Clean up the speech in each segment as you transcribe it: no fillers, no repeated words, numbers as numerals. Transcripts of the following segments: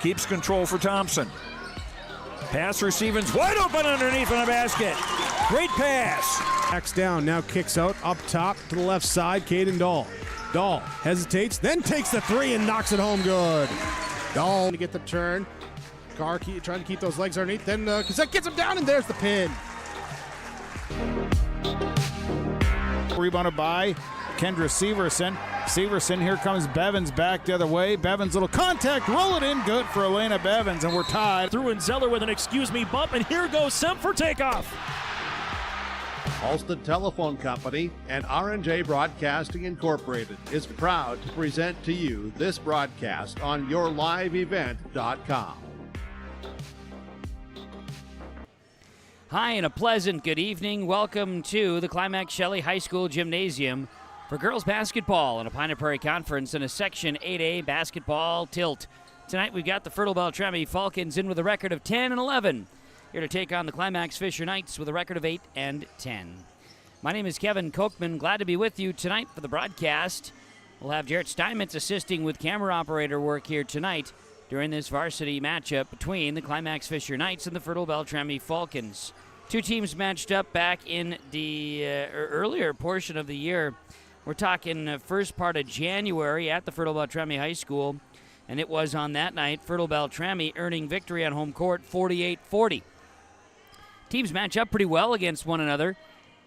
Keeps control for Thompson. Pass receiving's wide open underneath in the basket. Great pass. Backs down, now kicks out, up top to the left side, Caden Dahl. Dahl hesitates, then takes the three and knocks it home good. Dahl to get the turn. Carr trying to keep those legs underneath, then Cassette gets him down, and there's the pin. Rebounded by Kendra Severson. Severson, here comes Bevins back the other way. Bevins, little contact, roll it in, good for Elena Bevins, and we're tied. Through and Zeller with an excuse me bump, and here goes Semp for takeoff. Halsted Telephone Company and R&J Broadcasting Incorporated is proud to present to you this broadcast on yourliveevent.com. Hi, and a pleasant good evening. Welcome to the Climax Shelley High School Gymnasium for girls basketball in a Pine Prairie Conference in a Section 8A basketball tilt. Tonight we've got the Fertile-Beltrami Falcons in with a record of 10-11. Here to take on the Climax-Fisher Knights with a record of 8-10. My name is Kevin Kochman. Glad to be with you tonight for the broadcast. We'll have Jarrett Steinmetz assisting with camera operator work here tonight during this varsity matchup between the Climax-Fisher Knights and the Fertile-Beltrami Falcons. Two teams matched up back in the earlier portion of the year. We're talking first part of January at the Fertile-Beltrami High School, and it was on that night Fertile-Beltrami earning victory on home court 48-40. Teams match up pretty well against one another,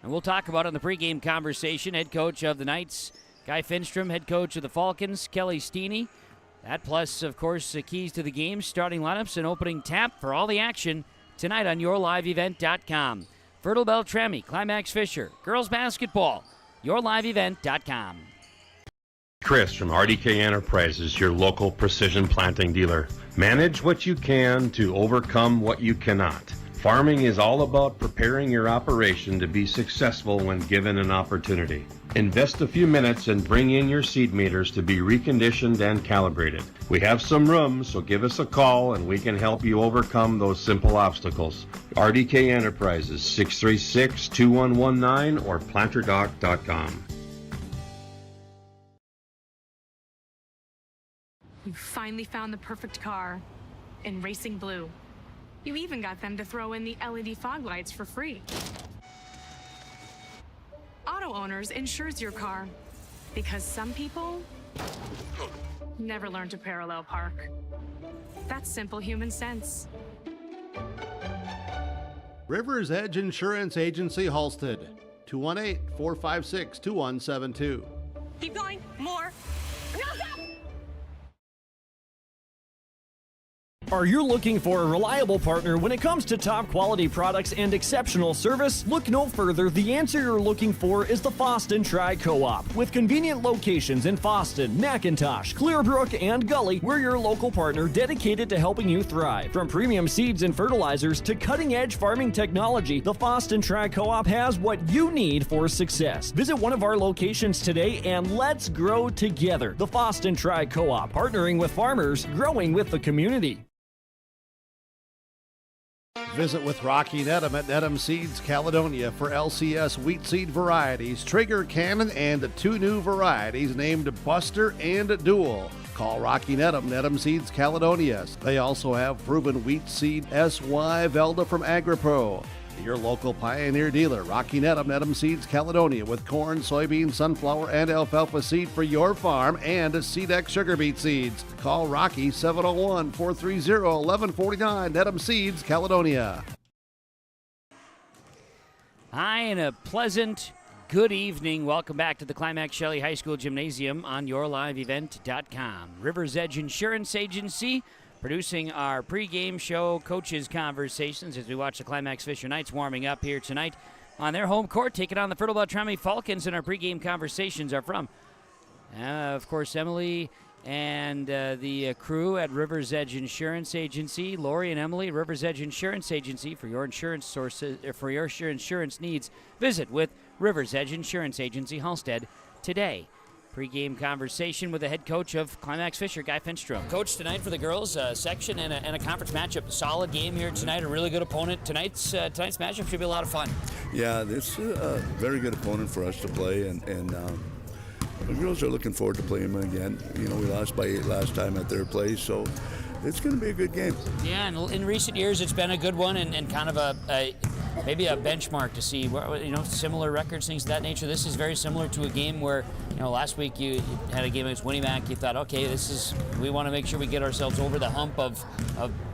and we'll talk about it in the pregame conversation. Head coach of the Knights, Guy Finstrom, head coach of the Falcons, Kelly Steeney. That plus, of course, the keys to the game, starting lineups, and opening tap for all the action tonight on yourliveevent.com. Fertile-Beltrami, Climax-Fisher, girls basketball, yourliveevent.com. Chris from RDK Enterprises, your local precision planting dealer. Manage what you can to overcome what you cannot. Farming is all about preparing your operation to be successful when given an opportunity. Invest a few minutes and bring in your seed meters to be reconditioned and calibrated. We have some room, so give us a call and we can help you overcome those simple obstacles. RDK Enterprises, 636-2119 or planterdoc.com. You finally found the perfect car in racing blue. You even got them to throw in the LED fog lights for free. Auto Owners insures your car because some people never learn to parallel park. That's simple human sense. River's Edge Insurance Agency, Halsted, 218-456-2172. Keep going. More. No, stop! Are you looking for a reliable partner when it comes to top quality products and exceptional service? Look no further. The answer you're looking for is the Fosston Tri-Co-op. With convenient locations in Fosston, McIntosh, Clearbrook, and Gully, we're your local partner dedicated to helping you thrive. From premium seeds and fertilizers to cutting-edge farming technology, the Fosston Tri-Co-op has what you need for success. Visit one of our locations today and let's grow together. The Fosston Tri-Co-op, partnering with farmers, growing with the community. Visit with Rocky Nedham at Nedham Seeds Caledonia for LCS wheat seed varieties, Trigger, Cannon, and two new varieties named Buster and Dual. Call Rocky Nedham, Nedham Seeds Caledonia. They also have proven wheat seed SY Velda from AgriPro. Your local Pioneer dealer, Rocky Nedham, Nedham Seeds Caledonia, with corn, soybean, sunflower, and alfalfa seed for your farm and Seedex sugar beet seeds. Call Rocky 701-430-1149, Nedham Seeds Caledonia. Hi, and a pleasant good evening. Welcome back to the Climax Shelley High School Gymnasium on yourliveevent.com. River's Edge Insurance Agency producing our pregame show coaches conversations as we watch the Climax-Fisher Knights warming up here tonight on their home court, taking on the Fertile-Beltrami Falcons. And our pregame conversations are from, of course, Emily and the crew at River's Edge Insurance Agency. Lori and Emily, River's Edge Insurance Agency, for your insurance sources, for your insurance needs. Visit with River's Edge Insurance Agency, Halstead, today. Pre-game conversation with the head coach of Climax-Fisher, Guy Finstrom. Coach, tonight for the girls section and a conference matchup. Solid game here tonight, a really good opponent. Tonight's matchup should be a lot of fun. Yeah, this is a very good opponent for us to play, and the girls are looking forward to playing them again. You know, we lost by 8 last time at their place, so it's going to be a good game. Yeah, and in recent years, it's been a good one and kind of maybe a benchmark to see, similar records, things of that nature. This is very similar to a game where, last week you had a game against Winnipeg. You thought, okay, we want to make sure we get ourselves over the hump of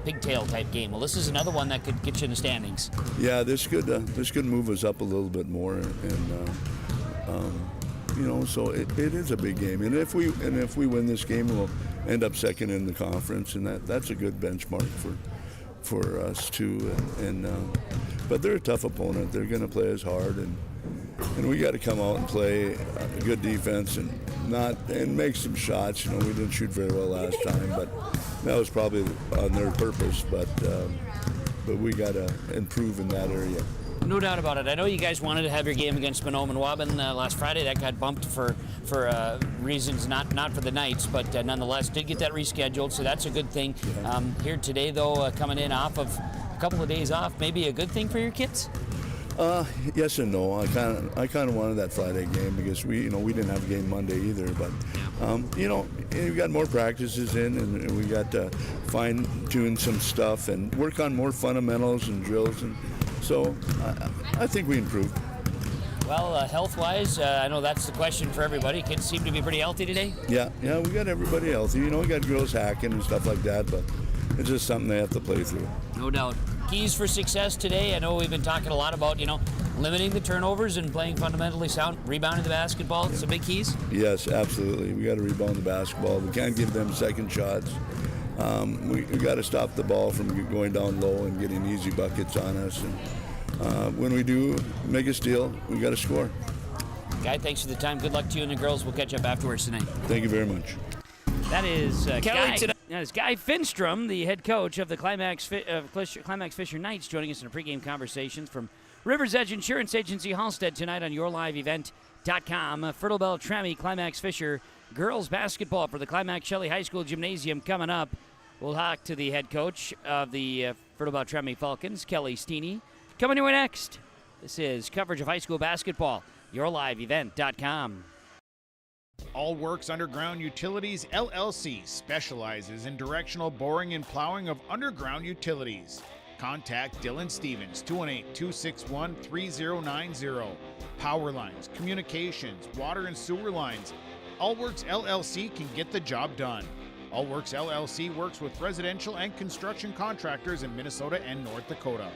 pigtail type game. Well, this is another one that could get you in the standings. Yeah, this could move us up a little bit more, and so it is a big game. And if we win this game, we'll end up second in the conference, and that's a good benchmark for us too. But they're a tough opponent. They're going to play us hard, and we got to come out and play good defense and make some shots. We didn't shoot very well last time, but that was probably on their purpose. But we got to improve in that area. No doubt about it. I know you guys wanted to have your game against Mahnomen-Waubun last Friday. That got bumped for reasons not for the Knights, but nonetheless did get that rescheduled, so that's a good thing. Here today, though, coming in off of a couple of days off, maybe a good thing for your kids? Yes and no. I kind of wanted that Friday game because we didn't have a game Monday either. But we got more practices in, and we got to fine tune some stuff and work on more fundamentals and drills, and so I think we improved. Well, health-wise, I know that's the question for everybody. Kids seem to be pretty healthy today. Yeah, we got everybody healthy. We got girls hacking and stuff like that, but it's just something they have to play through. No doubt. Keys for success today. I know we've been talking a lot about, limiting the turnovers and playing fundamentally sound, rebounding the basketball. Some big keys? Yes, absolutely. We got to rebound the basketball. We can't give them second shots. We got to stop the ball from going down low and getting easy buckets on us. And when we do make a steal, we got to score. Guy, thanks for the time. Good luck to you and the girls. We'll catch up afterwards tonight. Thank you very much. That is Guy Finstrom, the head coach of the Climax-Fisher Knights, joining us in a pregame conversation from River's Edge Insurance Agency Halstead tonight on YourLiveEvent.com. Fertile-Beltrami, Climax-Fisher girls basketball for the Climax-Shelley High School Gymnasium coming up. We'll talk to the head coach of the Fertile-Beltrami Falcons, Kelly Steeney. Coming your way next, this is coverage of high school basketball. YourLiveEvent.com. All Works Underground Utilities, LLC specializes in directional boring and plowing of underground utilities. Contact Dylan Stevens, 218-261-3090. Power lines, communications, water and sewer lines. All Works LLC can get the job done. All Works LLC works with residential and construction contractors in Minnesota and North Dakota.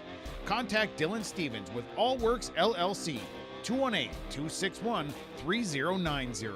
Contact Dylan Stevens with All Works LLC, 218-261-3090.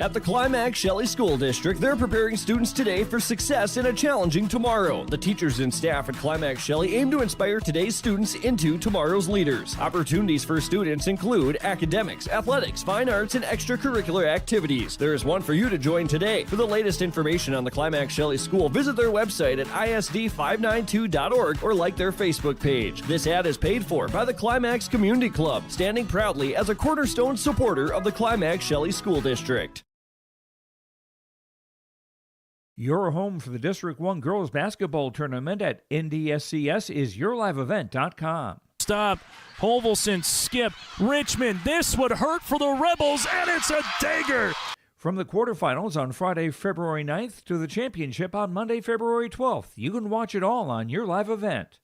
At the Climax-Shelley School District, they're preparing students today for success in a challenging tomorrow. The teachers and staff at Climax-Shelley aim to inspire today's students into tomorrow's leaders. Opportunities for students include academics, athletics, fine arts, and extracurricular activities. There is one for you to join today. For the latest information on the Climax-Shelley School, visit their website at isd592.org or like their Facebook page. This ad is paid for by the Climax Community Club, standing proudly as a cornerstone supporter of the Climax-Shelley School District. Your home for the District 1 Girls Basketball Tournament at NDSCS is YourLiveEvent.com. Stop. Holvelson, skip. Richmond, this would hurt for the Rebels, and it's a dagger. From the quarterfinals on Friday, February 9th to the championship on Monday, February 12th. You can watch it all on Your Live Event.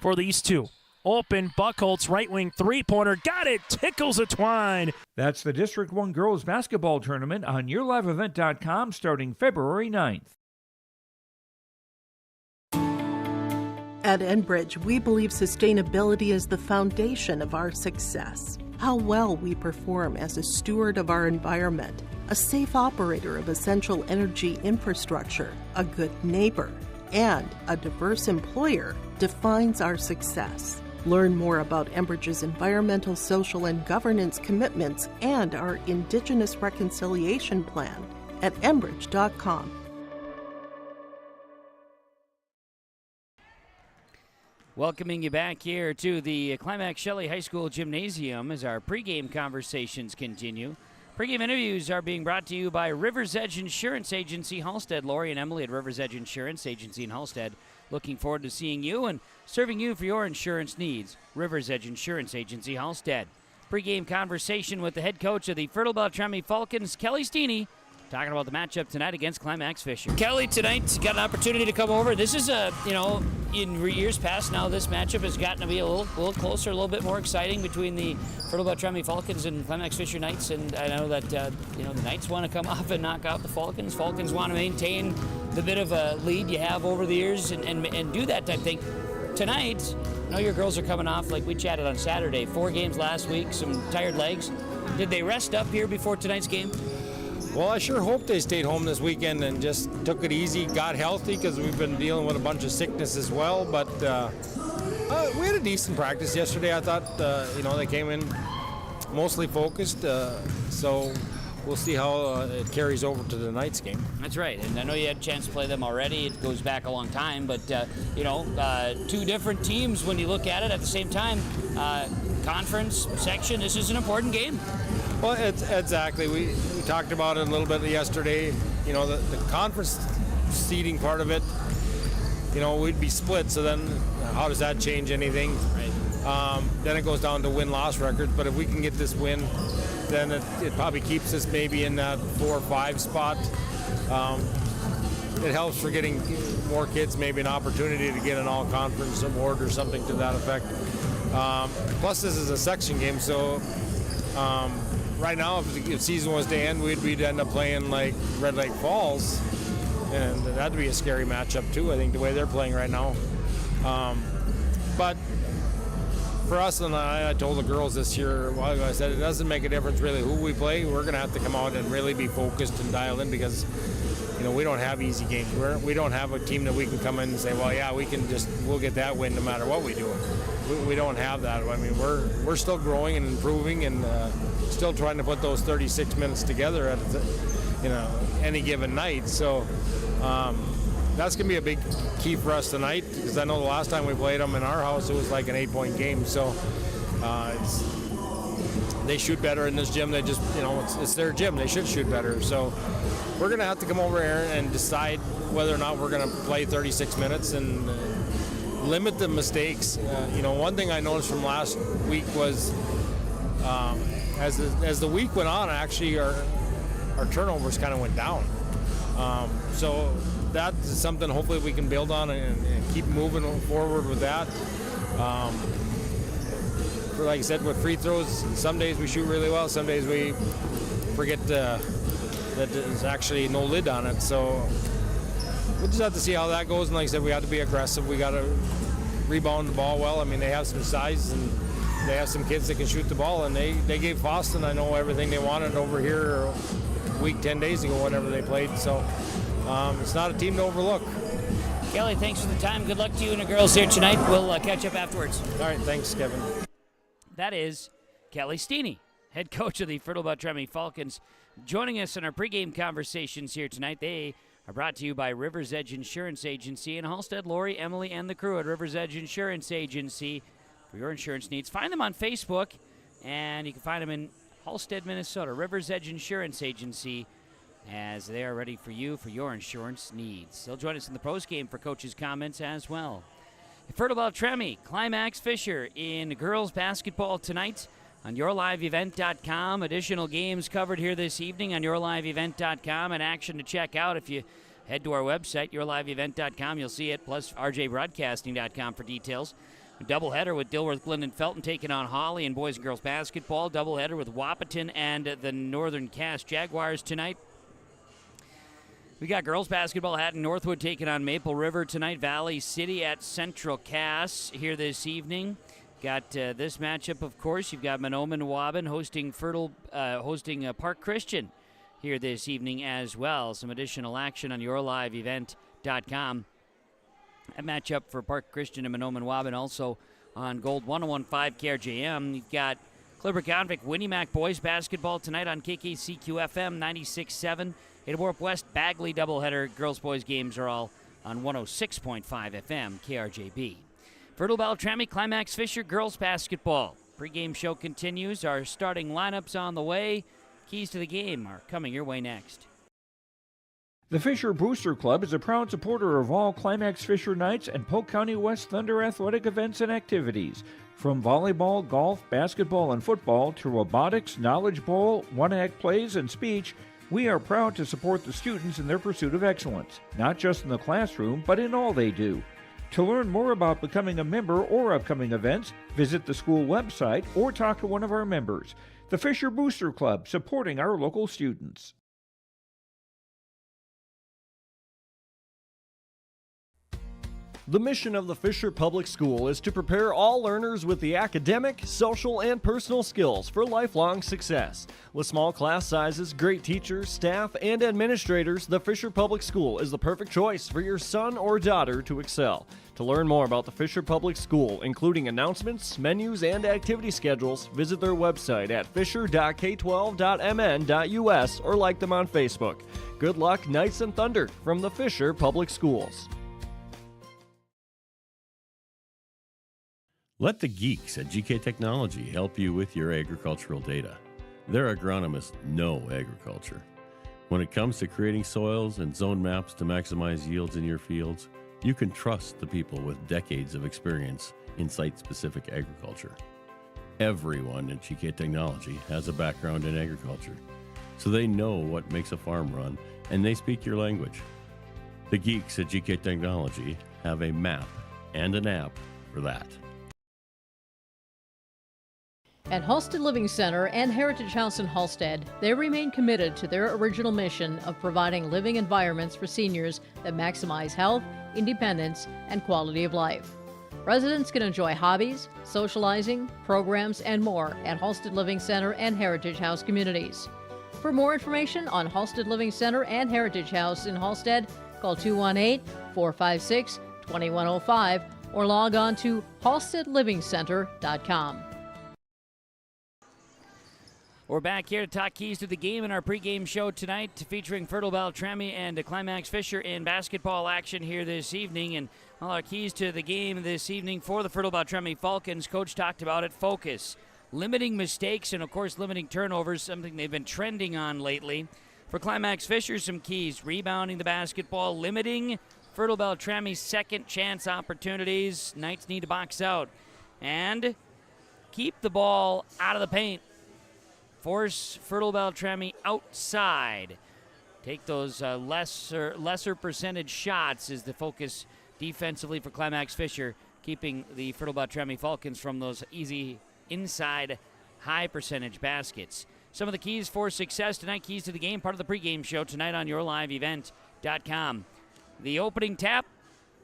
For these two. Open, Buckholtz, right wing three-pointer. Got it. Tickles a twine. That's the District 1 Girls Basketball Tournament on YourLiveEvent.com starting February 9th. At Enbridge, we believe sustainability is the foundation of our success. How well we perform as a steward of our environment, a safe operator of essential energy infrastructure, a good neighbor, and a diverse employer defines our success. Learn more about Enbridge's environmental, social, and governance commitments and our Indigenous Reconciliation Plan at Enbridge.com. Welcoming you back here to the Climax-Shelley High School Gymnasium as our pregame conversations continue. Pregame interviews are being brought to you by River's Edge Insurance Agency Halstead. Lori and Emily at River's Edge Insurance Agency in Halstead. Looking forward to seeing you and serving you for your insurance needs. River's Edge Insurance Agency Halstead. pregame conversation with the head coach of the Fertile-Beltrami Falcons, Kelly Steeney, talking about the matchup tonight against Climax-Fisher. Kelly, tonight, got an opportunity to come over. This is in years past now, this matchup has gotten to be a little closer, a little bit more exciting between the Fertile-Beltrami Falcons and Climax-Fisher Knights. And I know that, the Knights want to come off and knock out the Falcons. Falcons want to maintain the bit of a lead you have over the years and do that type thing. Tonight, I know your girls are coming off, like we chatted on Saturday, 4 games last week, some tired legs. Did they rest up here before tonight's game? Well, I sure hope they stayed home this weekend and just took it easy, got healthy, because we've been dealing with a bunch of sickness as well. But we had a decent practice yesterday. I thought, they came in mostly focused. So we'll see how it carries over to the Knights game. That's right. And I know you had a chance to play them already. It goes back a long time. But, 2 different teams when you look at it at the same time. Conference, section, this is an important game. Well, exactly. We talked about it a little bit yesterday. The conference seeding part of it, we'd be split. So then how does that change anything? Right. Then it goes down to win-loss records. But if we can get this win, then it probably keeps us maybe in that 4 or 5 spot. It helps for getting more kids maybe an opportunity to get an all-conference award or something to that effect. Plus, this is a section game, so right now, if the season was to end, we'd end up playing like Red Lake Falls, and that'd be a scary matchup too. I think the way they're playing right now. But for us, and I told the girls this year a while ago, I said it doesn't make a difference really who we play. We're going to have to come out and really be focused and dial in because we don't have easy games. We don't have a team that we can come in and say, well, yeah, we'll get that win no matter what we do. We don't have that. I mean, we're still growing and improving and still trying to put those 36 minutes together at any given night. So that's going to be a big key for us tonight because I know the last time we played them in our house, it was like an 8-point game. So they shoot better in this gym. They just, it's their gym. They should shoot better. So we're going to have to come over here and decide whether or not we're going to play 36 minutes and limit the mistakes. One thing I noticed from last week was as the week went on, actually our turnovers kind of went down. So that's something hopefully we can build on and keep moving forward with that. Like I said, with free throws, some days we shoot really well, some days we forget that there's actually no lid on it. So we'll just have to see how that goes. And like I said, we have to be aggressive. We got to rebound the ball well. I mean, they have some size and they have some kids that can shoot the ball. And they gave Boston, I know, everything they wanted over here a week, 10 days ago, whenever they played. So it's not a team to overlook. Kelly, thanks for the time. Good luck to you and the girls here tonight. We'll catch up afterwards. All right, thanks, Kevin. That is Kelly Steeney, head coach of the Fertile-Beltrami Falcons, joining us in our pregame conversations here tonight. They are brought to you by River's Edge Insurance Agency in Halstead. Lori, Emily, and the crew at River's Edge Insurance Agency for your insurance needs. Find them on Facebook, and you can find them in Halstead, Minnesota. River's Edge Insurance Agency, as they are ready for you for your insurance needs. They'll join us in the postgame for coaches' comments as well. Fertile-Beltrami, Climax-Fisher in girls basketball tonight on YourLiveEvent.com. Additional games covered here this evening on YourLiveEvent.com and action to check out. If you head to our website, YourLiveEvent.com, you'll see it, plus RJBroadcasting.com for details. A doubleheader with Dilworth, Glendon, Felton taking on Hawley in boys and girls basketball. Doubleheader with Wahpeton and the Northern Cass Jaguars tonight. We got girls basketball. Haddon Northwood taking on Maple River tonight. Valley City at Central Cass here this evening. Got this matchup, of course. You've got Mahnomen Waban hosting Park Christian here this evening as well. Some additional action on YourLiveEvent.com. A matchup for Park Christian and Mahnomen Waban also on Gold 101.5 KRJM. You've got Clipper Convict Winnie Mac boys basketball tonight on KKCQ-FM 96.7. Warp West Bagley doubleheader girls-boys games are all on 106.5 FM KRJB. Fertile-Beltrami Climax-Fisher girls basketball. Pre-game show continues. Our starting lineups on the way. Keys to the game are coming your way next. The Fisher Booster Club is a proud supporter of all Climax-Fisher Knights and Polk County West Thunder athletic events and activities. From volleyball, golf, basketball, and football to robotics, knowledge bowl, one-act plays, and speech, we are proud to support the students in their pursuit of excellence, not just in the classroom, but in all they do. To learn more about becoming a member or upcoming events, visit the school website or talk to one of our members. The Fisher Booster Club, supporting our local students. The mission of the Fisher Public School is to prepare all learners with the academic, social, and personal skills for lifelong success. With small class sizes, great teachers, staff, and administrators, the Fisher Public School is the perfect choice for your son or daughter to excel. To learn more about the Fisher Public School, including announcements, menus, and activity schedules, visit their website at fisher.k12.mn.us or like them on Facebook. Good luck, Knights and Thunder, from the Fisher Public Schools. Let the geeks at GK Technology help you with your agricultural data. Their agronomists know agriculture. When it comes to creating soils and zone maps to maximize yields in your fields, you can trust the people with decades of experience in site-specific agriculture. Everyone at GK Technology has a background in agriculture, so they know what makes a farm run, and they speak your language. The geeks at GK Technology have a map and an app for that. At Halstead Living Center and Heritage House in Halstead, they remain committed to their original mission of providing living environments for seniors that maximize health, independence, and quality of life. Residents can enjoy hobbies, socializing, programs, and more at Halstead Living Center and Heritage House communities. For more information on Halstead Living Center and Heritage House in Halstead, call 218-456-2105 or log on to halsteadlivingcenter.com. We're back here to talk keys to the game in our pregame show tonight, featuring Fertile-Beltrami and Climax-Fisher in basketball action here this evening. And all our keys to the game this evening for the Fertile-Beltrami Falcons, Coach talked about it, focus, limiting mistakes, and of course limiting turnovers, something they've been trending on lately. For Climax-Fisher, some keys, rebounding the basketball, limiting Fertile-Beltrami's second chance opportunities. Knights need to box out. And keep the ball out of the paint. Force Fertile-Beltrami outside. Take those lesser percentage shots is the focus defensively for Climax-Fisher, keeping the Fertile-Beltrami Falcons from those easy inside high percentage baskets. Some of the keys for success tonight, keys to the game, part of the pregame show tonight on yourliveevent.com. The opening tap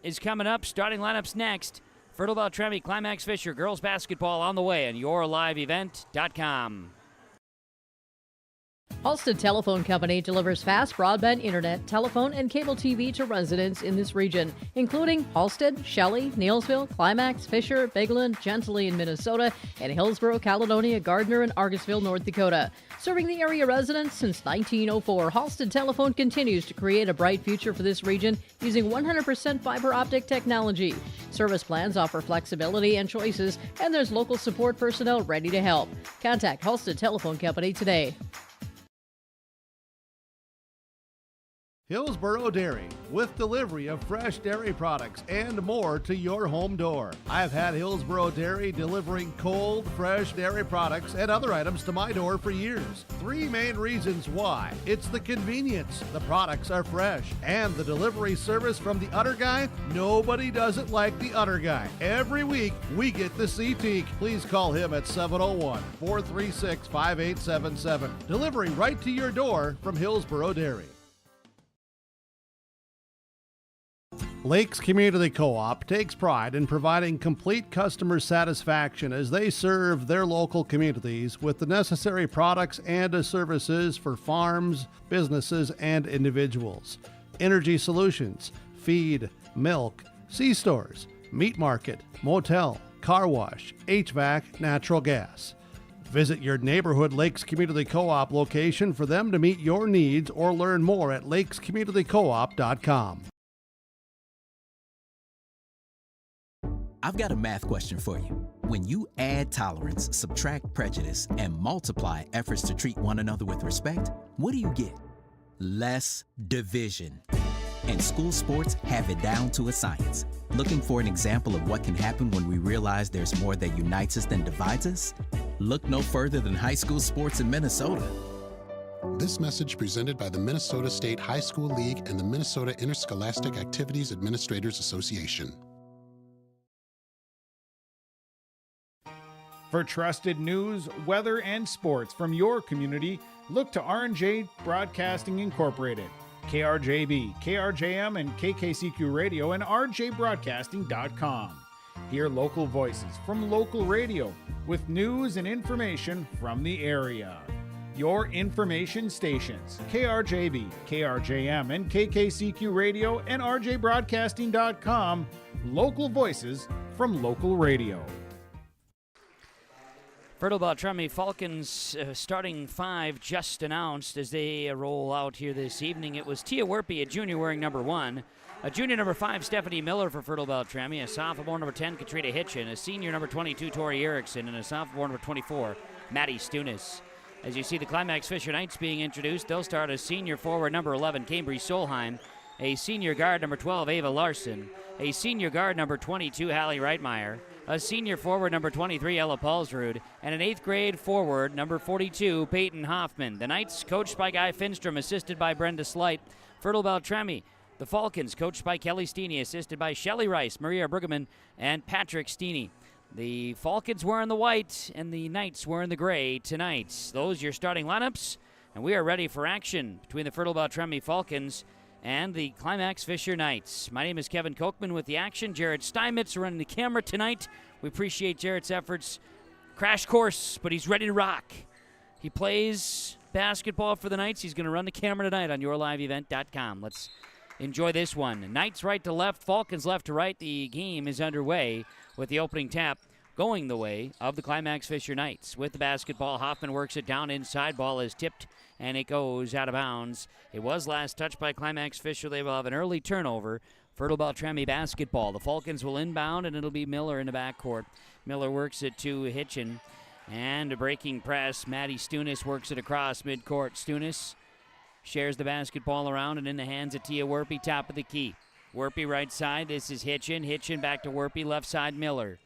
is coming up. Starting lineups next. Fertile-Beltrami, Climax-Fisher, girls basketball on the way on yourliveevent.com. Halstead Telephone Company delivers fast broadband internet, telephone, and cable TV to residents in this region, including Halstead, Shelley, Neilsville, Climax, Fisher, Bigland, Gentilly in Minnesota, and Hillsborough, Caledonia, Gardner, and Argosville, North Dakota. Serving the area residents since 1904, Halstead Telephone continues to create a bright future for this region using 100% fiber optic technology. Service plans offer flexibility and choices, and there's local support personnel ready to help. Contact Halstead Telephone Company today. Hillsborough Dairy, with delivery of fresh dairy products and more to your home door. I've had Hillsborough Dairy delivering cold, fresh dairy products and other items to my door for years. Three main reasons why. It's the convenience, the products are fresh, and the delivery service from the Udder Guy. Nobody does it like the Udder Guy. Every week, we get the C-Teak. Please call him at 701-436-5877. Delivery right to your door from Hillsborough Dairy. Lakes Community Co-op takes pride in providing complete customer satisfaction as they serve their local communities with the necessary products and services for farms, businesses, and individuals. Energy solutions, feed, milk, C-stores, meat market, motel, car wash, HVAC, natural gas. Visit your neighborhood Lakes Community Co-op location for them to meet your needs or learn more at lakescommunitycoop.com. I've got a math question for you. When you add tolerance, subtract prejudice, and multiply efforts to treat one another with respect, what do you get? Less division. and school sports have it down to a science. Looking for an example of what can happen when we realize there's more that unites us than divides us? Look no further than high school sports in Minnesota. This message presented by the Minnesota State High School League and the Minnesota Interscholastic Activities Administrators Association. For trusted news, weather, and sports from your community, look to R&J Broadcasting Incorporated, KRJB, KRJM, and KKCQ Radio, and rjbroadcasting.com. Hear local voices from local radio with news and information from the area. Your information stations, KRJB, KRJM, and KKCQ Radio, and rjbroadcasting.com. Local voices from local radio. Fertile-Beltrami Falcons starting 5 just announced as they roll out here this evening. It was Tia Werpy, a junior, wearing number 1. A junior, number 5, Stephanie Miller for Fertile-Beltrami. A sophomore, number 10, Katrina Hitchin. A senior, number 22, Tori Erickson. And a sophomore, number 24, Maddie Stunis. As you see the Climax-Fisher Knights being introduced, they'll start as senior forward, number 11, Cambry Solheim. A senior guard, number 12, Ava Larson. A senior guard, number 22, Hallie Reitmeyer. A senior forward, number 23, Ella Paulsrud, and an 8th grade forward, number 42, Peyton Hoffman. The Knights, coached by Guy Finstrom, assisted by Brenda Slight. Fertile-Beltrami, the Falcons, coached by Kelly Steeney, assisted by Shelley Rice, Maria Brueggemann, and Patrick Steeney. The Falcons wearing the white, and the Knights wearing the gray tonight. Those are your starting lineups, and we are ready for action between the Fertile-Beltrami Falcons and the Climax-Fisher Knights. My name is Kevin Kochman with the action. Jared Steinmetz running the camera tonight. We appreciate Jared's efforts. Crash course, but he's ready to rock. He plays basketball for the Knights. He's going to run the camera tonight on yourliveevent.com. Let's enjoy this one. Knights right to left, Falcons left to right. The game is underway with the opening tap going the way of the Climax-Fisher Knights. With the basketball, Hoffman works it down inside. Ball is tipped, and it goes out of bounds. It was last touched by Climax-Fisher. They will have an early turnover. Fertile-Beltrami basketball. The Falcons will inbound, and it'll be Miller in the backcourt. Miller works it to Hitchin. And a breaking press. Maddie Stunis works it across midcourt. Stunis shares the basketball around and in the hands of Tia Werpy, top of the key. Werpy right side. This is Hitchin. Hitchin back to Werpy, left side Miller.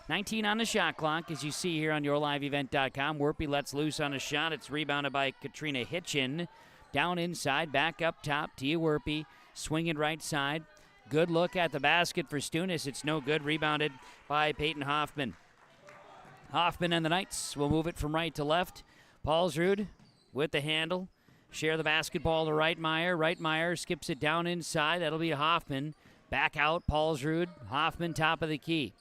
19 on the shot clock, as you see here on yourliveevent.com. Werpy lets loose on a shot. It's rebounded by Katrina Hitchin. Down inside, back up top. Tia Werpy swinging right side. Good look at the basket for Stunis. It's no good. Rebounded by Peyton Hoffman. Hoffman and the Knights will move it from right to left. Paulsrud with the handle. Share the basketball to Reitmeyer. Reitmeyer skips it down inside. That'll be Hoffman. Back out, Paulsrud. Hoffman top of the key.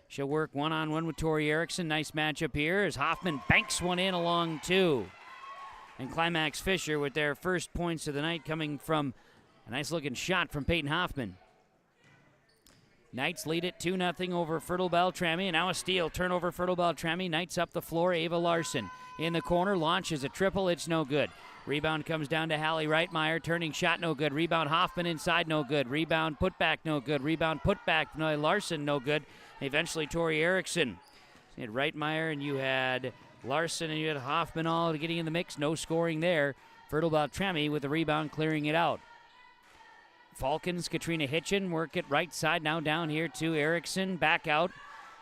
She'll work one-on-one with Tori Erickson. Nice matchup here as Hoffman banks one in along 2. And Climax-Fisher with their first points of the night coming from a nice-looking shot from Peyton Hoffman. Knights lead it 2-0 over Fertile-Beltrami. And now a steal. Turnover Fertile-Beltrami. Knights up the floor. Ava Larson in the corner. Launches a triple. It's no good. Rebound comes down to Hallie Reitmeyer. Turning shot, no good. Rebound Hoffman inside, no good. Rebound putback, no good. Rebound putback, no, Larson, no good. Eventually, Tori Erickson. You had Reitmeyer and you had Larson and you had Hoffman all getting in the mix. No scoring there. Fertile-Beltrami with the rebound clearing it out. Falcons, Katrina Hitchin work it right side. Now down here to Erickson. Back out.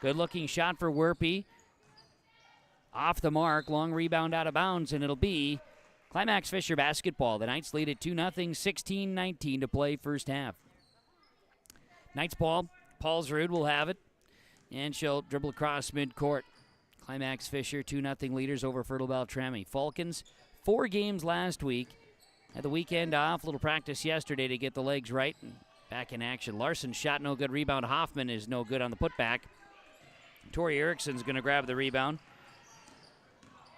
Good looking shot for Werpy. Off the mark. Long rebound out of bounds, and it'll be Climax-Fisher basketball. The Knights lead at 2-0, 16-19 to play first half. Knights ball. Paulsrud will have it, and she'll dribble across midcourt. Climax-Fisher 2-0 leaders over Fertile-Beltrami. Falcons, 4 games last week. Had the weekend off, a little practice yesterday to get the legs right. And back in action. Larson shot no good. Rebound. Hoffman is no good on the putback. Tori Erickson's going to grab the rebound.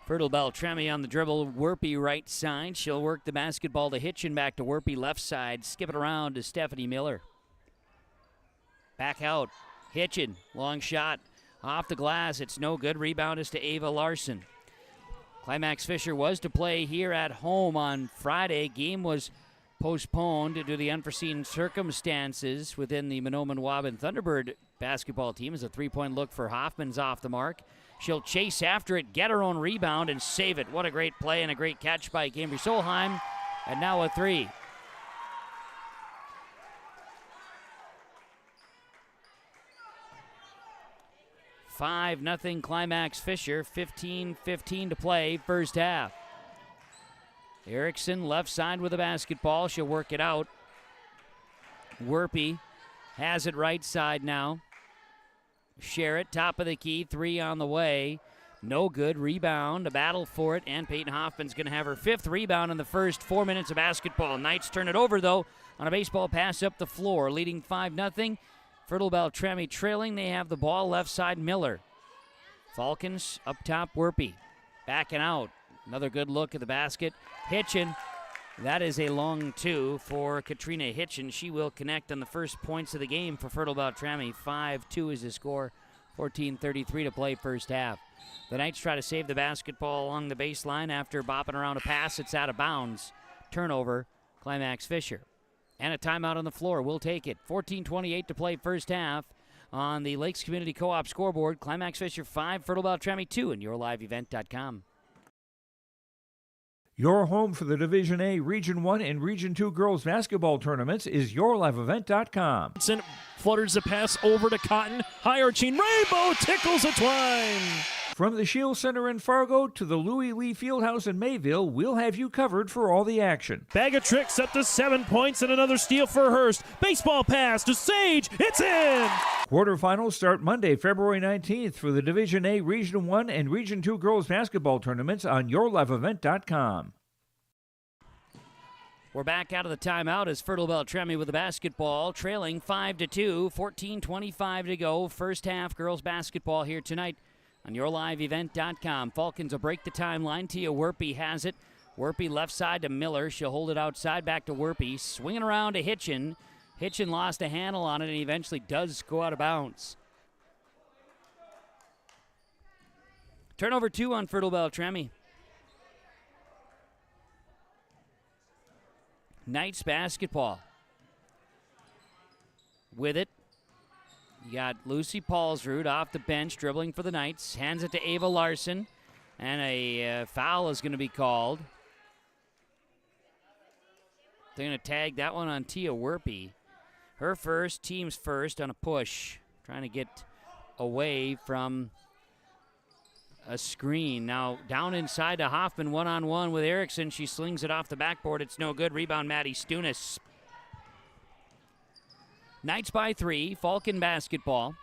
Fertile-Beltrami on the dribble. Werpy right side. She'll work the basketball to Hitchin, back to Werpy left side. Skip it around to Stephanie Miller. Back out. Hitchin. Long shot. Off the glass. It's no good. Rebound is to Ava Larson. Climax-Fisher was to play here at home on Friday. Game was postponed due to the unforeseen circumstances within the Mahnomen-Waban Thunderbird basketball team as a three-point look for Hoffman's off the mark. She'll chase after it, get her own rebound, and save it. What a great play and a great catch by Cambry Solheim. And now a 3. 5-0 Climax-Fisher, 15:15 to play, first half. Erickson left side with the basketball. She'll work it out. Werpy has it right side now. Sherritt, top of the key, 3 on the way. No good. Rebound, a battle for it, and Peyton Hoffman's going to have her 5th rebound in the first 4 minutes of basketball. Knights turn it over, though, on a baseball pass up the floor, leading 5-0. Fertile-Beltrami trailing. They have the ball left side, Miller. Falcons up top, Werpy. Backing out. Another good look at the basket. Hitchin. That is a long 2 for Katrina Hitchin. She will connect on the first points of the game for Fertile-Beltrami. 5-2 is the score. 14:33 to play first half. The Knights try to save the basketball along the baseline after bopping around a pass. It's out of bounds. Turnover, Climax-Fisher. And a timeout on the floor. We'll take it. 14:28 to play first half. On the Lakes Community Co-op scoreboard, Climax-Fisher 5, Fertile-Beltrami 2, and yourliveevent.com. Your home for the Division A, Region 1, and Region 2 girls basketball tournaments is yourliveevent.com. Flutters the pass over to Cotton. High arching rainbow tickles a twine. From the Shield Center in Fargo to the Louis Lee Fieldhouse in Mayville, we'll have you covered for all the action. Bag of tricks up to 7 points and another steal for Hurst. Baseball pass to Sage. It's in! Quarterfinals start Monday, February 19th for the Division A, Region 1, and Region 2 girls basketball tournaments on yourliveevent.com. We're back out of the timeout as Fertile-Beltrami with the basketball, trailing 5-2, 14:25 to go. First half girls basketball here tonight on yourliveevent.com. Falcons will break the timeline. Tia Werpy has it. Werpy left side to Miller. She'll hold it outside, back to Werpy. Swinging around to Hitchin. Hitchin lost a handle on it and eventually does go out of bounds. Turnover 2 on Fertile-Beltrami. Knights basketball. With it, you got Lucy Paulsrud off the bench, dribbling for the Knights. Hands it to Ava Larson, and a foul is going to be called. They're going to tag that one on Tia Werpy. Her first, team's first on a push. Trying to get away from a screen. Now down inside to Hoffman, one-on-one with Erickson. She slings it off the backboard. It's no good. Rebound, Maddie Stunis. Knights by 3. Falcon basketball.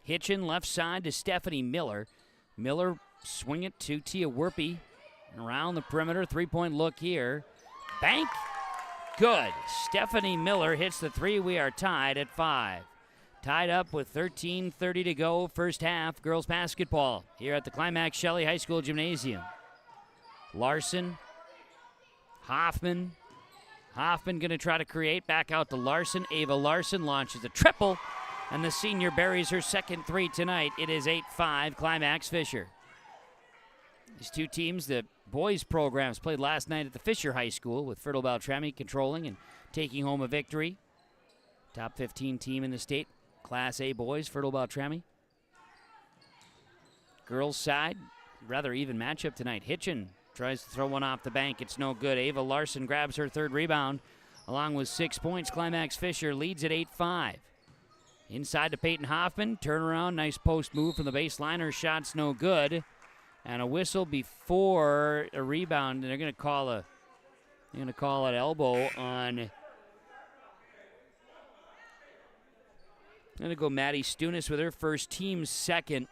Hitchin left side to Stephanie Miller. Miller swing it to Tia Werpy. Around the perimeter. 3-point look here. Bank. Good. Stephanie Miller hits the 3. We are tied at 5. Tied up with 13:30 to go, first half, girls basketball here at the Climax Shelley High School Gymnasium. Larson, Hoffman going to try to create, back out to Larson. Ava Larson launches a triple, and the senior buries her second 3 tonight. It is 8-5, Climax-Fisher. These two teams, the boys programs, played last night at the Fisher High School with Fertile-Beltrami controlling and taking home a victory. Top 15 team in the state. Class A boys, Fertile-Beltrami. Girls side, rather even matchup tonight. Hitchin tries to throw one off the bank. It's no good. Ava Larson grabs her 3rd rebound. Along with 6 points, Climax-Fisher leads at 8-5. Inside to Peyton Hoffman. Turnaround, nice post move from the baseline. Her shot's no good. And a whistle before a rebound. And they're going to call an elbow on... I'm going to go Maddie Stunis with her first, team's second.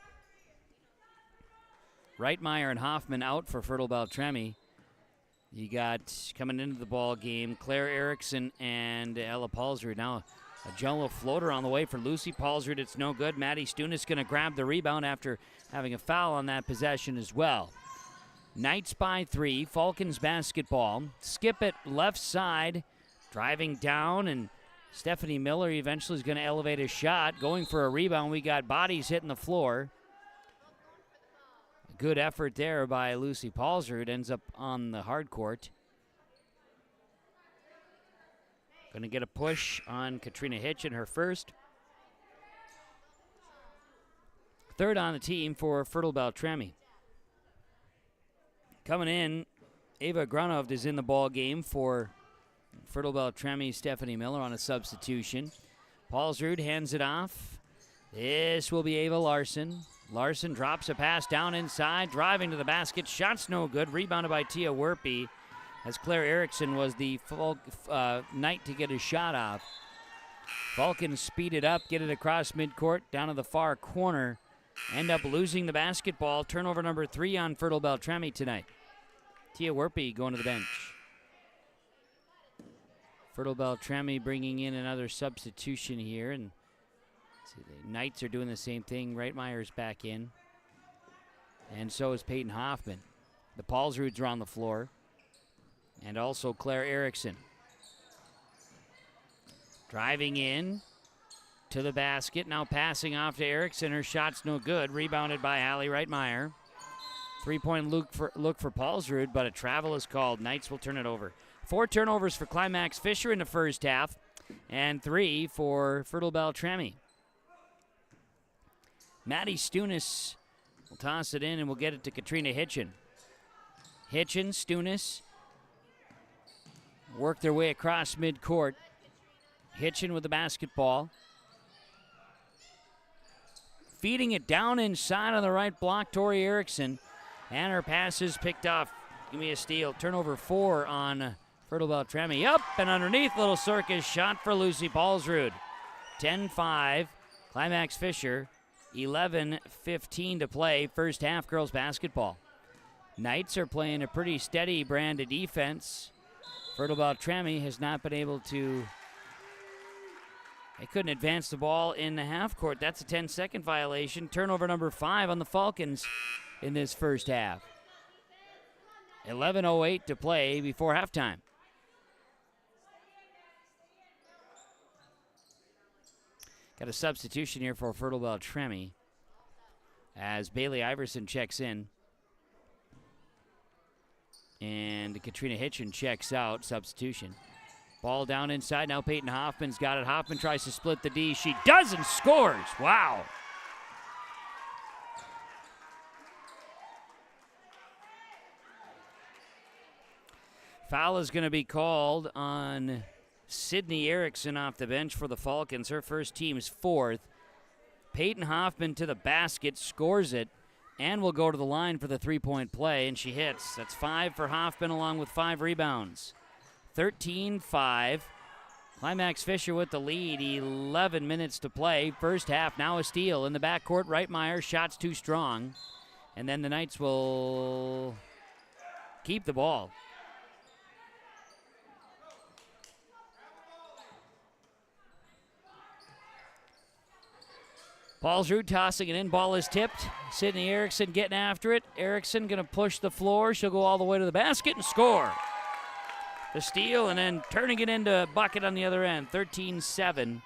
Reitmeyer and Hoffman out for Fertile-Beltrami. You got, coming into the ball game, Claire Erickson and Ella Paulsrud. Now a jello floater on the way for Lucy Paulsrud. It's no good. Maddie Stunis going to grab the rebound after having a foul on that possession as well. Knights by 3. Falcons basketball. Skip it left side. Driving down, and Stephanie Miller eventually is going to elevate a shot. Going for a rebound. We got bodies hitting the floor. A good effort there by Lucy Paulsrud. Ends up on the hard court. Going to get a push on Katrina Hitchin, her first. 3rd on the team for Fertile-Beltrami. Coming in, Ava Granov is in the ball game for Fertile-Beltrami. Stephanie Miller on a substitution. Paulsrud hands it off. This will be Ava Larson. Larson drops a pass down inside, driving to the basket. Shot's no good. Rebounded by Tia Werpy, as Claire Erickson was the Knight to get a shot off. Falcons speed it up, get it across midcourt, down to the far corner. End up losing the basketball. Turnover number 3 on Fertile-Beltrami tonight. Tia Werpy going to the bench. Fertile-Beltrami bringing in another substitution here. And see, the Knights are doing the same thing. Reitmeyer's back in. And so is Peyton Hoffman. The Paulsruds are on the floor. And also Claire Erickson. Driving in to the basket. Now passing off to Erickson. Her shot's no good. Rebounded by Allie Reitmeyer. 3-point look for Paulsrud, but a travel is called. Knights will turn it over. 4 turnovers for Climax-Fisher in the first half, and 3 for Fertile-Beltrami. Maddie Stunis will toss it in, and we'll get it to Katrina Hitchin. Hitchin, Stunis work their way across midcourt. Hitchin with the basketball. Feeding it down inside on the right block, Tori Erickson. And her pass is picked off. Give me a steal. Turnover 4 on Fertile-Beltrami. Up and underneath. Little circus shot for Lucy Paulsrud. 10-5. Climax-Fisher. 11:15 to play. First half girls basketball. Knights are playing a pretty steady brand of defense. Fertile-Beltrami has not been able to. They couldn't advance the ball in the half court. That's a 10-second violation. Turnover number 5 on the Falcons in this first half. 11:08 to play before halftime. Got a substitution here for Fertile-Beltrami as Bailey Iverson checks in. And Katrina Hitchin checks out. Substitution. Ball down inside. Now Peyton Hoffman's got it. Hoffman tries to split the D. She does and scores. Wow. Foul is going to be called on Sydney Erickson off the bench for the Falcons. Her first team's 4th. Peyton Hoffman to the basket, scores it, and will go to the line for the 3-point play, and she hits. That's 5 for Hoffman along with 5 rebounds. 13-5. Climax-Fisher with the lead. 11 minutes to play. First half, now a steal. In the backcourt, Reitmeyer, shot's too strong. And then the Knights will keep the ball. Paulsrud tossing it in. Ball is tipped. Sydney Erickson getting after it. Erickson going to push the floor. She'll go all the way to the basket and score. The steal and then turning it into a bucket on the other end. 13-7.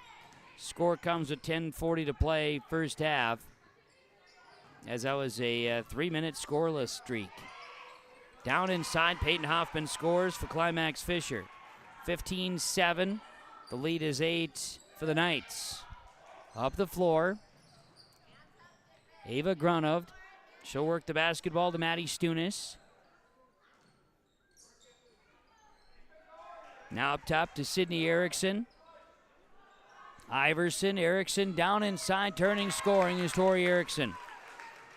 Score comes with 10:40 to play first half, as that was a 3-minute scoreless streak. Down inside, Peyton Hoffman scores for Climax-Fisher. 15-7. The lead is 8 for the Knights. Up the floor, Ava Grunov. She'll work the basketball to Maddie Stunis. Now up top to Sydney Erickson. Iverson, Erickson down inside, turning, scoring is Tori Erickson.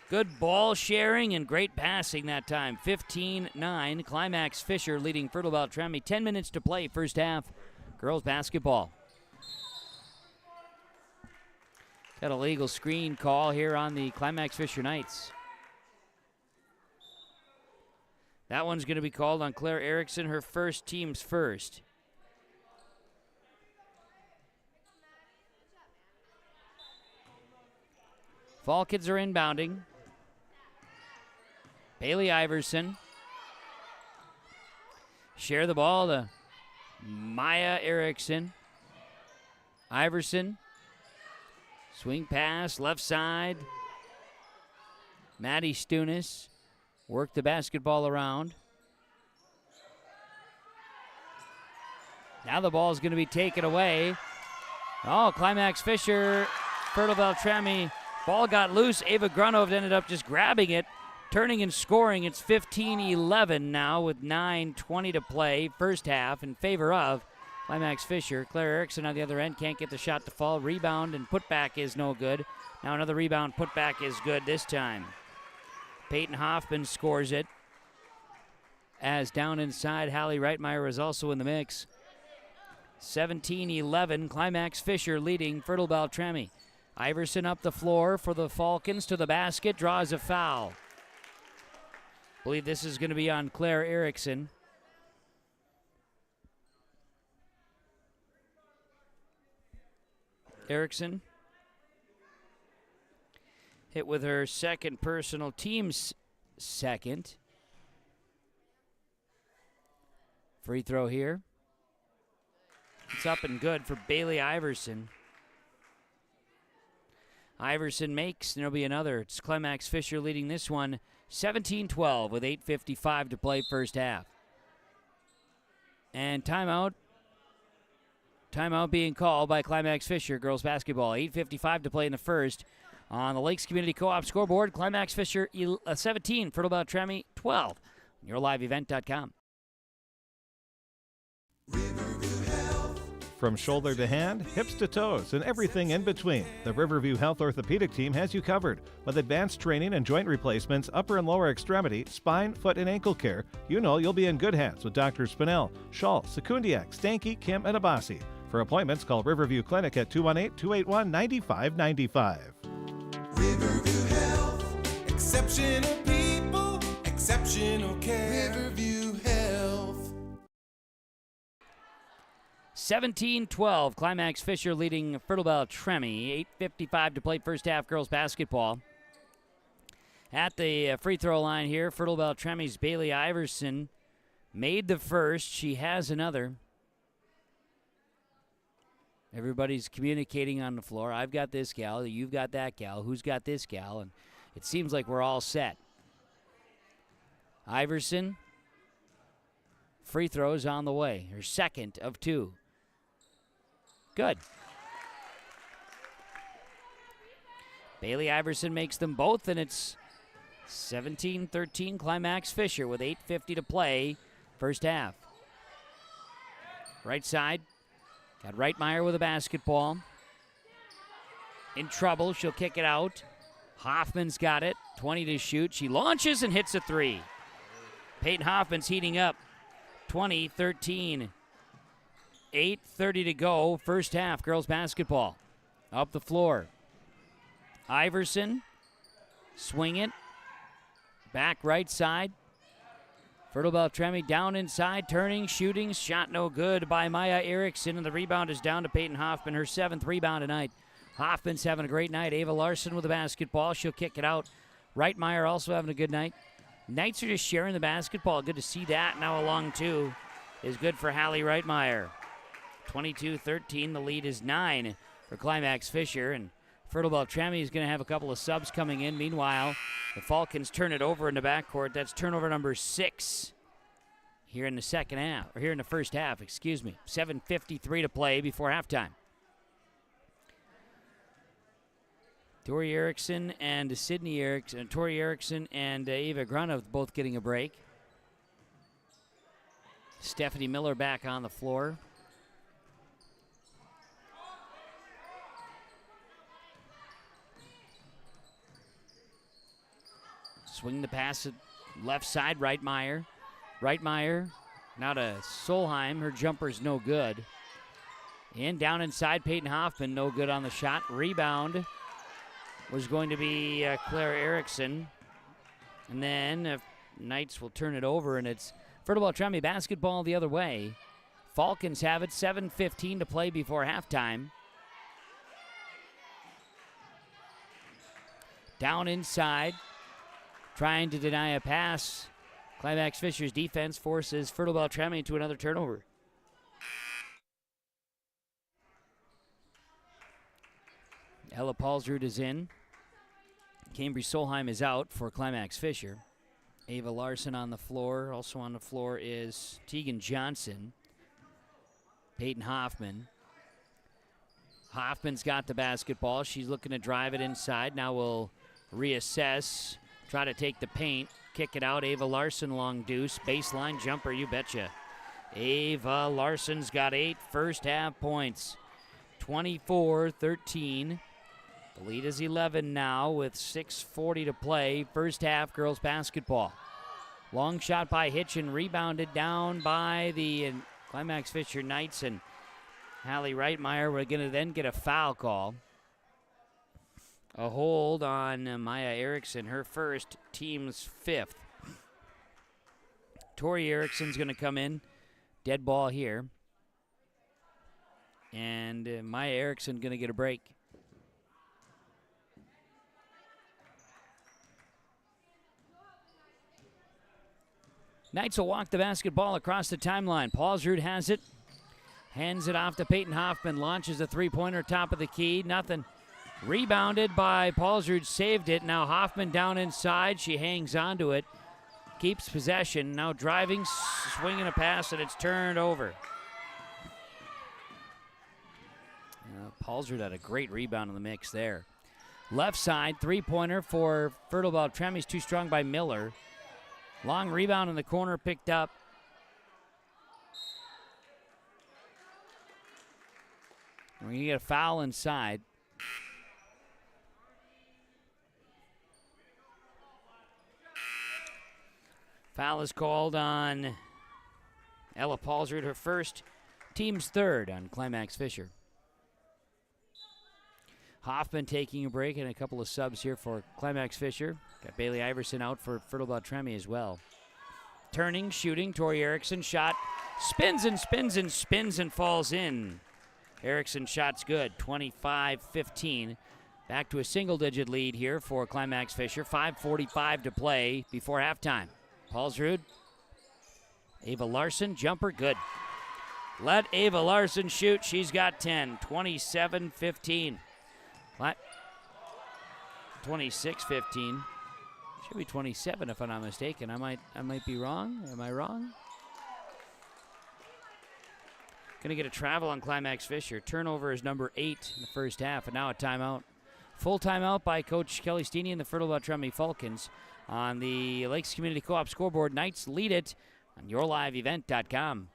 Good ball sharing and great passing that time. 15-9. Climax-Fisher leading Fertile-Beltrami. 10 minutes to play first half. Girls basketball. Got a legal screen call here on the Climax-Fisher Knights. That one's going to be called on Claire Erickson, her first team's first. Falcons are inbounding. Bailey Iverson. Share the ball to Maya Erickson. Iverson. Swing pass, left side. Maddie Stunis. Work the basketball around. Now the ball is going to be taken away. Oh, Climax-Fisher, Fertile-Beltrami. Ball got loose. Ava Grunov ended up just grabbing it, turning and scoring. It's 15-11 now with 9:20 to play. First half in favor of Climax-Fisher. Claire Erickson on the other end can't get the shot to fall. Rebound and putback is no good. Now another rebound, putback is good this time. Peyton Hoffman scores it. As down inside, Hallie Reitmeyer is also in the mix. 17-11, Climax-Fisher leading Fertile-Beltrami. Iverson up the floor for the Falcons to the basket, draws a foul. Believe this is going to be on Claire Erickson. Erickson hit with her second personal, team's second. Free throw here. It's up and good for Bailey Iverson. Iverson makes, and there'll be another. It's Climax-Fisher leading this one 17-12 with 8:55 to play first half. And timeout. Timeout being called by Climax-Fisher girls basketball. 8:55 to play in the first. On the Lakes Community Co-op scoreboard, Climax-Fisher 17, Fertile-Beltrami 12. YourLiveEvent.com. From shoulder to hand, hips to toes, and everything in between, the Riverview Health Orthopedic Team has you covered. With advanced training and joint replacements, upper and lower extremity, spine, foot, and ankle care, you know you'll be in good hands with Drs. Spinell, Schall, Sekundiak, Stanky, Kim, and Abasi. For appointments, call Riverview Clinic at 218-281-9595. Riverview Health, exceptional people, exceptional care. Riverview Health. 17-12, Climax-Fisher leading Fertile-Beltrami. 8:55 to play first half girls basketball. At the free throw line here, Fertile-Beltrami's Bailey Iverson made the first. She has another. Everybody's communicating on the floor. I've got this gal, you've got that gal, who's got this gal, and it seems like we're all set. Iverson, free throws on the way, her second of two. Good. Bailey Iverson makes them both, and it's 17-13 Climax-Fisher with 8:50 to play first half. Right side, got Reitmeyer with a basketball. In trouble, she'll kick it out. Hoffman's got it, 20 to shoot. She launches and hits a three. Peyton Hoffman's heating up, 20-13. 8:30 to go, first half, girls basketball. Up the floor. Iverson, swing it. Back right side. Fertile-Beltrami down inside, turning, shooting, shot no good by Maya Erickson, and the rebound is down to Peyton Hoffman, her seventh rebound tonight. Hoffman's having a great night. Ava Larson with the basketball. She'll kick it out. Reitmeyer also having a good night. Knights are just sharing the basketball. Good to see that. Now a long two is good for Hallie Reitmeyer. 22-13. The lead is 9 for Climax-Fisher, and Fertile-Beltrami is going to have a couple of subs coming in. Meanwhile, the Falcons turn it over in the backcourt. That's turnover number 6 here in the second half, or here in the first half, excuse me. 7:53 to play before halftime. Tori Erickson and Sydney Erickson, Tori Erickson and Eva Grunov both getting a break. Stephanie Miller back on the floor. Swing the pass at left side, Reitmeyer. Reitmeyer now to Solheim. Her jumper's no good. And down inside, Peyton Hoffman, no good on the shot. Rebound was going to be Claire Erickson. And then Knights will turn it over, and it's Fertile-Beltrami basketball the other way. Falcons have it, 7:15 to play before halftime. Down inside, trying to deny a pass. Climax-Fisher's defense forces Fertile-Beltrami into another turnover. Ella Paulsrud is in. Cambry Solheim is out for Climax-Fisher. Ava Larson on the floor. Also on the floor is Tegan Johnson. Peyton Hoffman. Hoffman's got the basketball. She's looking to drive it inside. Now we'll reassess. Try to take the paint. Kick it out. Ava Larson, long deuce. Baseline jumper, you betcha. Ava Larson's got 8 first half points. 24-13. The lead is 11 now with 6:40 to play. First half girls basketball. Long shot by Hitchin, rebounded down by the Climax-Fisher Knights, and Hallie Reitmeyer. We're going to then get a foul call. A hold on Maya Erickson, her first, team's 5th. Tori Erickson's going to come in. Dead ball here. And Maya Erickson going to get a break. Knights will walk the basketball across the timeline. Paulsrud has it. Hands it off to Peyton Hoffman. Launches a three-pointer, top of the key. Nothing. Rebounded by Paulsrud. Saved it. Now Hoffman down inside. She hangs onto it. Keeps possession. Now driving, swinging a pass, and it's turned over. Paulsrud had a great rebound in the mix there. Left side, three-pointer for Fertile-Beltrami. Too strong by Miller. Long rebound in the corner, picked up. We're going to get a foul inside. Foul is called on Ella Paulsrud, her first, team's 3rd on Climax-Fisher. Hoffman taking a break and a couple of subs here for Climax-Fisher. Got Bailey Iverson out for Fertile-Beltrami as well. Turning, shooting, Tori Erickson shot. Spins and spins and spins and falls in. Erickson shot's good, 25-15. Back to a single-digit lead here for Climax-Fisher. 5:45 to play before halftime. Paulsrud. Ava Larson, jumper, good. Let Ava Larson shoot. She's got 10, 27-15. 26-15. Should be 27 if I'm not mistaken. I might be wrong. Am I wrong? Gonna get a travel on Climax-Fisher. Turnover is number 8 in the first half, and now a timeout. Full timeout by Coach Kelly Steeney and the Fertile-Beltrami Falcons. On the Lakes Community Co-op scoreboard, Knights lead it on yourliveevent.com.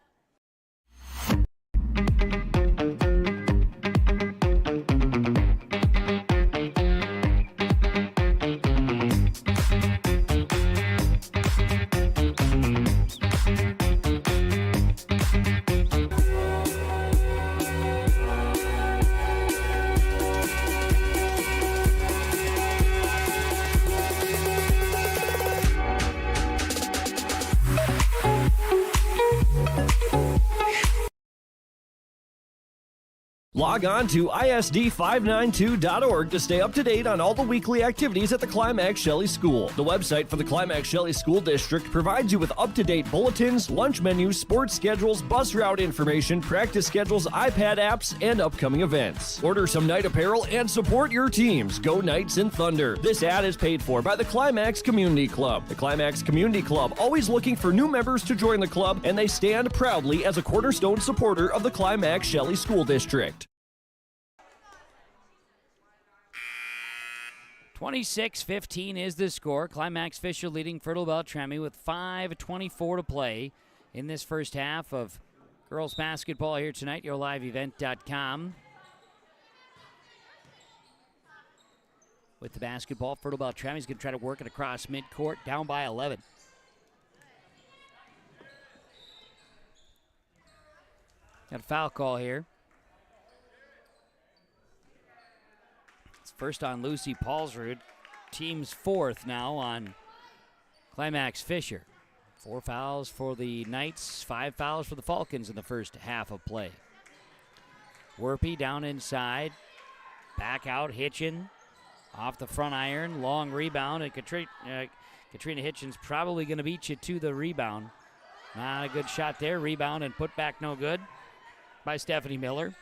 Log on to isd592.org to stay up to date on all the weekly activities at the Climax-Shelley School. The website for the Climax-Shelley School District provides you with up-to-date bulletins, lunch menus, sports schedules, bus route information, practice schedules, iPad apps, and upcoming events. Order some Knight apparel and support your teams. Go Knights and Thunder. This ad is paid for by the Climax Community Club. The Climax Community Club, always looking for new members to join the club, and they stand proudly as a cornerstone supporter of the Climax-Shelley School District. 26-15 is the score. Climax-Fisher leading Fertile-Beltrami with 5:24 to play in this first half of girls basketball here tonight. yourliveevent.com. With the basketball, Fertile-Beltrami is going to try to work it across midcourt, down by 11. Got a foul call here. First on Lucy Paulsrud, team's 4th now on Climax-Fisher. 4 fouls for the Knights, 5 fouls for the Falcons in the first half of play. Werpy down inside, back out, Hitchin off the front iron, long rebound, and Katrina Hitchin's probably going to beat you to the rebound. Not a good shot there, rebound and put back no good by Stephanie Miller.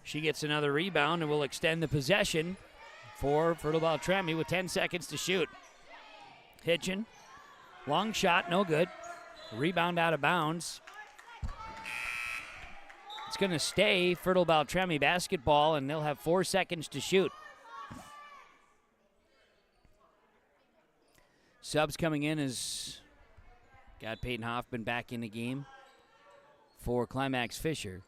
She gets another rebound and will extend the possession for Fertile-Beltrami with 10 seconds to shoot. Hitchin, long shot, no good. Rebound out of bounds. It's going to stay Fertile-Beltrami basketball, and they'll have 4 seconds to shoot. Subs coming in as Got Peyton Hoffman back in the game for Climax-Fisher.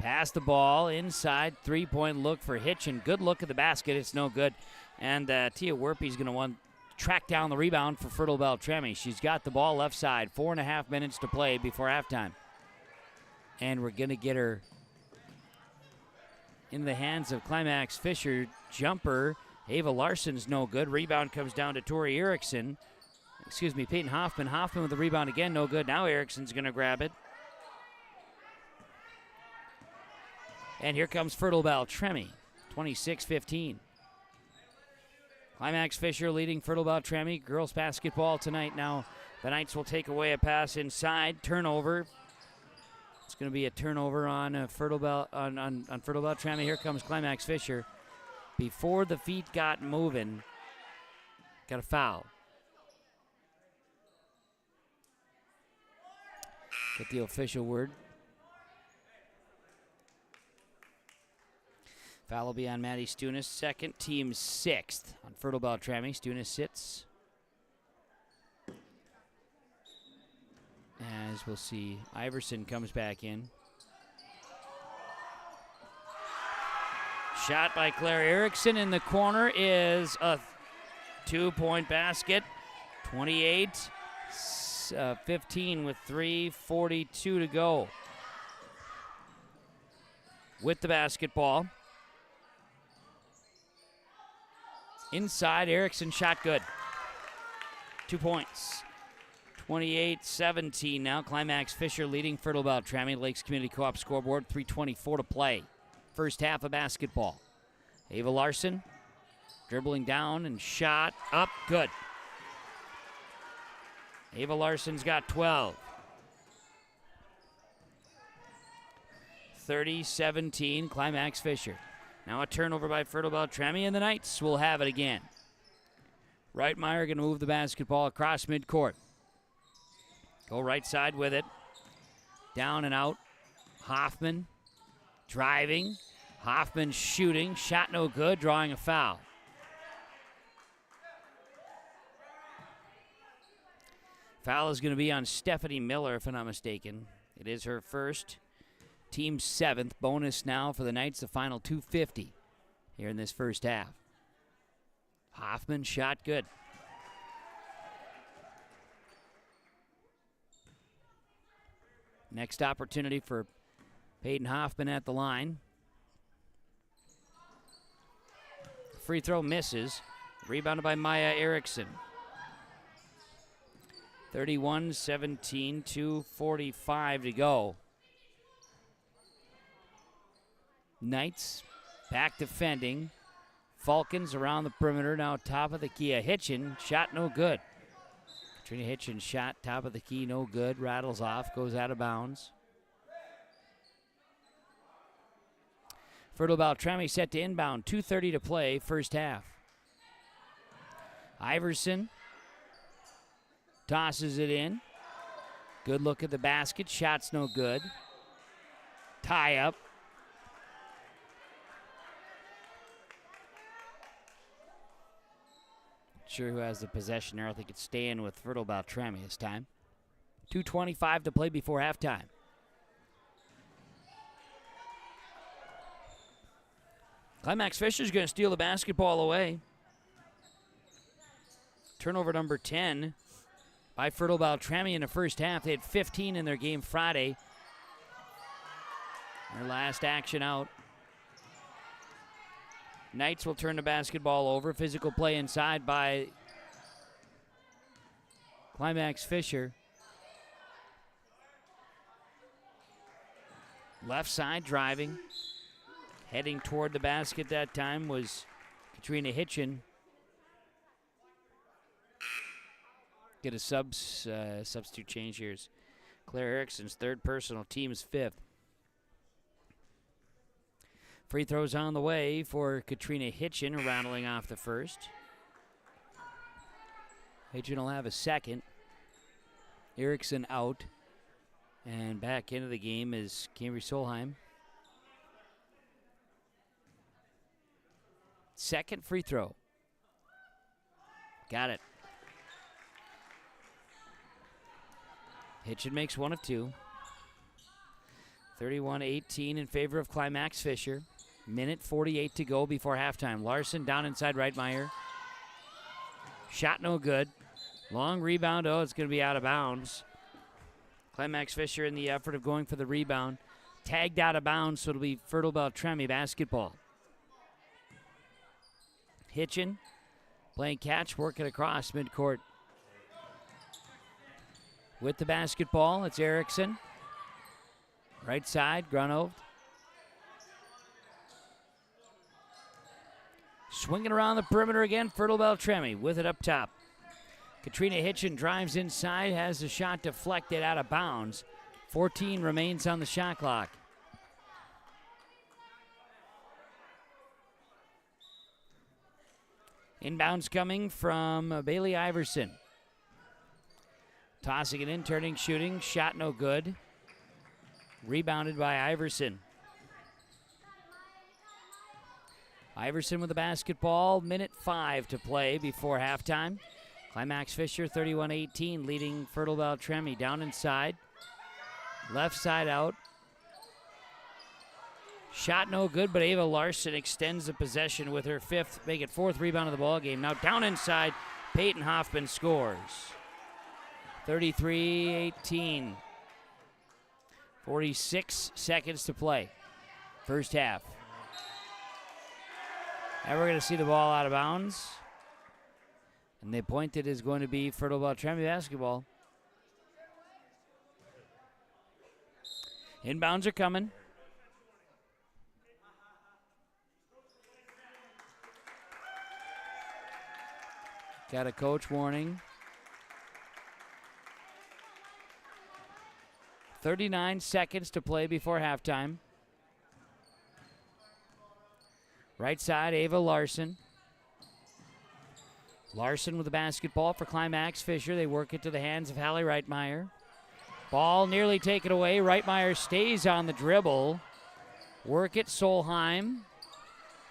Pass the ball inside, three-point look for Hitchin. Good look at the basket, it's no good. And Tia Werpy's going to want to track down the rebound for Fertile-Beltrami. She's got the ball left side, 4.5 minutes to play before halftime. And we're going to get her in the hands of Climax-Fisher. Jumper, Ava Larson's no good. Rebound comes down to Tori Erickson. Peyton Hoffman. Hoffman with the rebound again, no good. Now Erickson's going to grab it. And here comes Fertile-Beltrami, 26-15. Climax-Fisher leading Fertile-Beltrami. Girls basketball tonight. Now the Knights will take away a pass inside. Turnover. It's going to be a turnover on Fertile-Beltrami. Here comes Climax-Fisher. Before the feet got moving, got a foul. Get the official word. Foul will be on Maddie Stunis, second, team sixth on Fertile-Beltrami. Stunis sits. As we'll see, Iverson comes back in. Shot by Claire Erickson in the corner is a 2-point basket. 28-15 with 3:42 to go. With the basketball. Inside, Erickson shot good. 2 points. 28-17 now. Climax-Fisher leading Fertile-Beltrami. Lakes Community Co-op scoreboard, 3:24 to play. First half of basketball. Ava Larson dribbling down and shot up. Good. Ava Larson's got 12. 30-17, Climax-Fisher. Now a turnover by Fertile-Beltrami, and the Knights will have it again. Reitmeyer going to move the basketball across midcourt. Go right side with it. Down and out. Hoffman driving. Hoffman shooting. Shot no good, drawing a foul. Foul is going to be on Stephanie Miller, if I'm not mistaken. It is her first. Team seventh. Bonus now for the Knights, the final 2:50 here in this first half. Hoffman shot good. Next opportunity for Peyton Hoffman at the line. Free throw misses. Rebounded by Maya Erickson. 31-17, 2:45 to go. Knights back defending. Falcons around the perimeter, now top of the key. A Hitchin, shot no good. Katrina Hitchin shot top of the key, no good. Rattles off, goes out of bounds. Fertile-Beltrami set to inbound, 2:30 to play, first half. Iverson tosses it in. Good look at the basket, shot's no good. Tie up. Sure who has the possession there. I think it's staying with Fertile-Beltrami this time. 2:25 to play before halftime. Climax-Fisher's going to steal the basketball away. Turnover number 10 by Fertile-Beltrami in the first half. They had 15 in their game Friday. Their last action out. Knights will turn the basketball over. Physical play inside by Climax-Fisher. Left side driving. Heading toward the basket that time was Katrina Hitchin. Get a substitute change here. Claire Erickson's third personal, team's fifth. Free throws on the way for Katrina Hitchin, rattling off the first. Hitchin will have a second. Erickson out. And back into the game is Cambry Solheim. Second free throw. Got it. Hitchin makes one of two. 31-18 in favor of Climax-Fisher. Minute 48 to go before halftime. Larson down inside Reitmeyer. Shot no good. Long rebound. Oh, it's going to be out of bounds. Climax-Fisher in the effort of going for the rebound. Tagged out of bounds, so it'll be Fertile-Beltrami basketball. Hitchin playing catch, working across midcourt. With the basketball, it's Erickson. Right side, Grunhovd. Swinging around the perimeter again, Fertile-Beltrami with it up top. Katrina Hitchin drives inside, has the shot deflected out of bounds. 14 remains on the shot clock. Inbounds coming from Bailey Iverson. Tossing it in, turning, shooting, shot no good. Rebounded by Iverson. Iverson with the basketball, minute 5 to play before halftime. Climax-Fisher 31-18 leading Fertile-Beltrami down inside. Left side out. Shot no good, but Ava Larson extends the possession with her 5th, make it 4th rebound of the ball game. Now down inside, Peyton Hoffman scores. 33-18. 46 seconds to play. First half. Now we're going to see the ball out of bounds. And the point that is going to be Fertile-Beltrami basketball. Inbounds are coming. Got a coach warning. 39 seconds to play before halftime. Right side, Ava Larson. Larson with the basketball for Climax-Fisher. They work it to the hands of Hallie Reitmeyer. Ball nearly taken away. Reitmeyer stays on the dribble. Work it, Solheim.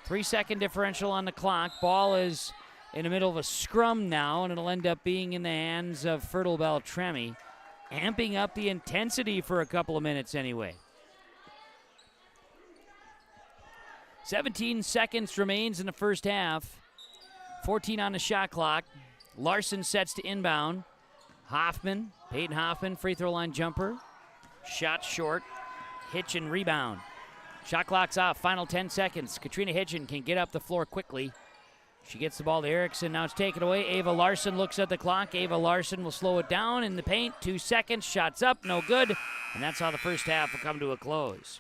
3-second differential on the clock. Ball is in the middle of a scrum now, and it'll end up being in the hands of Fertile-Beltrami, amping up the intensity for a couple of minutes anyway. 17 seconds remains in the first half. 14 on the shot clock. Larson sets to inbound. Hoffman, Peyton Hoffman, free throw line jumper. Shot short. Hitchin rebound. Shot clock's off. Final 10 seconds. Katrina Hitchin can get up the floor quickly. She gets the ball to Erickson. Now it's taken away. Ava Larson looks at the clock. Ava Larson will slow it down in the paint. 2 seconds. Shots up. No good. And that's how the first half will come to a close.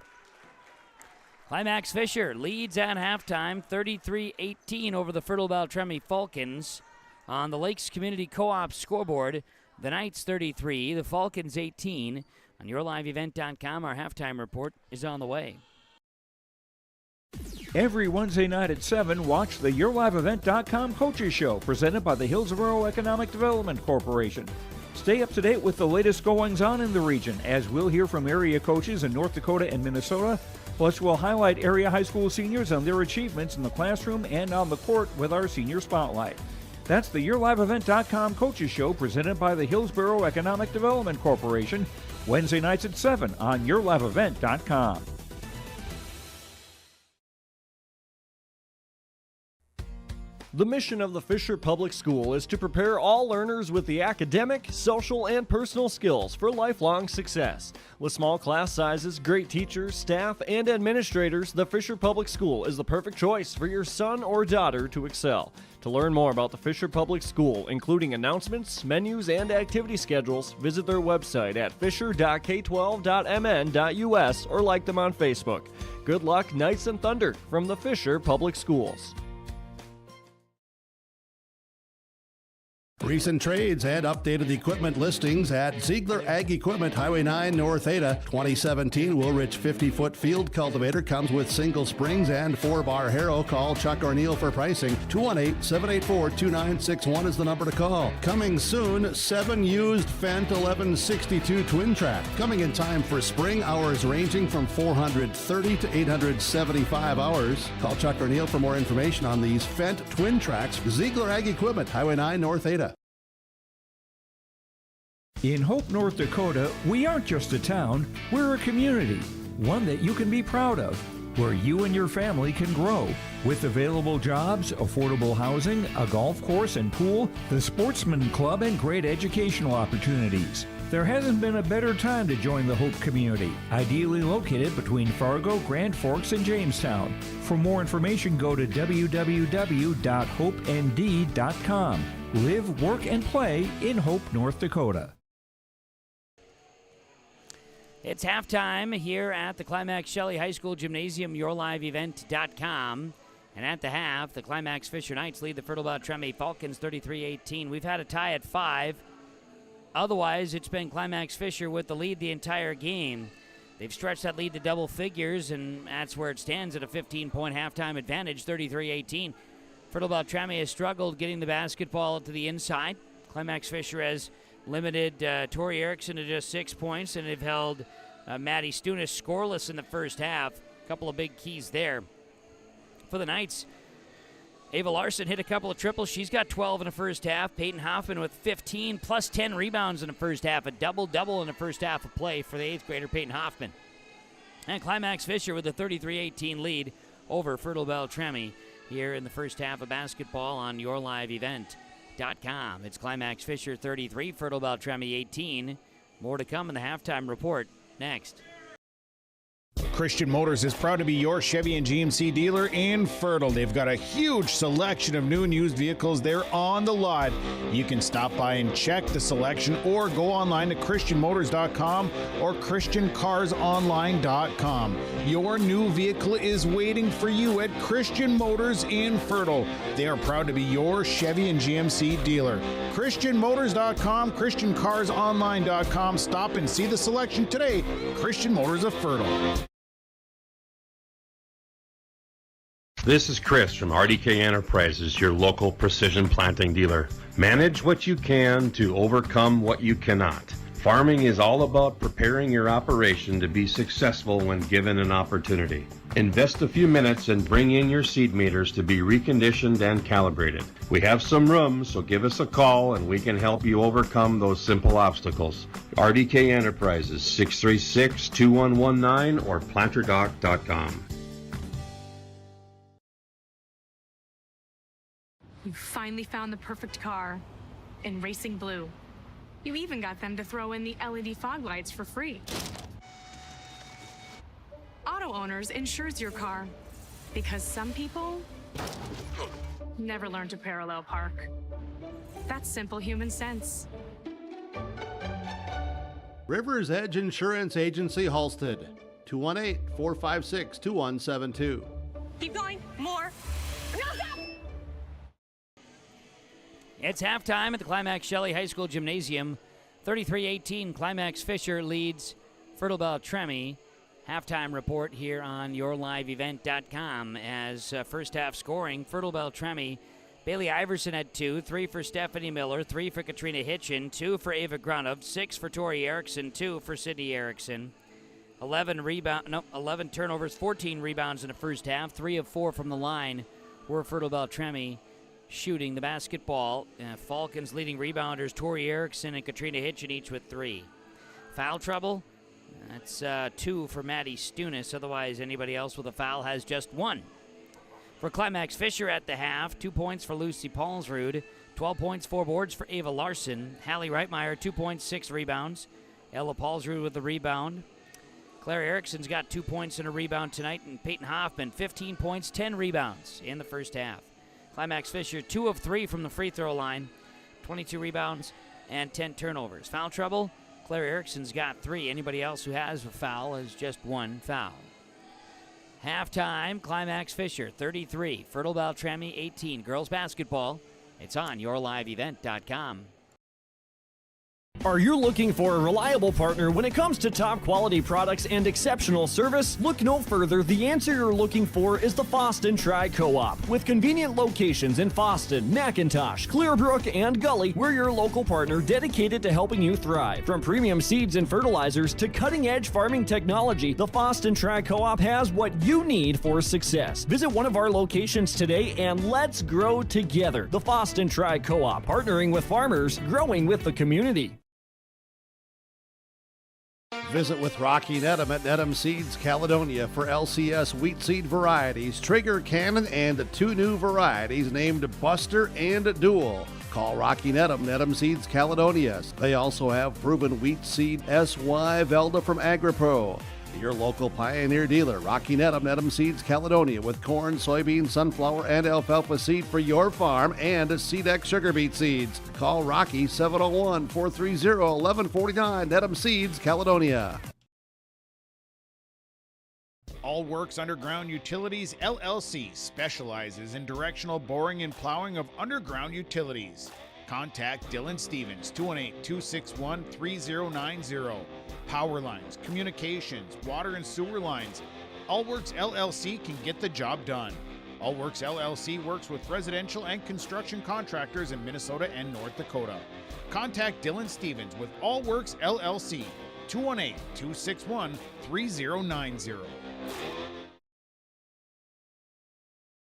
Climax-Fisher leads at halftime, 33-18 over the Fertile-Beltrami Falcons. On the Lakes Community Co-op scoreboard, the Knights 33, the Falcons 18. On YourLiveEvent.com, our halftime report is on the way. Every Wednesday night at 7, watch the YourLiveEvent.com Coaches Show, presented by the Hillsborough Economic Development Corporation. Stay up to date with the latest goings-on in the region, as we'll hear from area coaches in North Dakota and Minnesota. Plus, we'll highlight area high school seniors and their achievements in the classroom and on the court with our Senior Spotlight. That's the YourLiveEvent.com Coaches Show, presented by the Hillsborough Economic Development Corporation, Wednesday nights at 7 on YourLiveEvent.com. The mission of the Fisher Public School is to prepare all learners with the academic, social, and personal skills for lifelong success. With small class sizes, great teachers, staff, and administrators, the Fisher Public School is the perfect choice for your son or daughter to excel. To learn more about the Fisher Public School, including announcements, menus, and activity schedules, visit their website at fisher.k12.mn.us or like them on Facebook. Good luck, Knights and Thunder, from the Fisher Public Schools. Recent trades and updated equipment listings at Ziegler Ag Equipment, Highway 9 North Ada. 2017 Woolrich 50-foot field cultivator comes with single springs and 4-bar harrow. Call Chuck O'Neill for pricing. 218-784-2961 is the number to call. Coming soon, 7 used Fendt 1162 twin track. Coming in time for spring, hours ranging from 430 to 875 hours. Call Chuck O'Neill for more information on these Fendt twin tracks. Ziegler Ag Equipment, Highway 9 North Ada. In Hope, North Dakota, we aren't just a town, we're a community, one that you can be proud of, where you and your family can grow. With available jobs, affordable housing, a golf course and pool, the Sportsman Club, and great educational opportunities. There hasn't been a better time to join the Hope community, ideally located between Fargo, Grand Forks, and Jamestown. For more information, go to www.hopend.com. Live, work, and play in Hope, North Dakota. It's halftime here at the Climax-Shelley High School Gymnasium, yourliveevent.com. And at the half, the Climax-Fisher Knights lead the Fertile-Beltrami Falcons 33-18. We've had a tie at 5. Otherwise, it's been Climax-Fisher with the lead the entire game. They've stretched that lead to double figures, and that's where it stands at a 15-point halftime advantage, 33-18. Fertile-Beltrami has struggled getting the basketball to the inside. Climax-Fisher has limited Tori Erickson to just 6 points, and they've held Maddie Stunis scoreless in the first half. A couple of big keys there. For the Knights, Ava Larson hit a couple of triples. She's got 12 in the first half. Peyton Hoffman with 15 plus 10 rebounds in the first half. A double-double in the first half of play for the 8th grader Peyton Hoffman. And Climax-Fisher with a 33-18 lead over Fertile-Beltrami here in the first half of basketball on yourliveevent.com. It's Climax-Fisher 33, Fertile-Beltrami 18. More to come in the halftime report next. Christian Motors is proud to be your Chevy and GMC dealer in Fertile. They've got a huge selection of new and used vehicles there on the lot. You can stop by and check the selection or go online to christianmotors.com or christiancarsonline.com. Your new vehicle is waiting for you at Christian Motors in Fertile. They are proud to be your Chevy and GMC dealer. christianmotors.com, christiancarsonline.com. Stop and see the selection today. Christian Motors of Fertile. This is Chris from RDK Enterprises, your local precision planting dealer. Manage what you can to overcome what you cannot. Farming is all about preparing your operation to be successful when given an opportunity. Invest a few minutes and bring in your seed meters to be reconditioned and calibrated. We have some room, so give us a call and we can help you overcome those simple obstacles. RDK Enterprises, 636-2119 or planterdoc.com. You finally found the perfect car in Racing Blue. You even got them to throw in the LED fog lights for free. Auto Owners insures your car because some people never learn to parallel park. That's simple human sense. Rivers Edge Insurance Agency, Halstead, 218-456-2172. Keep going. More. No, stop! It's halftime at the Climax-Shelley High School Gymnasium. 33-18, Climax-Fisher leads Fertile-Beltrami. Halftime report here on yourliveevent.com. As first half scoring, Fertile-Beltrami, Bailey Iverson had 2, 3 for Stephanie Miller, 3 for Katrina Hitchin, 2 for Ava Grunov, 6 for Tori Erickson, 2 for Sydney Erickson. 11 turnovers, 14 rebounds in the first half. 3 of 4 from the line were Fertile-Beltrami shooting the basketball. Falcons leading rebounders Tori Erickson and Katrina Hitchin each with 3. Foul trouble, that's 2 for Maddie Stunis. Otherwise, anybody else with a foul has just 1. For Climax-Fisher at the half, 2 points for Lucy Paulsrud, 12 points, 4 boards for Ava Larson. Hallie Reitmeyer, 2 points, 6 rebounds. Ella Paulsrud with the rebound. Claire Erickson's got 2 points and a rebound tonight, and Peyton Hoffman, 15 points, 10 rebounds in the first half. Climax-Fisher, 2 of 3 from the free throw line, 22 rebounds and 10 turnovers. Foul trouble, Claire Erickson's got 3. Anybody else who has a foul has just 1 foul. Halftime, Climax-Fisher 33, Fertile-Beltrami 18. Girls basketball, it's on yourliveevent.com. Are you looking for a reliable partner when it comes to top quality products and exceptional service? Look no further. The answer you're looking for is the Foston Tri-Co-op. With convenient locations in Foston, McIntosh, Clearbrook, and Gully, we're your local partner dedicated to helping you thrive. From premium seeds and fertilizers to cutting-edge farming technology, the Foston Tri-Co-op has what you need for success. Visit one of our locations today and let's grow together. The Foston Tri-Co-op, partnering with farmers, growing with the community. Visit with Rocky Nedham at Nedham Seeds Caledonia for LCS wheat seed varieties, Trigger Cannon, and 2 new varieties named Buster and Dual. Call Rocky Nedham, Nedham Seeds Caledonia. They also have proven wheat seed SY Velda from AgriPro. Your local Pioneer dealer, Rocky Nedham, Nedham Seeds Caledonia, with corn, soybean, sunflower, and alfalfa seed for your farm and Seedex sugar beet seeds. Call Rocky 701-430-1149, Nedham Seeds Caledonia. All Works Underground Utilities LLC specializes in directional boring and plowing of underground utilities. Contact Dylan Stevens, 218-261-3090. Power lines, communications, water and sewer lines. All Works LLC can get the job done. All Works LLC works with residential and construction contractors in Minnesota and North Dakota. Contact Dylan Stevens with All Works LLC, 218-261-3090.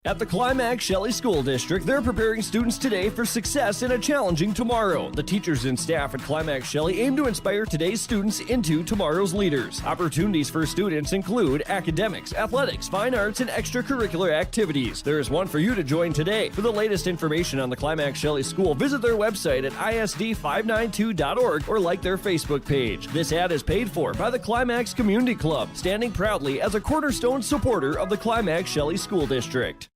At the Climax Shelley School District, they're preparing students today for success in a challenging tomorrow. The teachers and staff at Climax Shelley aim to inspire today's students into tomorrow's leaders. Opportunities for students include academics, athletics, fine arts, and extracurricular activities. There is one for you to join today. For the latest information on the Climax Shelley School, visit their website at isd592.org or like their Facebook page. This ad is paid for by the Climax Community Club, standing proudly as a cornerstone supporter of the Climax Shelley School District.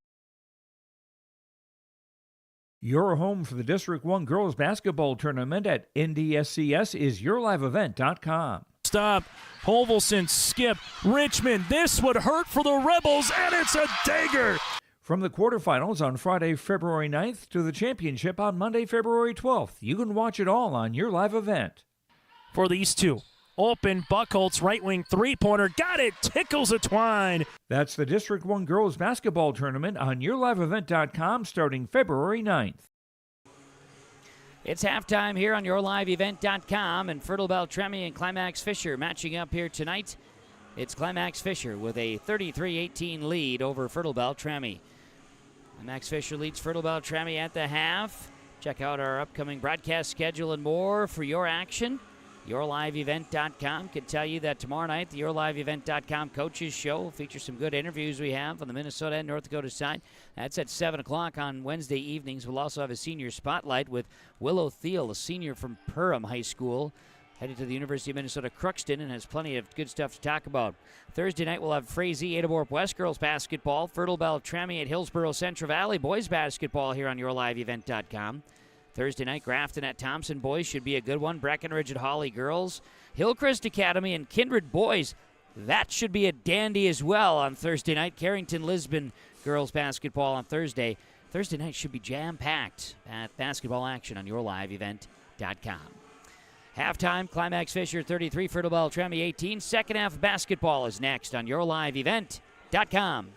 Your home for the District 1 girls basketball tournament at NDSCS is yourliveevent.com. Stop. Holvelson, skip. Richmond, this would hurt for the Rebels, and it's a dagger. From the quarterfinals on Friday, February 9th to the championship on Monday, February 12th. You can watch it all on your live event. For these two. Open, Buckholtz, right wing three-pointer. Got it. Tickles a twine. That's the District 1 girls basketball tournament on yourliveevent.com starting February 9th. It's halftime here on yourliveevent.com, and Fertile-Beltrami and Climax-Fisher matching up here tonight. It's Climax-Fisher with a 33-18 lead over Fertile-Beltrami. Climax-Fisher leads Fertile-Beltrami at the half. Check out our upcoming broadcast schedule and more for your action. YourLiveEvent.com can tell you that tomorrow night, the YourLiveEvent.com Coaches Show will feature some good interviews we have on the Minnesota and North Dakota side. That's at 7 o'clock on Wednesday evenings. We'll also have a senior spotlight with Willow Thiel, a senior from Perham High School, headed to the University of Minnesota Crookston, and has plenty of good stuff to talk about. Thursday night, we'll have Frazee Adabor West girls basketball, Fertile-Beltrami at Hillsboro Central Valley boys basketball here on YourLiveEvent.com. Thursday night, Grafton at Thompson boys should be a good one. Breckenridge at Hawley girls. Hillcrest Academy and Kindred boys, that should be a dandy as well on Thursday night. Carrington Lisbon girls basketball on Thursday. Thursday night should be jam-packed at basketball action on yourliveevent.com. Halftime, Climax-Fisher 33, Fertile-Beltrami 18. Second half basketball is next on yourliveevent.com.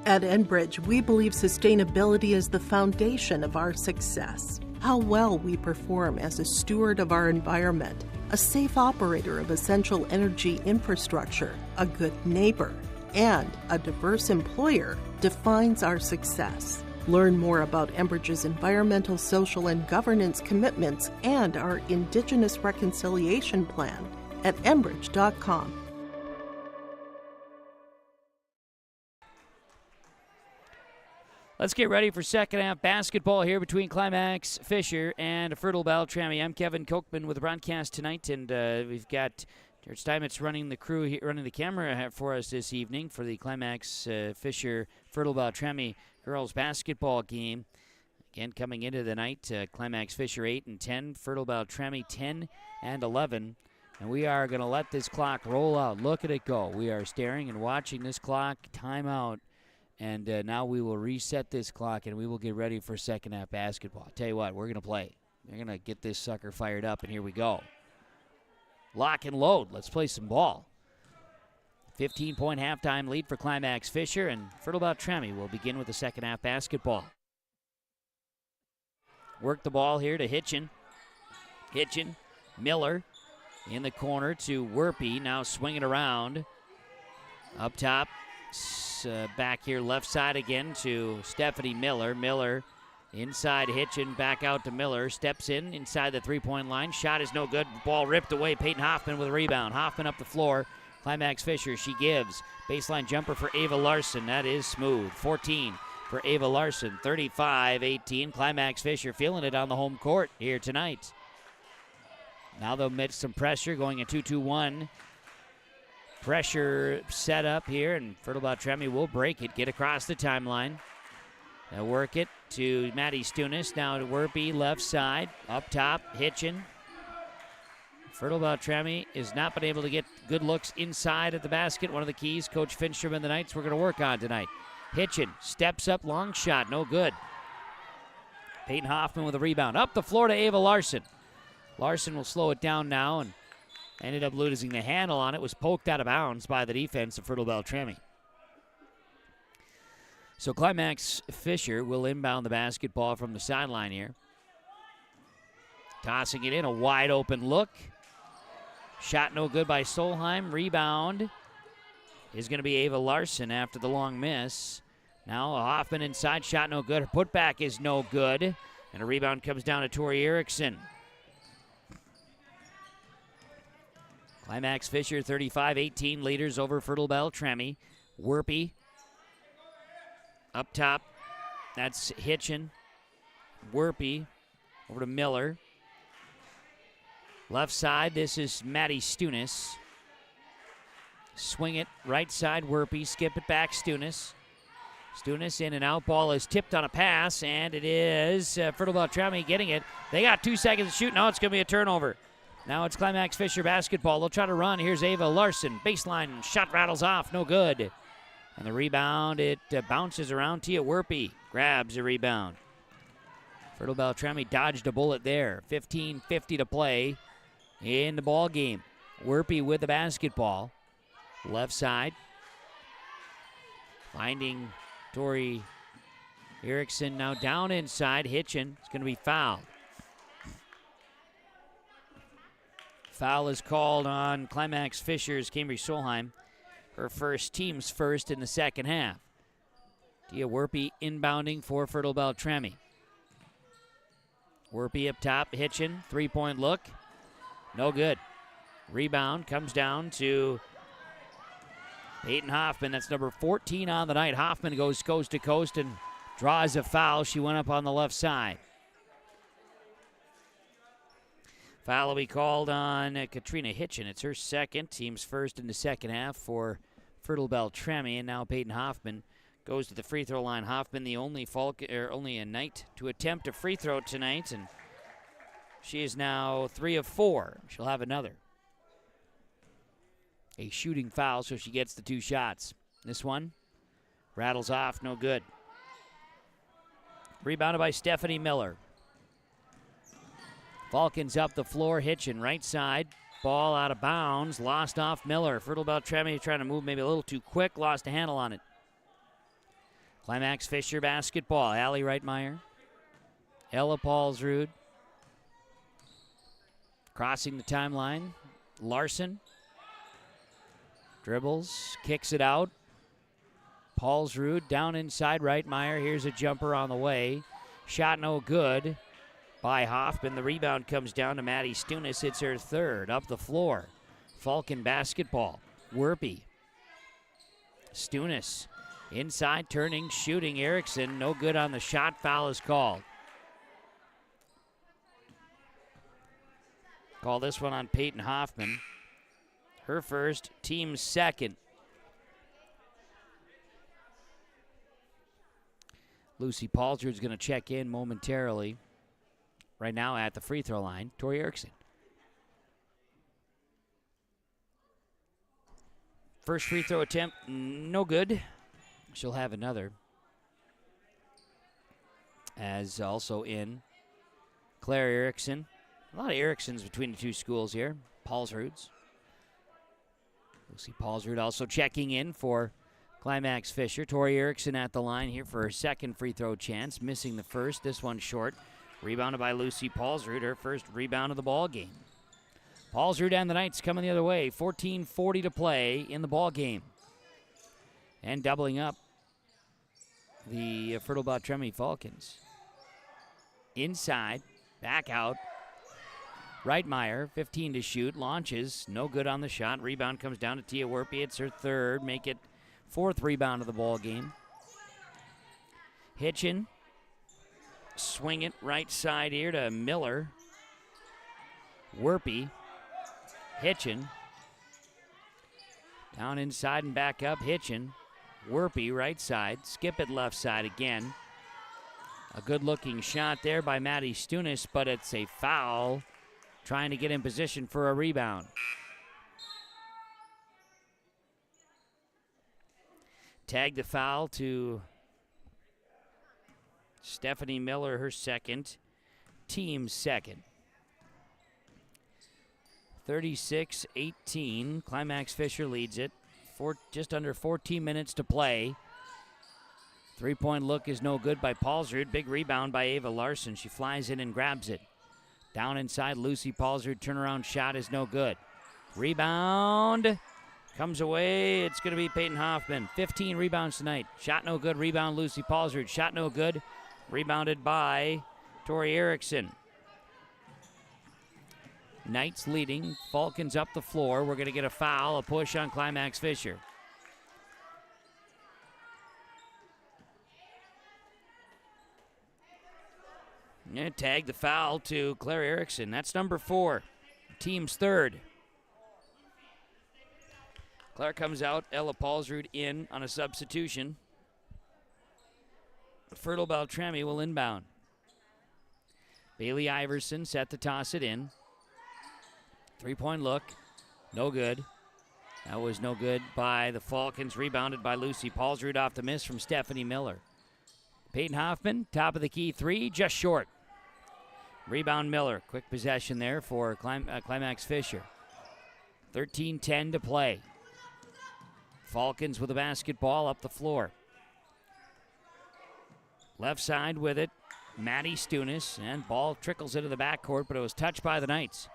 At Enbridge, we believe sustainability is the foundation of our success. How well we perform as a steward of our environment, a safe operator of essential energy infrastructure, a good neighbor, and a diverse employer defines our success. Learn more about Enbridge's environmental, social, and governance commitments and our Indigenous Reconciliation Plan at enbridge.com. Let's get ready for second half basketball here between Climax-Fisher and Fertile-Beltrami. I'm Kevin Kochman with the broadcast tonight, and we've got George Steinmetz running the crew, running the camera for us this evening for the Climax-Fisher Fertile-Beltrami girls basketball game. Again, coming into the night, Climax-Fisher 8-10, Fertile-Beltrami 10-11. And we are going to let this clock roll out. Look at it go. We are staring and watching this clock timeout. And now we will reset this clock, and we will get ready for second half basketball. I'll tell you what, we're going to play. We're going to get this sucker fired up, and here we go. Lock and load. Let's play some ball. 15-point halftime lead for Climax-Fisher, and Fertile-Beltrami will begin with the second half basketball. Work the ball here to Hitchin. Miller in the corner to Werpy, now swinging around. Up top. Back here left side again to Stephanie Miller. Miller Inside Hitchin, back out to Miller. Steps in inside the three-point line. Shot is no good. Ball ripped away. Peyton Hoffman with a rebound. Hoffman up the floor. Climax-Fisher, she gives. Baseline jumper for Ava Larson. That is smooth. 14 for Ava Larson. 35-18. Climax-Fisher feeling it on the home court here tonight. Now they'll mix some pressure, going a 2-2-1. Pressure set up here, and Fertile-Beltrami will break it, get across the timeline. They'll work it to Maddie Stunis. Now to Werpy, left side, up top, Hitchin. Fertile-Beltrami has not been able to get good looks inside at the basket. One of the keys Coach Finstrom and the Knights we're going to work on tonight. Hitchin steps up, long shot, no good. Peyton Hoffman with a rebound. Up the floor to Ava Larson. Larson will slow it down now and ended up losing the handle on it. Was poked out of bounds by the defense of Fertile-Beltrami. So Climax-Fisher will inbound the basketball from the sideline here. Tossing it in, a wide open look. Shot no good by Solheim. Rebound is going to be Ava Larson after the long miss. Now Hoffman inside, shot no good. Her putback is no good. And a rebound comes down to Tori Erickson. Climax-Fisher 35-18 leaders over Fertile-Beltrami. Werpy up top. That's Hitchin. Werpy over to Miller. Left side, this is Maddie Stunis. Swing it right side, Werpy. Skip it back, Stunis. Stunis in and out. Ball is tipped on a pass, and it is Fertile-Beltrami getting it. They got 2 seconds to shoot. Now it's going to be a turnover. Now it's Climax-Fisher basketball. They'll try to run. Here's Ava Larson. Baseline shot rattles off. No good. And the rebound, it bounces around. Tia Werpy grabs a rebound. Fertile-Beltrami dodged a bullet there. 15:50 to play in the ball game. Werpy with the basketball. Left side. Finding Tori Erickson now down inside. Hitchin. It's going to be fouled. Foul is called on Climax-Fisher's Cambridge Solheim. Her first, team's first in the second half. Tia Werpy inbounding for Fertile-Beltrami. Werpy up top, Hitchin, three-point look. No good. Rebound comes down to Peyton Hoffman. That's number 14 on the night. Hoffman goes coast to coast and draws a foul. She went up on the left side. Foul will be called on Katrina Hitchin. It's her second, team's first in the second half for Fertile-Beltrami, and now Peyton Hoffman goes to the free throw line. Hoffman, the only only a Knight to attempt a free throw tonight, and she is now 3 of 4. She'll have another. A shooting foul, so she gets the 2 shots. This one rattles off, no good. Rebounded by Stephanie Miller. Falcons up the floor, Hitchin right side. Ball out of bounds, lost off Miller. Fertile-Beltrami trying to move maybe a little too quick, lost a handle on it. Climax-Fisher basketball. Allie Reitmeyer. Ella Paulsrud. Crossing the timeline. Larson. Dribbles, kicks it out. Paulsrud down inside Reitmeyer. Here's a jumper on the way. Shot no good by Hoffman. The rebound comes down to Maddie Stunis. It's her third. Up the floor. Falcon basketball. Werpy. Stunis. Inside, turning, shooting. Erickson, no good on the shot. Foul is called. Call this one on Peyton Hoffman. Her first, team's second. Lucy Paulsrud's going to check in momentarily. Right now at the free throw line, Tori Erickson. First free throw attempt, no good. She'll have another. As also in Claire Erickson. A lot of Ericksons between the two schools here. Paulsrud's. Lucy Paulsrud also checking in for Climax-Fisher. Tori Erickson at the line here for her second free throw chance. Missing the first, this one short. Rebounded by Lucy Paulsrud, her first rebound of the ball game. Paulsrud and the Knights coming the other way. 14:40 to play in the ball game. And doubling up the Fertile-Beltrami Falcons. inside, back out. Reitmeyer, 15 to shoot, launches, no good on the shot. Rebound comes down to Tia Werpy. It's her third, make it fourth rebound of the ball game. Hitchin, swing it right side here to Miller. Werpy, Hitchin, down inside and back up. Hitchin, Werpy right side, skip it left side again. A good-looking shot there by Maddie Stunis, but it's a foul. Trying to get in position for a rebound. Tag the foul to Stephanie Miller, her second. Team second. 36-18. Climax-Fisher leads it. Just under 14 minutes to play. Three-point look is no good by Paulsrud. Big rebound by Ava Larson. She flies in and grabs it. Down inside, Lucy Paulsrud. Turnaround shot is no good. Rebound comes away. It's going to be Peyton Hoffman. 15 rebounds tonight. Shot no good. Rebound, Lucy Paulsrud. Shot no good. Rebounded by Tori Erickson. Knights leading. Falcons up the floor. We're going to get a foul, a push on Climax-Fisher. Yeah, tag the foul to Claire Erickson. That's number 4. Team's third. Claire comes out. Ella Paulsrud in on a substitution. Fertile-Beltrami will inbound. Bailey Iverson set to toss it in. Three-point look. No good. That was no good by the Falcons. Rebounded by Lucy Paulsrud off the miss from Stephanie Miller. Peyton Hoffman, top of the key three, just short. Rebound Miller. Quick possession there for Climax-Fisher. 13-10 to play. Falcons with the basketball up the floor. Left side with it. Maddie Stunis, and ball trickles into the backcourt, but it was touched by the Knights.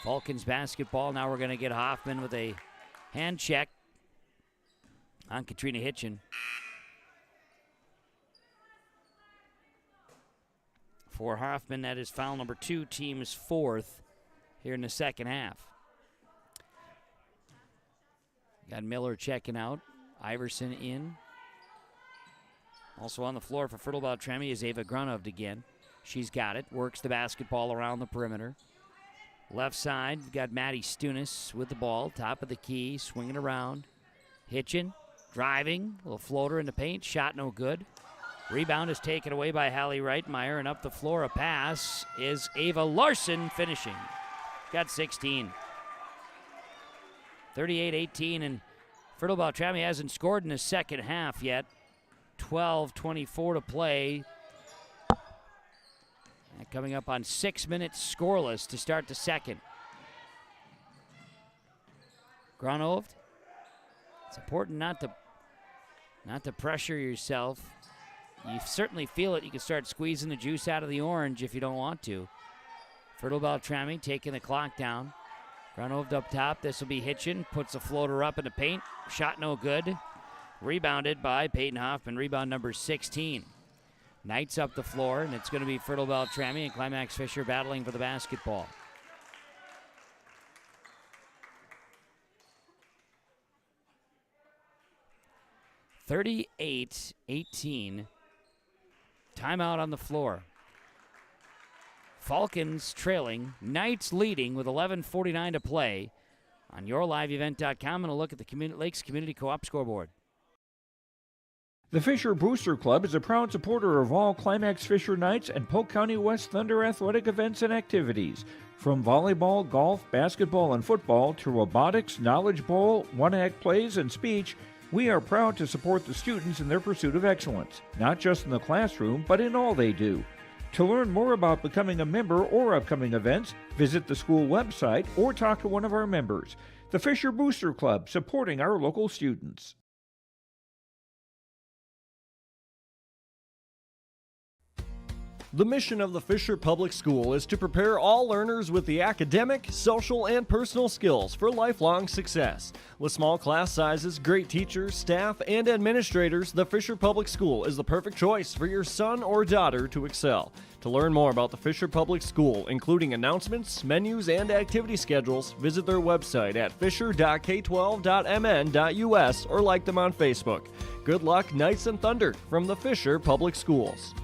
Falcons basketball. Now we're going to get Hoffman with a hand check on Katrina Hitchin. For Hoffman, that is foul number 2, team's fourth here in the second half. Got Miller checking out. Iverson in. Also on the floor for Fertile-Beltrami is Ava Grunhovd again. She's got it. Works the basketball around the perimeter. Left side, we've got Maddie Stunis with the ball. Top of the key, swinging around. Hitchin, driving. A little floater in the paint. Shot no good. Rebound is taken away by Hallie Reitmeyer, and up the floor a pass is Ava Larson finishing. Got 16. 38-18, and Fertile-Beltrami hasn't scored in the second half yet. 12:24 to play. And coming up on 6 minutes scoreless to start the second. Grunhovd. It's important not to pressure yourself. You certainly feel it. You can start squeezing the juice out of the orange if you don't want to. Fertile-Beltrami taking the clock down. Grunhovd up top. This will be Hitchin. Puts the floater up in the paint. Shot no good. Rebounded by Peyton Hoffman. Rebound number 16. Knights up the floor, and it's going to be Fertile-Beltrami and Climax-Fisher battling for the basketball. (38-18). Timeout on the floor. Falcons trailing. Knights leading with 11:49 to play. On yourliveevent.com, and a look at the Lakes Community Co-op scoreboard. The Fisher Booster Club is a proud supporter of all Climax-Fisher Knights and Polk County West Thunder athletic events and activities. From volleyball, golf, basketball, and football to robotics, knowledge bowl, one-act plays, and speech, we are proud to support the students in their pursuit of excellence, not just in the classroom, but in all they do. To learn more about becoming a member or upcoming events, visit the school website or talk to one of our members. The Fisher Booster Club, supporting our local students. The mission of the Fisher Public School is to prepare all learners with the academic, social, and personal skills for lifelong success. With small class sizes, great teachers, staff, and administrators, the Fisher Public School is the perfect choice for your son or daughter to excel. To learn more about the Fisher Public School, including announcements, menus, and activity schedules, visit their website at fisher.k12.mn.us or like them on Facebook. Good luck, Knights and Thunder, from the Fisher Public Schools.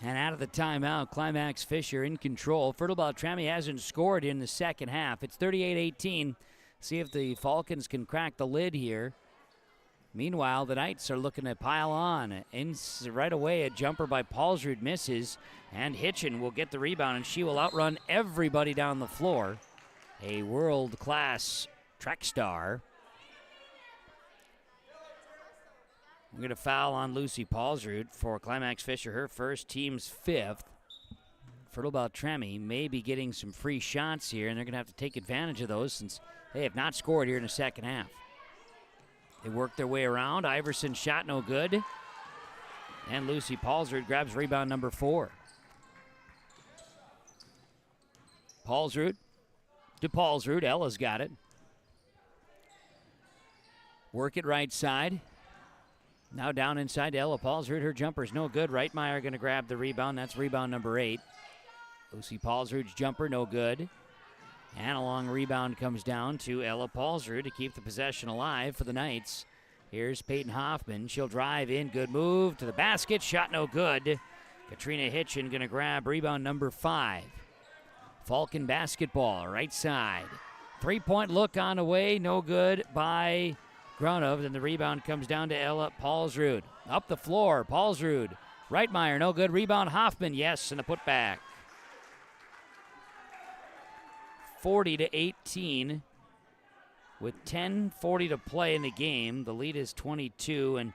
And out of the timeout, Climax-Fisher in control. Fertile-Beltrami hasn't scored in the second half. It's 38-18. See if the Falcons can crack the lid here. Meanwhile, the Knights are looking to pile on. Right away, a jumper by Paulsrud misses, and Hitchin will get the rebound, and she will outrun everybody down the floor. A world-class track star. We're going to foul on Lucy Paulsrud for Climax-Fisher, her first, team's fifth. Fertile-Beltrami may be getting some free shots here, and they're going to have to take advantage of those since they have not scored here in the second half. They work their way around. Iverson's shot no good. And Lucy Paulsrud grabs rebound number 4. Paulsrud to Paulsrud. Ella's got it. Work it right side. Now down inside to Ella Paulsrud. Her jumper's no good. Reitmeyer going to grab the rebound. That's rebound number 8. Lucy Paulsrud's jumper no good. And a long rebound comes down to Ella Paulsrud to keep the possession alive for the Knights. Here's Peyton Hoffman. She'll drive in. Good move to the basket. Shot no good. Katrina Hitchin going to grab rebound number 5. Falcon basketball, right side. Three-point look on the way. No good by Grunov. Then the rebound comes down to Ella Paulsrud. Up the floor, Paulsrud. Reitmeyer, no good. Rebound Hoffman, yes, and a putback. 40-18 with 10:40 to play in the game. The lead is 22, and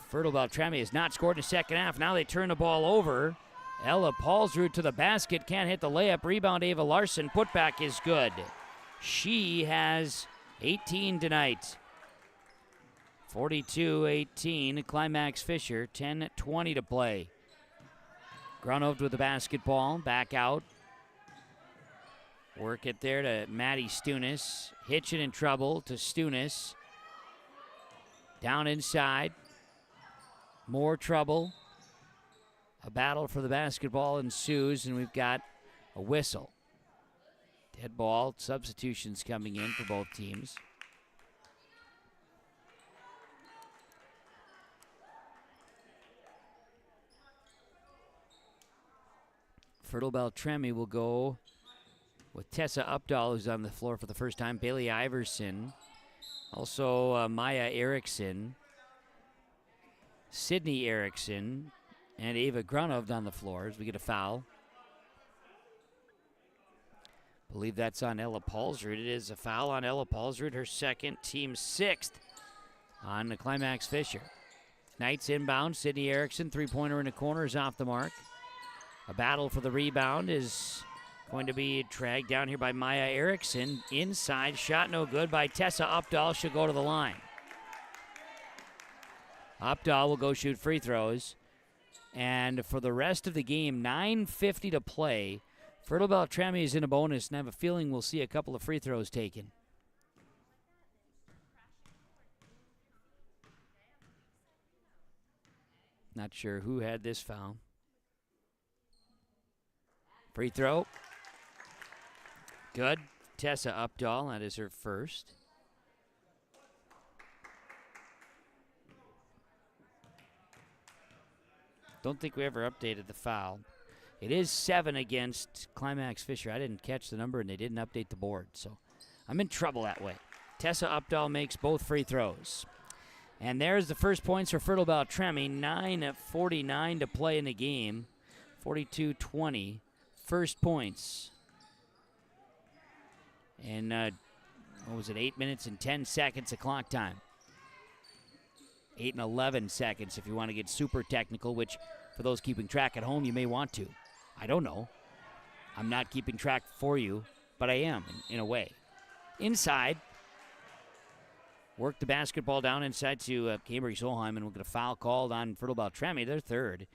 Fertile-Beltrami has not scored in the second half. Now they turn the ball over. Ella Paulsrud to the basket, can't hit the layup. Rebound Ava Larson, putback is good. She has 18 tonight. 42-18, Climax-Fisher, 10:20 to play. Grunov with the basketball, back out. Work it there to Maddie Stunis. Hitchin in trouble to Stunis. Down inside. More trouble. A battle for the basketball ensues, and we've got a whistle. Dead ball. Substitutions coming in for both teams. Fertile-Beltrami will go with Tessa Updahl, who's on the floor for the first time. Bailey Iverson. Also Maya Erickson. Sydney Erickson. And Ava Grunov on the floor as we get a foul. I believe that's on Ella Paulsrud. It is a foul on Ella Paulsrud, her second, team 6th on the Climax-Fisher. Knights inbound. Sydney Erickson, three-pointer in the corner, is off the mark. A battle for the rebound is going to be dragged down here by Maya Erickson. Inside, shot no good by Tessa Updahl. She'll go to the line. Updahl will go shoot free throws. And for the rest of the game, 9:50 to play. Fertile-Beltrami is in a bonus, and I have a feeling we'll see a couple of free throws taken. Not sure who had this foul. Free throw. Good. Tessa Updahl, that is her first. Don't think we ever updated the foul. It is 7 against Climax-Fisher. I didn't catch the number, and they didn't update the board, so I'm in trouble that way. Tessa Updahl makes both free throws. And there's the first points for Fertile-Beltrami. 9:49 to play in the game. 42-20. First points. And 8 minutes and 10 seconds of clock time. 8 and 11 seconds if you want to get super technical, which for those keeping track at home, you may want to. I don't know. I'm not keeping track for you, but I am in a way. Inside. work the basketball down inside to Cambry Solheim, and we'll get a foul called on Fertile-Beltrami, their third.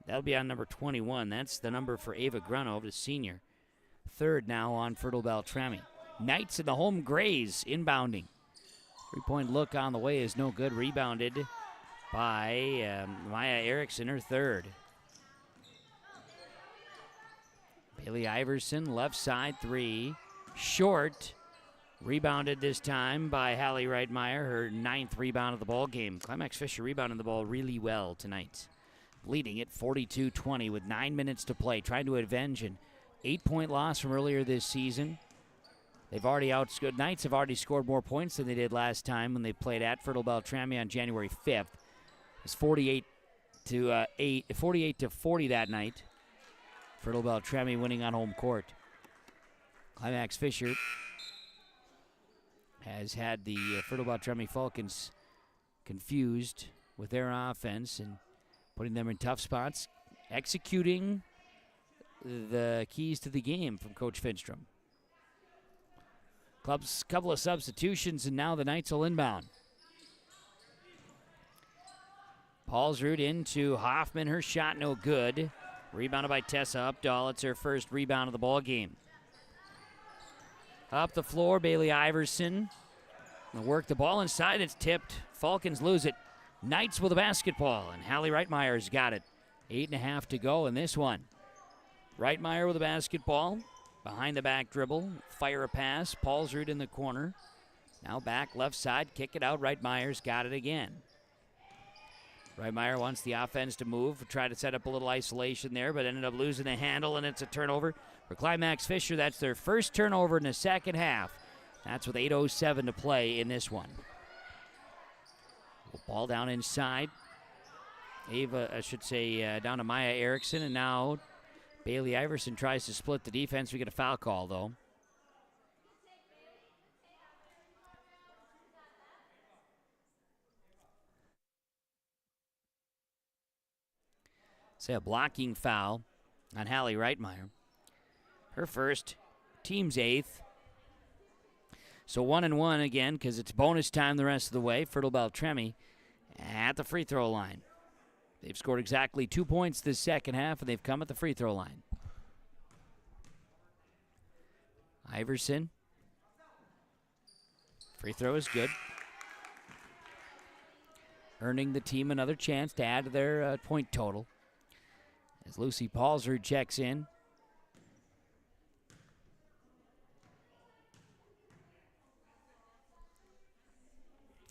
That'll be on number 21. That's the number for Ava Grunov, the senior. Third now on Fertile-Beltrami. Knights in the home Grays inbounding. 3-point look on the way is no good. Rebounded by Maya Erickson, her third. Bailey Iverson, left side three. Short. Rebounded this time by Hallie Reitmeyer, her 9th rebound of the ball game. Climax-Fisher rebounding the ball really well tonight. Leading it 42-20 with 9 minutes to play. Trying to avenge an 8-point loss from earlier this season. They've already outscored. Knights have already scored more points than they did last time when they played at Fertile-Beltrami on January 5th. It was 48 to 40 that night. Fertile-Beltrami winning on home court. Climax-Fisher has had the Fertile-Beltrami Falcons confused with their offense and putting them in tough spots, executing the keys to the game from Coach Finstrom. Club's couple of substitutions, and now the Knights will inbound. Paulsrud into Hoffman. Her shot no good. Rebounded by Tessa Updahl. It's her first rebound of the ball game. Up the floor, Bailey Iverson. They'll work the ball inside. It's tipped. Falcons lose it. Knights with a basketball, and Hallie Reitmeyer's got it. 8.5 to go in this one. Reitmeyer with a basketball. Behind the back dribble. Fire a pass. Paulsrud in the corner. Now back left side. Kick it out. Reitmeyer's got it again. Reitmeyer wants the offense to move. Try to set up a little isolation there, but ended up losing the handle, and it's a turnover for Climax-Fisher. That's their first turnover in the second half. That's with 8:07 to play in this one. Ball down inside. Down to Maya Erickson, and now Bailey Iverson tries to split the defense. We get a foul call, though. Say a blocking foul on Hallie Reitmeyer. Her first, team's 8th. So 1-1 again because it's bonus time the rest of the way. Fertile-Beltrami at the free throw line. They've scored exactly 2 points this second half, and they've come at the free throw line. Iverson. Free throw is good. Earning the team another chance to add to their point total. As Lucy Paulsrud checks in.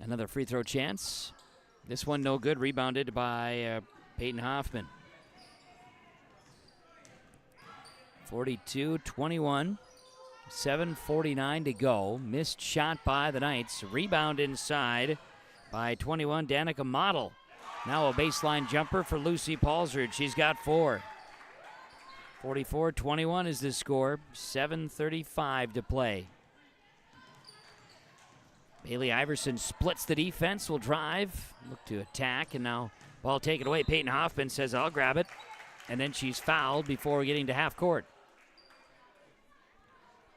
Another free throw chance. This one no good. Rebounded by Peyton Hoffman. 42-21. 7:49 to go. Missed shot by the Knights. Rebound inside by 21, Danica Model. Now a baseline jumper for Lucy Paulsrud. She's got 4. 44-21 is the score. 7:35 to play. Bailey Iverson splits the defense, will drive, look to attack, and now ball taken away. Peyton Hoffman says, I'll grab it. And then she's fouled before getting to half court.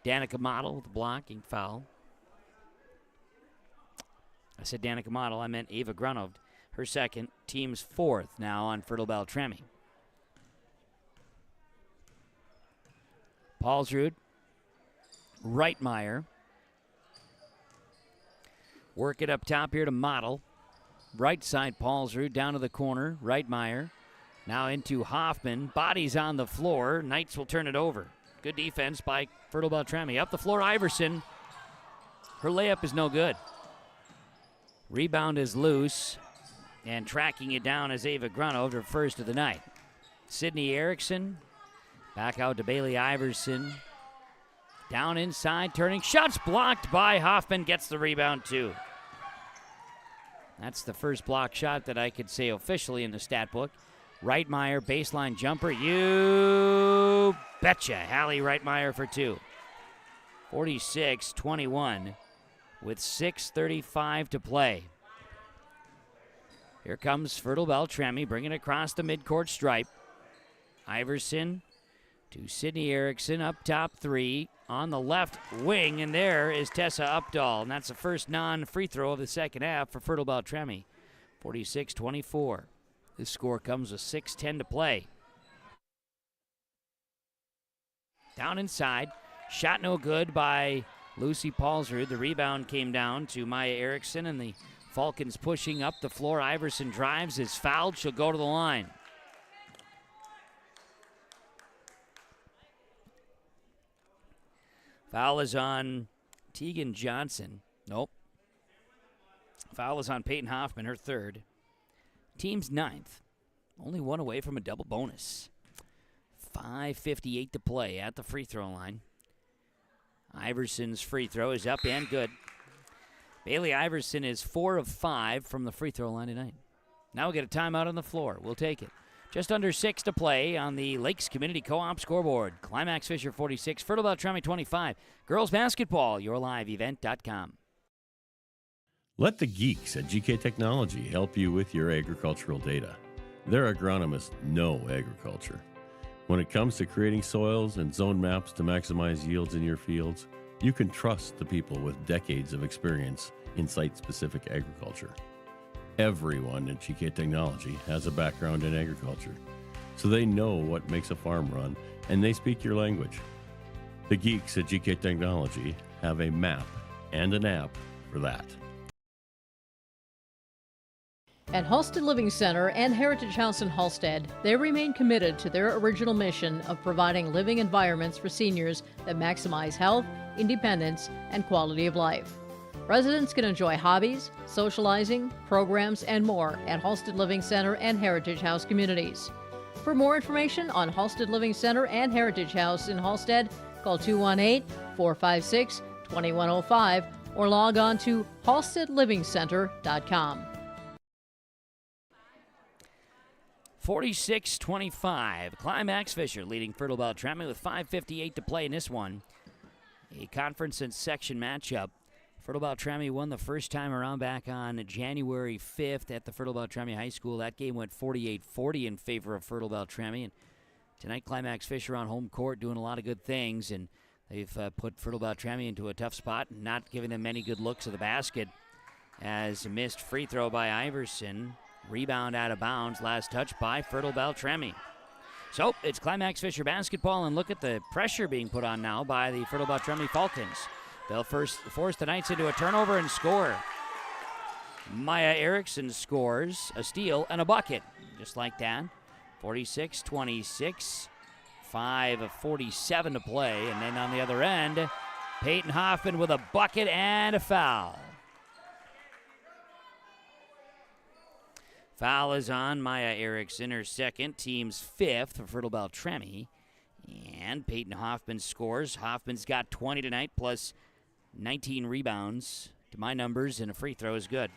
Danica Model with the blocking foul. I said Danica Model, I meant Ava Grunov. Her second, team's 4th now on Fertile-Beltrami. Paulsrud, Reitmeyer. Work it up top here to Model. Right side Paulsrud down to the corner. Reitmeyer now into Hoffman. Bodies on the floor. Knights will turn it over. Good defense by Fertile-Beltrami. Up the floor, Iverson. Her layup is no good. Rebound is loose. And tracking it down is Ava Grunov, her first of the night. Sydney Erickson. Back out to Bailey Iverson. Down inside, turning. Shots blocked by Hoffman. Gets the rebound, too. That's the first block shot that I could say officially in the stat book. Reitmeyer, baseline jumper. You betcha. Hallie Reitmeyer for 2. 46-21 with 6:35 to play. Here comes Fertile-Beltrami, bringing it across the midcourt stripe. Iverson to Sydney Erickson, up top 3 on the left wing, and there is Tessa Updahl, and that's the first non-free throw of the second half for Fertile-Beltrami. 46-24. This score comes with 6:10 to play. Down inside, shot no good by Lucy Paulsrud. The rebound came down to Maya Erickson, and the Falcons pushing up the floor. Iverson drives, is fouled. She'll go to the line. Foul is on Tegan Johnson. Nope. Foul is on Peyton Hoffman, her third. Team's 9th. Only one away from a double bonus. 5:58 to play at the free throw line. Iverson's free throw is up and good. Bailey Iverson is 4 of 5 from the free throw line tonight. Now we'll get a timeout on the floor. We'll take it. Just under 6 to play on the Lakes Community Co-op scoreboard. Climax-Fisher 46, Fertile-Beltrami 25. Girls basketball, yourliveevent.com. Let the geeks at GK Technology help you with your agricultural data. Their agronomists know agriculture. When it comes to creating soils and zone maps to maximize yields in your fields, you can trust the people with decades of experience in site-specific agriculture. Everyone at GK Technology has a background in agriculture, so they know what makes a farm run, and they speak your language. The geeks at GK Technology have a map and an app for that. At Halstead Living Center and Heritage House in Halstead, they remain committed to their original mission of providing living environments for seniors that maximize health, independence, and quality of life. Residents can enjoy hobbies, socializing, programs, and more at Halstead Living Center and Heritage House communities. For more information on Halstead Living Center and Heritage House in Halstead, call 218-456-2105 or log on to halsteadlivingcenter.com. 46-25. Climax-Fisher leading Fertile-Beltrami with 5:58 to play in this one. A conference and section matchup. Fertile-Beltrami won the first time around back on January 5th at the Fertile-Beltrami High School. That game went 48-40 in favor of Fertile-Beltrami. And tonight, Climax-Fisher on home court doing a lot of good things, and they've put Fertile-Beltrami into a tough spot, not giving them many good looks at the basket. As a missed free throw by Iverson. Rebound out of bounds. Last touch by Fertile-Beltrami. So it's Climax-Fisher basketball, and look at the pressure being put on now by the Fertile-Beltrami Falcons. They'll first force the Knights into a turnover and score. Maya Erickson scores a steal and a bucket. Just like that. 46-26. 5 of 47 to play. And then on the other end, Peyton Hoffman with a bucket and a foul. Foul is on Maya Erickson, her second, team's 5th for Fertile-Beltrami. And Peyton Hoffman scores. Hoffman's got 20 tonight, plus 19 rebounds to my numbers, and a free throw is good.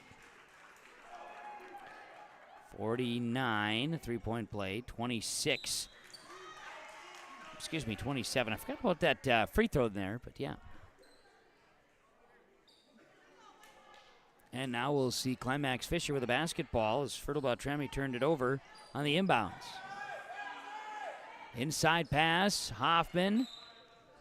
49, three-point play, 26. 27. I forgot about that free throw there, but yeah. And now we'll see Climax-Fisher with a basketball as Fertile-Beltrami turned it over on the inbounds. Inside pass, Hoffman.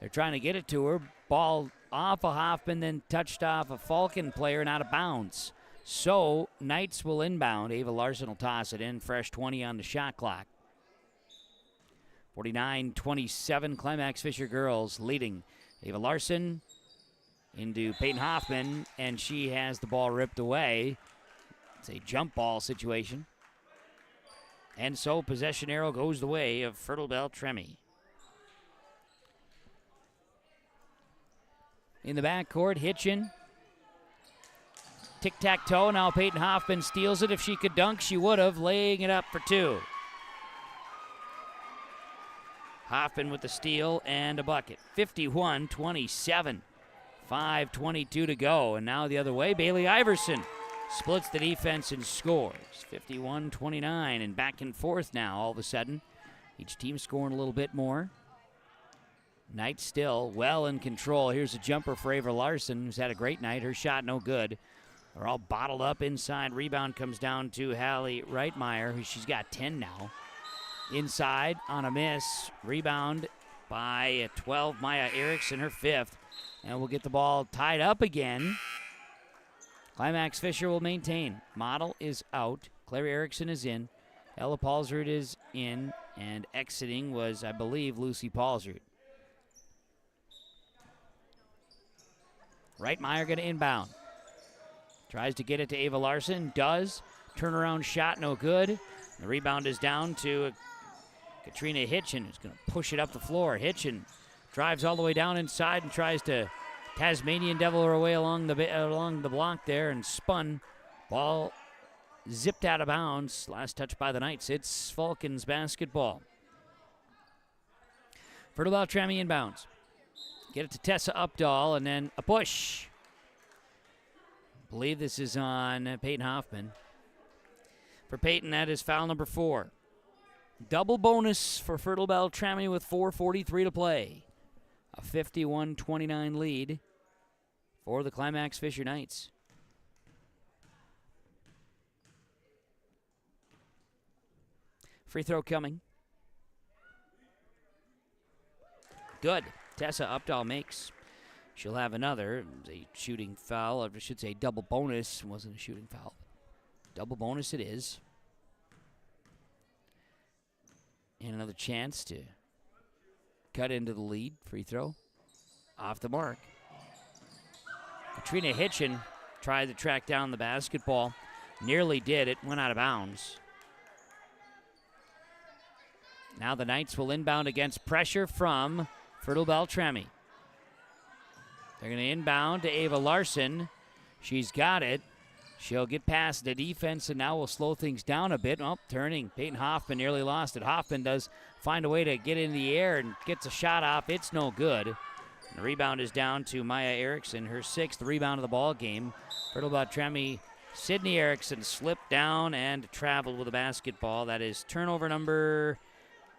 They're trying to get it to her. Ball off of Hoffman, then touched off a Falcon player and out of bounds. So Knights will inbound. Ava Larson will toss it in. Fresh 20 on the shot clock. 49-27, Climax-Fisher girls leading. Ava Larson into Peyton Hoffman, and she has the ball ripped away. It's a jump ball situation. And so possession arrow goes the way of Fertile-Beltrami. In the backcourt, Hitchin. Tic-tac-toe, now Peyton Hoffman steals it. If she could dunk, she would have, laying it up for two. Hoffman with the steal and a bucket. 51-27. 5:22 to go, and now the other way, Bailey Iverson splits the defense and scores. 51-29, and back and forth now all of a sudden. Each team scoring a little bit more. Knights still well in control. Here's a jumper for Ava Larson, who's had a great night. Her shot no good. They're all bottled up inside. Rebound comes down to Hallie Reitmeyer, who she's got 10 now. Inside on a miss. Rebound by 12. Maya Erickson, her 5th. And we'll get the ball tied up again. Climax-Fisher will maintain. Model is out. Claire Erickson is in. Ella Paulsrud is in. And exiting was, I believe, Lucy Paulsrud. Reitmeyer going to inbound. Tries to get it to Ava Larson. Does. Turnaround shot, no good. The rebound is down to Katrina Hitchin, who's going to push it up the floor. Hitchin drives all the way down inside and tries to Tasmanian Devil her way along the block there and spun. Ball zipped out of bounds. Last touch by the Knights. It's Falcons basketball. Fertile-Beltrami inbounds. Get it to Tessa Updahl and then a push. I believe this is on Peyton Hoffman. For Peyton, that is foul number 4. Double bonus for Fertile-Beltrami with 4:43 to play. A 51-29 lead for the Climax-Fisher Knights. Free throw coming. Good. Tessa Updahl makes. She'll have another. A shooting foul. I should say double bonus. It wasn't a shooting foul. Double bonus it is. And another chance to cut into the lead. Free throw. Off the mark. Katrina Hitchin tried to track down the basketball. Nearly did. It went out of bounds. Now the Knights will inbound against pressure from Fertile-Beltrami. They're going to inbound to Ava Larson. She's got it. She'll get past the defense, and now we'll slow things down a bit. Oh, turning. Peyton Hoffman nearly lost it. Hoffman does find a way to get in the air and gets a shot off. It's no good. And the rebound is down to Maya Erickson, her 6th rebound of the ball game. Fertile-Beltrami, Sydney Erickson slipped down and traveled with a basketball. That is turnover number,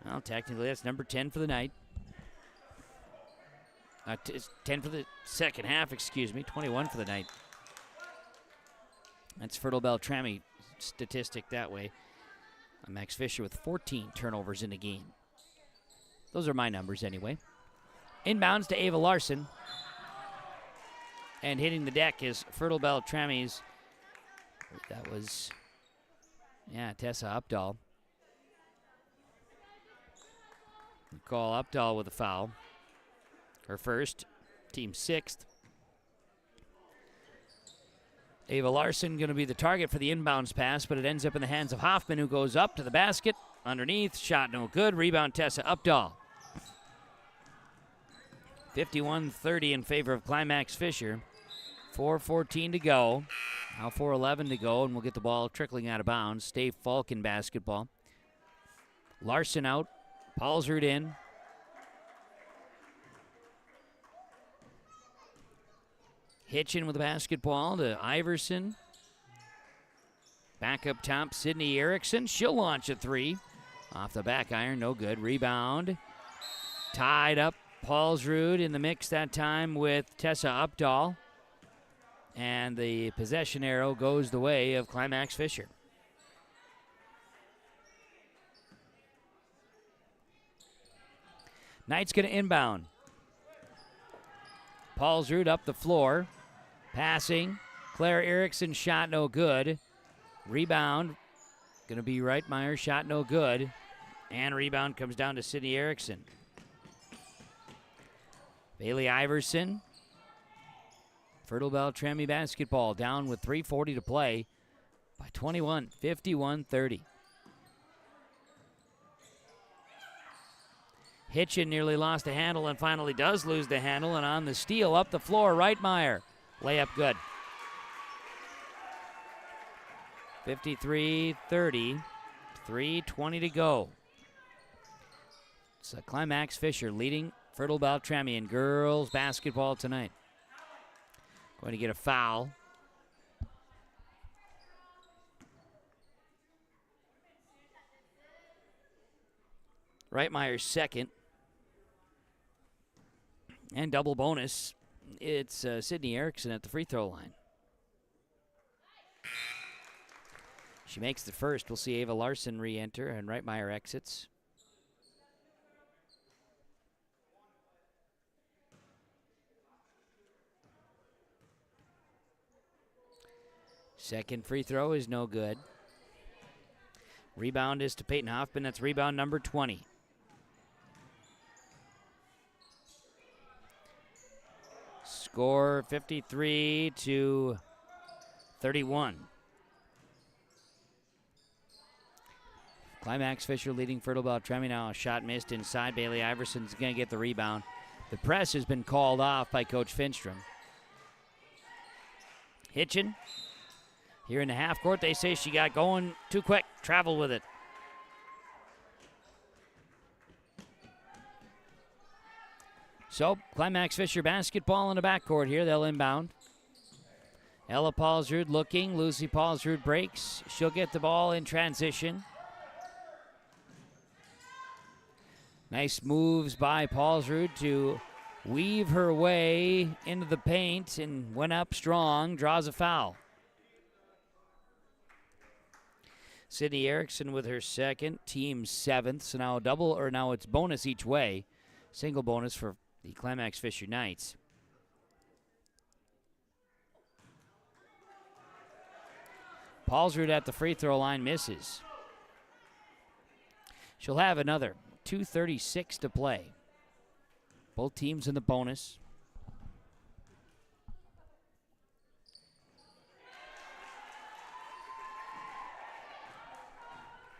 well, technically that's number 10 for the night. 10 for the second half, 21 for the night. That's Fertile-Beltrami statistic that way. Max Fisher with 14 turnovers in the game. Those are my numbers anyway. Inbounds to Ava Larson. And hitting the deck is Fertile-Beltrami's. That was, Tessa Updahl. Call Updahl with a foul. Her first, team 6th. Ava Larson going to be the target for the inbounds pass, but it ends up in the hands of Hoffman, who goes up to the basket. Underneath, shot no good. Rebound Tessa Updahl. 51-30 in favor of Climax-Fisher. 4:14 to go. Now 4:11 to go, and we'll get the ball trickling out of bounds. Stay Falcon basketball. Larson out. Paulsrud in. Hitchin with the basketball to Iverson. Back up top, Sydney Erickson. She'll launch a 3. Off the back iron, no good. Rebound. Tied up. Paulsrud in the mix that time with Tessa Updahl. And the possession arrow goes the way of Climax-Fisher. Knight's going to inbound. Paulsrud up the floor. Passing. Claire Erickson, shot no good. Rebound. Going to be Reitmeyer, shot no good. And rebound comes down to Sydney Erickson. Bailey Iverson. Fertile-Beltrami basketball down with 3:40 to play by 21, 51-30. Hitchin nearly lost the handle and finally does lose the handle, and on the steal up the floor, Reitmeyer. Layup good. 53-30, 3:20 to go. It's Climax-Fisher leading Fertile-Beltrami in girls basketball tonight. Going to get a foul. Reitmeyer's second. And double bonus. It's Sydney Erickson at the free throw line. She makes the first. We'll see Ava Larson re-enter and Reitmeyer exits. Second free throw is no good. Rebound is to Peyton Hoffman. That's rebound number 20. Score 53-31. Climax-Fisher leading Fertile-Beltrami now. A shot missed inside. Bailey Iverson's going to get the rebound. The press has been called off by Coach Finstrom. Hitchin. Here in the half court, they say she got going too quick. Travel with it. So, Climax-Fisher basketball in the backcourt here. They'll inbound. Ella Paulsrud looking. Lucy Paulsrud breaks. She'll get the ball in transition. Nice moves by Paulsrud to weave her way into the paint and went up strong. Draws a foul. Sydney Erickson with her second, team 7th. So now now it's bonus each way. Single bonus for the Climax-Fisher Knights. Paulsrud at the free throw line misses. She'll have another. 2:36 to play. Both teams in the bonus.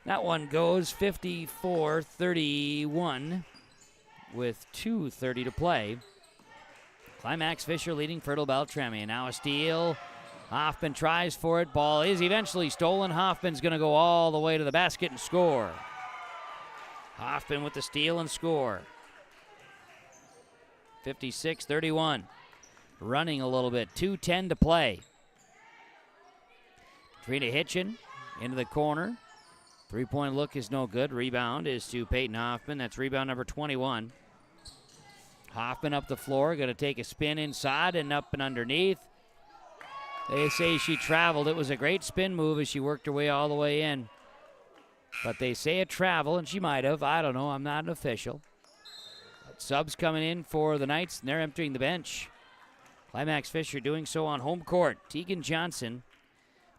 That one goes 54-31 with 2:30 to play. Climax-Fisher leading Fertile-Beltrami. And now a steal. Hoffman tries for it. Ball is eventually stolen. Hoffman's going to go all the way to the basket and score. Hoffman with the steal and score. 56-31. Running a little bit. 2:10 to play. Trina Hitchin into the corner. Three-point look is no good. Rebound is to Peyton Hoffman. That's rebound number 21. Hoffman up the floor. Going to take a spin inside and up and underneath. They say she traveled. It was a great spin move as she worked her way all the way in. But they say a travel, and she might have. I don't know. I'm not an official. But subs coming in for the Knights, and they're emptying the bench. Climax-Fisher doing so on home court. Tegan Johnson,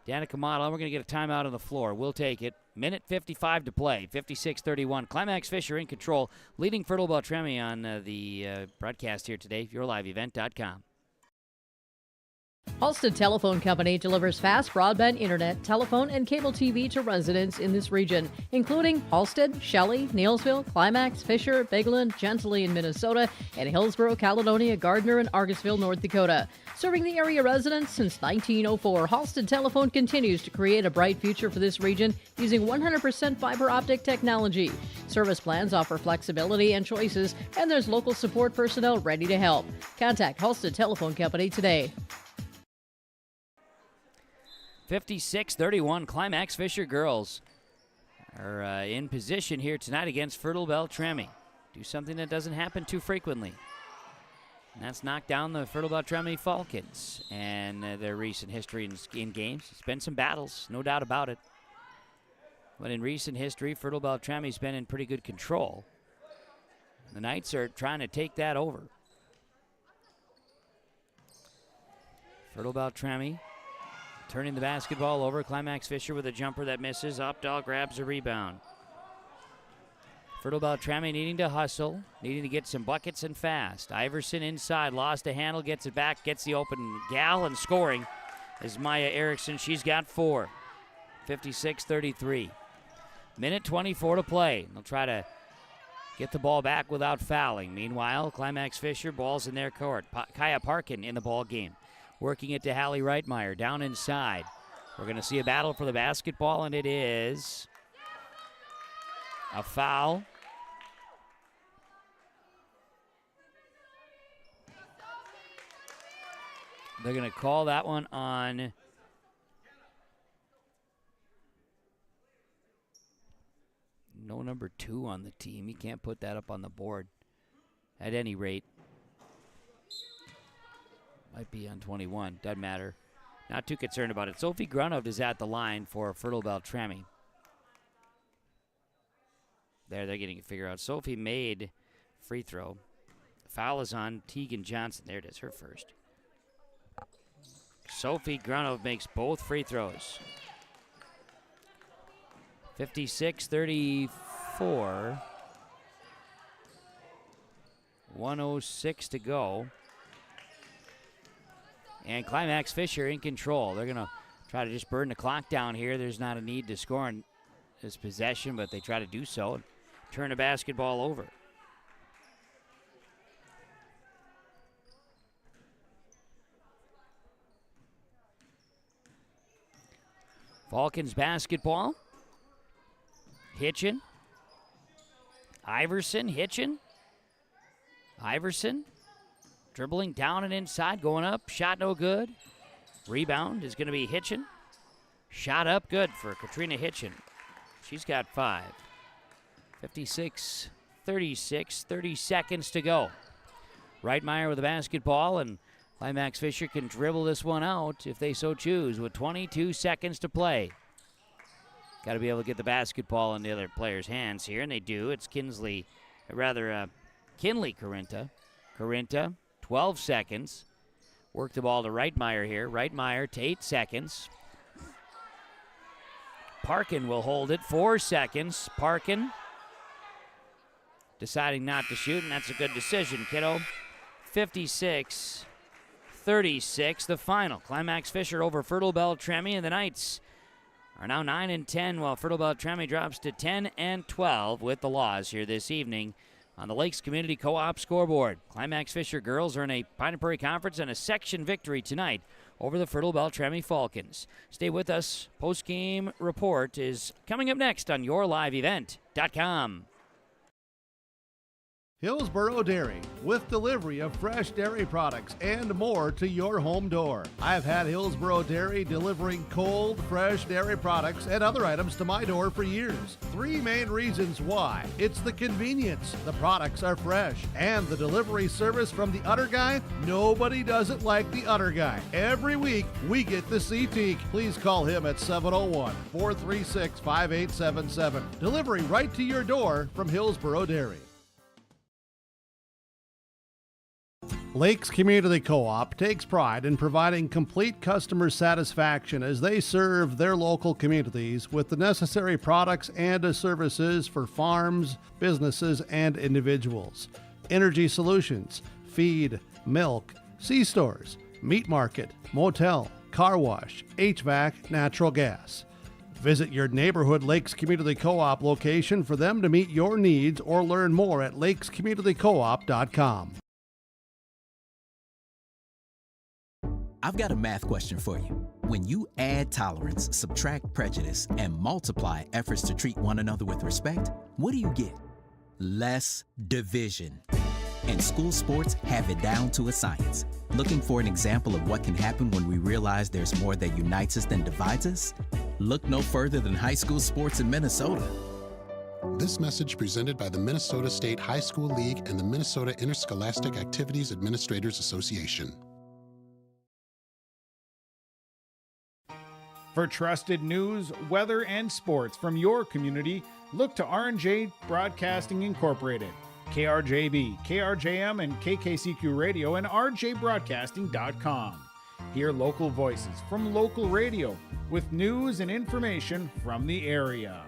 Danica Model. We're going to get a timeout on the floor. We'll take it. Minute 55 to play. 56-31. Climax-Fisher in control, leading Fertile-Beltrami on the broadcast here today. YourLiveEvent.com. Halstead Telephone Company delivers fast broadband internet, telephone, and cable TV to residents in this region, including Halstead, Shelley, Neilsville, Climax, Fisher, Bigland, Gentilly in Minnesota, and Hillsborough, Caledonia, Gardner, and Argosville, North Dakota. Serving the area residents since 1904, Halstead Telephone continues to create a bright future for this region using 100% fiber optic technology. Service plans offer flexibility and choices, and there's local support personnel ready to help. Contact Halstead Telephone Company today. 56-31, Climax-Fisher girls are in position here tonight against Fertile-Beltrami. Do something that doesn't happen too frequently. And that's knock down the Fertile-Beltrami Falcons and their recent history in games. It's been some battles, no doubt about it. But in recent history, Fertile-Beltrami's been in pretty good control. The Knights are trying to take that over. Fertile-Beltrami turning the basketball over. Climax-Fisher with a jumper that misses. Opdahl grabs a rebound. Fertile-Beltrami needing to hustle, needing to get some buckets and fast. Iverson inside, lost a handle, gets it back, gets the open gal, and scoring is Maya Erickson. She's got 4. 56-33. Minute 24 to play. They'll try to get the ball back without fouling. Meanwhile, Climax-Fisher, ball's in their court. Kaya Parkin in the ball game. Working it to Hallie Reitmeyer down inside. We're going to see a battle for the basketball, and it is a foul. They're going to call that one on no number 2 on the team. You can't put that up on the board at any rate. Might be on 21. Doesn't matter. Not too concerned about it. Sophie Grunov is at the line for Fertile-Beltrami. They're getting it figured out. Sophie made free throw. The foul is on Tegan Johnson. There it is, her first. Sophie Grunov makes both free throws. 56-34. 1:06 to go. And Climax-Fisher in control. They're going to try to just burn the clock down here. There's not a need to score in this possession, but they try to do so and turn the basketball over. Falcons basketball. Hitchin. Iverson, Hitchin. Iverson dribbling down and inside, going up. Shot no good. Rebound is going to be Hitchin. Shot up good for Katrina Hitchin. She's got 5. 56-36, 30 seconds to go. Reitmeyer with the basketball, and Climax-Fisher can dribble this one out if they so choose with 22 seconds to play. Got to be able to get the basketball in the other player's hands here, and they do. It's Kinley Corinta. Corinta, 12 seconds. Work the ball to Reitmeyer here. Reitmeyer to 8 seconds. Parkin will hold it, 4 seconds. Parkin deciding not to shoot, and that's a good decision, kiddo. 56-36, the final. Climax-Fisher over Fertile-Beltrami, and the Knights are now 9-10, while Fertile-Beltrami drops to 10-12 with the loss here this evening on the Lakes Community Co-op scoreboard. Climax-Fisher girls earn a Pine Prairie Conference and a section victory tonight over the Fertile-Beltrami Falcons. Stay with us. Post-game report is coming up next on YourLiveEvent.com. Hillsboro Dairy, with delivery of fresh dairy products and more to your home door. I've had Hillsboro Dairy delivering cold, fresh dairy products and other items to my door for years. 3 main reasons why. It's the convenience, the products are fresh, and the delivery service from the Udder Guy. Nobody does it like the Udder Guy. Every week, we get the CT. Please call him at 701-436-5877. Delivery right to your door from Hillsboro Dairy. Lakes Community Co-op takes pride in providing complete customer satisfaction as they serve their local communities with the necessary products and services for farms, businesses, and individuals. Energy solutions, feed, milk, C-stores, meat market, motel, car wash, HVAC, natural gas. Visit your neighborhood Lakes Community Co-op location for them to meet your needs or learn more at lakescommunitycoop.com. I've got a math question for you. When you add tolerance, subtract prejudice, and multiply efforts to treat one another with respect, what do you get? Less division. And school sports have it down to a science. Looking for an example of what can happen when we realize there's more that unites us than divides us? Look no further than high school sports in Minnesota. This message presented by the Minnesota State High School League and the Minnesota Interscholastic Activities Administrators Association. For trusted news, weather, and sports from your community, look to R&J Broadcasting Incorporated, KRJB, KRJM, and KKCQ Radio, and rjbroadcasting.com. Hear local voices from local radio with news and information from the area.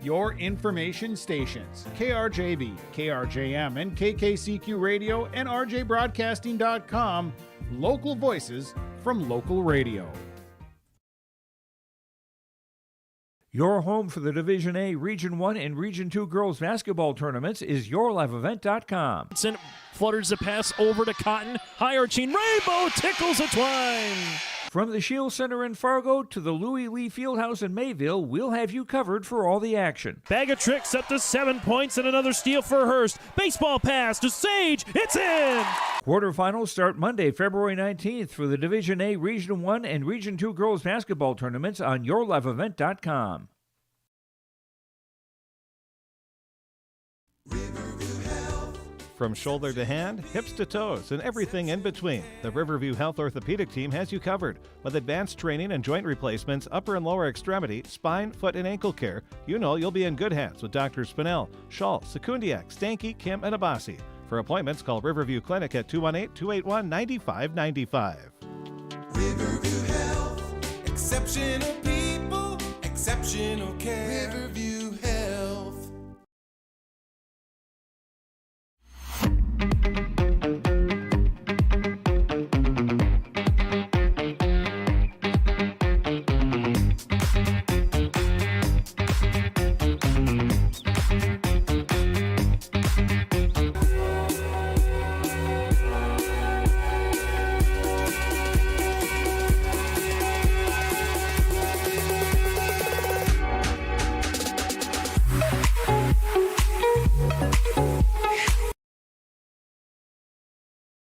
Your information stations, KRJB, KRJM, and KKCQ Radio, and rjbroadcasting.com. Local voices from local radio. Your home for the Division A, Region 1, and Region 2 girls basketball tournaments is YourLiveEvent.com. Flutters the pass over to Cotton. High arching rainbow tickles a twine. From the Shield Center in Fargo to the Louis Lee Fieldhouse in Mayville, we'll have you covered for all the action. Bag of tricks up to 7 points and another steal for Hurst. Baseball pass to Sage. It's in! Quarterfinals start Monday, February 19th for the Division A, Region 1, and Region 2 girls basketball tournaments on YourLiveEvent.com. From shoulder to hand, hips to toes, and everything in between, the Riverview Health Orthopedic Team has you covered. With advanced training and joint replacements, upper and lower extremity, spine, foot, and ankle care, you know you'll be in good hands with Drs. Spinell, Schall, Sekundiak, Stanky, Kim, and Abasi. For appointments, call Riverview Clinic at 218-281-9595. Riverview Exceptional people, exceptional care. Riverview Health.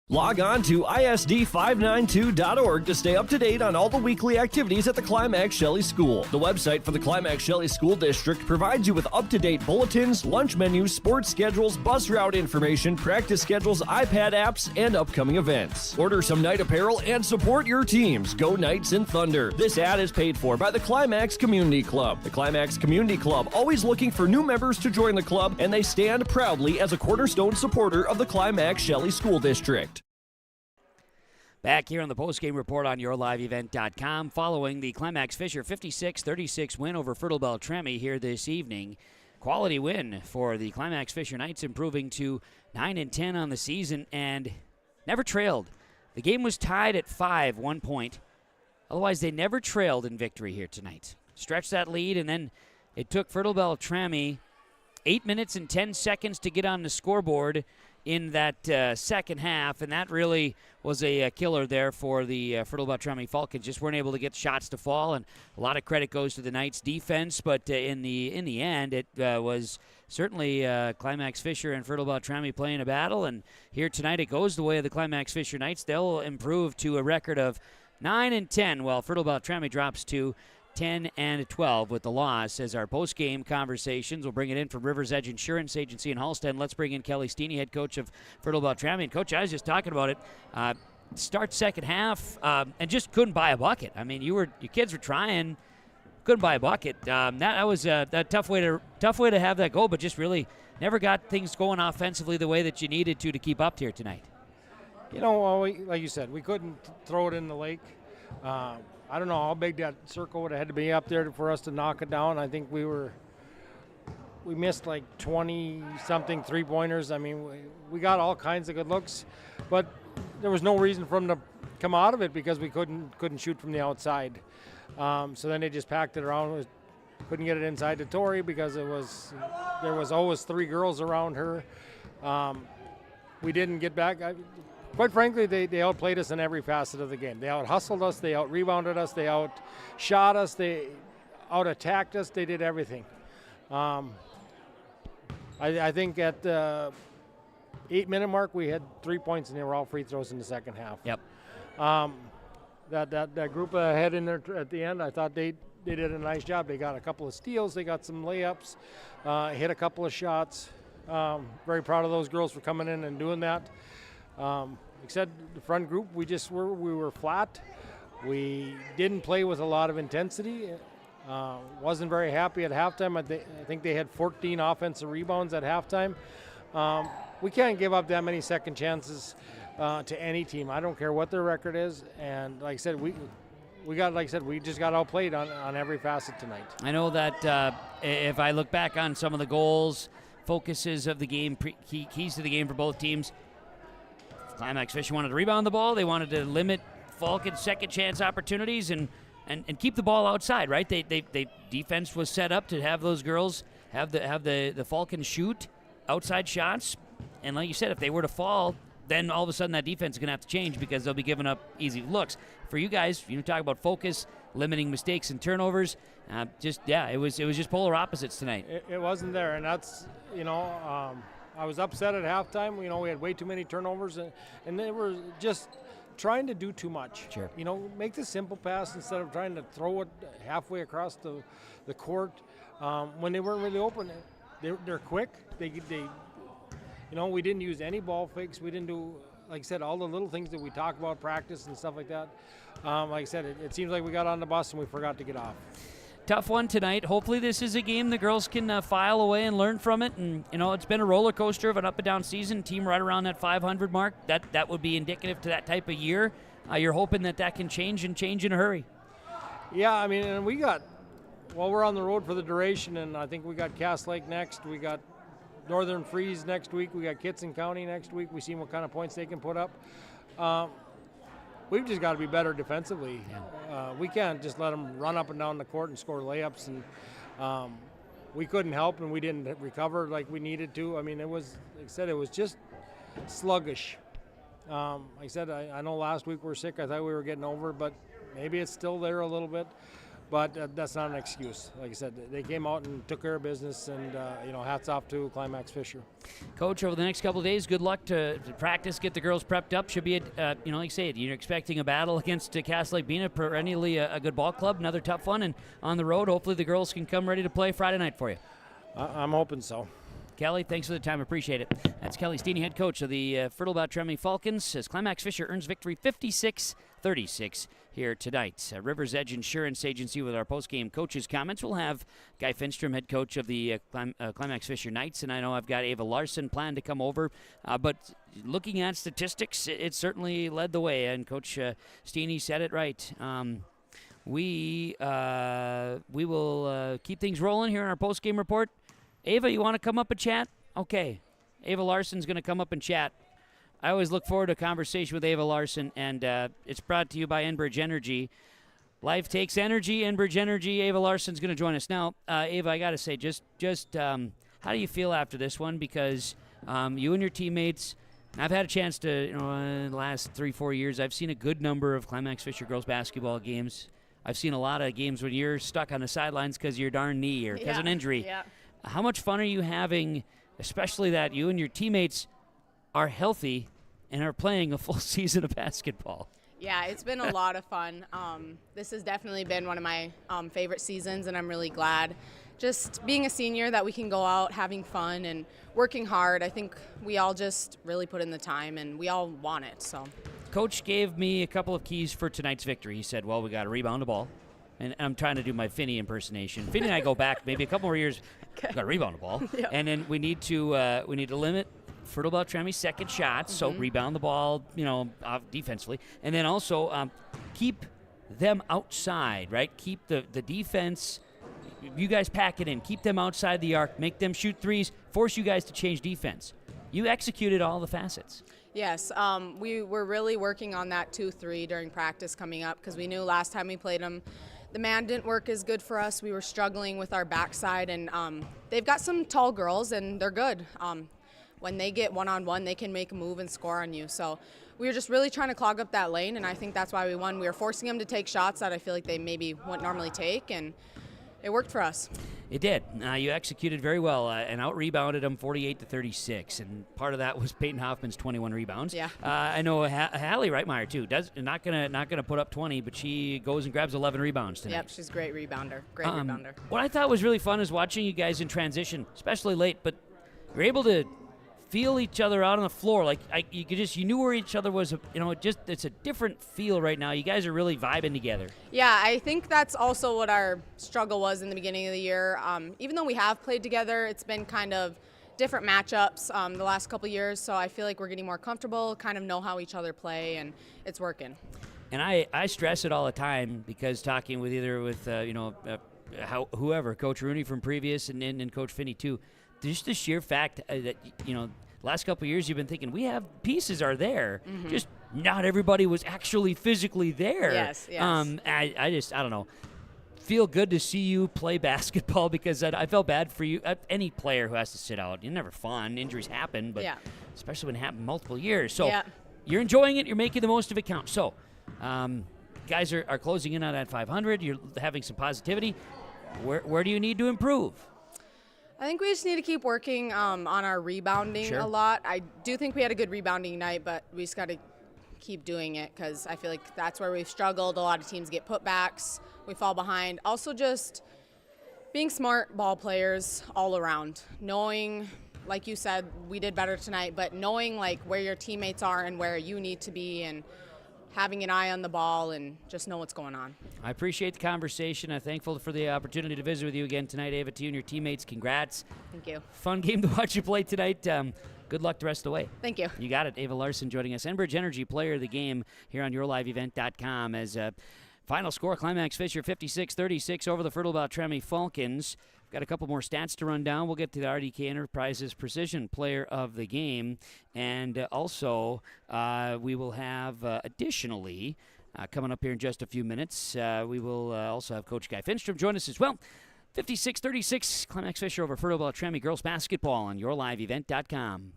Log on to ISD592.org to stay up to date on all the weekly activities at the Climax Shelley School. The website for the Climax Shelley School District provides you with up-to-date bulletins, lunch menus, sports schedules, bus route information, practice schedules, iPad apps, and upcoming events. Order some night apparel and support your teams. Go Knights and Thunder. This ad is paid for by the Climax Community Club. The Climax Community Club, always looking for new members to join the club, and they stand proudly as a cornerstone supporter of the Climax Shelley School District. Back here on the postgame report on YourLiveEvent.com, following the Climax-Fisher 56-36 win over Fertile-Beltrami here this evening. Quality win for the Climax-Fisher Knights, improving to 9-10 on the season and never trailed. The game was tied at 5, 1 point. Otherwise, they never trailed in victory here tonight. Stretched that lead, and then it took Fertile-Beltrami 8 minutes and 10 seconds to get on the scoreboard in that second half, and that really was a killer there for the Fertile-Beltrami Falcons. Just weren't able to get shots to fall, and a lot of credit goes to the Knights' defense. But in the end, it was certainly Climax-Fisher and Fertile-Beltrami playing a battle. And here tonight, it goes the way of the Climax-Fisher Knights. They'll improve to a record of 9-10, while Fertile-Beltrami drops to 10-12 with the loss. As our post-game conversations, we'll bring it in from Rivers Edge Insurance Agency in Halstead. Let's bring in Kelly Steeney, head coach of Fertile-Beltrami. And Coach, I was just talking about it. Start second half and just couldn't buy a bucket. I mean, your kids were trying, couldn't buy a bucket. That was a tough way to have that go, but just really never got things going offensively the way that you needed to keep up here tonight. You know, like you said, we couldn't throw it in the lake. I don't know how big that circle would have had to be up there for us to knock it down. I think we missed like 20-something three-pointers. I mean, we got all kinds of good looks, but there was no reason for them to come out of it because we couldn't shoot from the outside. So then they just packed it around. Couldn't get it inside to Tori because there was always three girls around her. We didn't get back. Quite frankly, they outplayed us in every facet of the game. They out-hustled us, they out-rebounded us, they out-shot us, they out-attacked us, they did everything. I think at the 8-minute mark, we had 3 points, and they were all free throws in the second half. Yep. That group ahead in there at the end, I thought they did a nice job. They got a couple of steals, they got some layups, hit a couple of shots. Very proud of those girls for coming in and doing that. Except the front group, we were flat. We didn't play with a lot of intensity. Wasn't very happy at halftime. I think they had 14 offensive rebounds at halftime. We can't give up that many second chances to any team. I don't care what their record is. And like I said, we just got outplayed on every facet tonight. I know that if I look back on some of the goals, focuses of the game, keys to the game for both teams, Climax-Fisher wanted to rebound the ball. They wanted to limit Falcons' second chance opportunities and keep the ball outside, right? They defense was set up to have those girls have the Falcons shoot outside shots. And like you said, if they were to fall, then all of a sudden that defense is going to have to change because they'll be giving up easy looks. For you guys, you talk about focus, limiting mistakes and turnovers. It was just polar opposites tonight. It wasn't there, and that's, I was upset at halftime. We had way too many turnovers, and they were just trying to do too much. Sure. Make the simple pass instead of trying to throw it halfway across the court when they weren't really open. They're quick. We didn't use any ball fakes. We didn't do, like I said, all the little things that we talk about, practice and stuff like that. Like I said, it seems like we got on the bus and we forgot to get off. Tough one tonight. Hopefully this is a game the girls can file away and learn from it. And, it's been a roller coaster of an up and down season. Team right around that 500 mark. That would be indicative to that type of year. You're hoping that can change in a hurry. Yeah, I mean, and we're on the road for the duration, and I think we got Cass Lake next. We got Northern Freeze next week. We got Kitson County next week. We see what kind of points they can put up. We've just got to be better defensively. Yeah. We can't just let them run up and down the court and score layups. And we couldn't help, and we didn't recover like we needed to. I mean, it was, like I said, it was just sluggish. Like I said, I know last week we were sick. I thought we were getting over, but maybe it's still there a little bit. But that's not an excuse. Like I said, they came out and took care of business, and hats off to Climax-Fisher. Coach, over the next couple of days, good luck to practice, get the girls prepped up. Should be, like you said, you're expecting a battle against Cass Lake being perennially a good ball club, another tough one, and on the road, hopefully the girls can come ready to play Friday night for you. I'm hoping so. Kelly, thanks for the time. Appreciate it. That's Kelly Steeney, head coach of the Fertile-Beltrami Falcons, as Climax-Fisher earns victory 56-36 here tonight. Rivers Edge Insurance Agency with our post-game coaches' comments. We'll have Guy Finstrom, head coach of the Climax-Fisher Knights, and I know I've got Ava Larson planned to come over. But looking at statistics, it certainly led the way, and Coach Steeney said it right. We will keep things rolling here in our post-game report. Ava, you want to come up and chat? Okay. Ava Larson's going to come up and chat. I always look forward to a conversation with Ava Larson, and it's brought to you by Enbridge Energy. Life takes energy. Enbridge Energy. Ava Larson's going to join us. Now, Ava, I got to say, just how do you feel after this one? Because you and your teammates, I've had a chance to, in the last 3-4 years, I've seen a good number of Climax-Fisher girls basketball games. I've seen a lot of games when you're stuck on the sidelines because of your darn knee or because of an injury. Yeah. How much fun are you having, especially that you and your teammates are healthy and are playing a full season of basketball? Yeah, it's been a lot of fun. This has definitely been one of my favorite seasons, and I'm really glad. Just being a senior that we can go out having fun and working hard. I think we all just really put in the time, and we all want it. So, Coach gave me a couple of keys for tonight's victory. He said, well, we got to rebound the ball. And I'm trying to do my Finney impersonation. Finney and I go back maybe a couple more years. Got to rebound the ball, yep. And then we need to limit Fertile-Beltrami's second shots. So rebound the ball, defensively, and then also keep them outside. Right, keep the defense. You guys pack it in. Keep them outside the arc. Make them shoot threes. Force you guys to change defense. You executed all the facets. Yes, we were really working on that 2-3 during practice coming up because we knew last time we played them, the man didn't work as good for us. We were struggling with our backside, and they've got some tall girls, and they're good. When they get one-on-one, they can make a move and score on you. So we were just really trying to clog up that lane, and I think that's why we won. We were forcing them to take shots that I feel like they maybe wouldn't normally take, and it worked for us. It did. You executed very well and out-rebounded them 48-36, and part of that was Peyton Hoffman's 21 rebounds. Yeah. I know Hallie Reitmeyer, too, not gonna put up 20, but she goes and grabs 11 rebounds tonight. Yep, she's a great rebounder. Great rebounder. What I thought was really fun is watching you guys in transition, especially late, but you're able to feel each other out on the floor. Like you knew where each other was. It's a different feel right now. You guys are really vibing together. Yeah, I think that's also what our struggle was in the beginning of the year. Even though we have played together, it's been kind of different matchups the last couple years. So I feel like we're getting more comfortable, kind of know how each other play, and it's working. And I stress it all the time because talking with whoever, Coach Rooney from previous and Coach Finney too. Just the sheer fact that, last couple of years you've been thinking we have pieces are there, just not everybody was actually physically there. Yes. I don't know. Feel good to see you play basketball because I felt bad for you. Any player who has to sit out, you're never fun. Injuries happen, but especially when it happened multiple years. So you're enjoying it. You're making the most of it count. So guys are closing in on that 500. You're having some positivity. Where do you need to improve? I think we just need to keep working on our rebounding a lot. I do think we had a good rebounding night, but we just got to keep doing it because I feel like that's where we've struggled. A lot of teams get putbacks. We fall behind. Also just being smart ball players all around. Knowing, like you said, we did better tonight, but knowing like where your teammates are and where you need to be and having an eye on the ball and just know what's going on. I appreciate the conversation. I'm thankful for the opportunity to visit with you again tonight, Ava. To you and your teammates, congrats. Thank you. Fun game to watch you play tonight. Good luck the rest of the way. Thank you. You got it. Ava Larson joining us, Enbridge Energy Player of the Game here on YourLiveEvent.com as Final score, Climax-Fisher 56-36 over the Fertile-Beltrami Falcons. Got a couple more stats to run down. We'll get to the RDK Enterprises Precision Player of the Game. And also, we will have additionally, coming up here in just a few minutes, we will also have Coach Guy Finstrom join us as well. 56-36, Climax-Fisher over Fertile-Beltrami girls basketball on yourliveevent.com.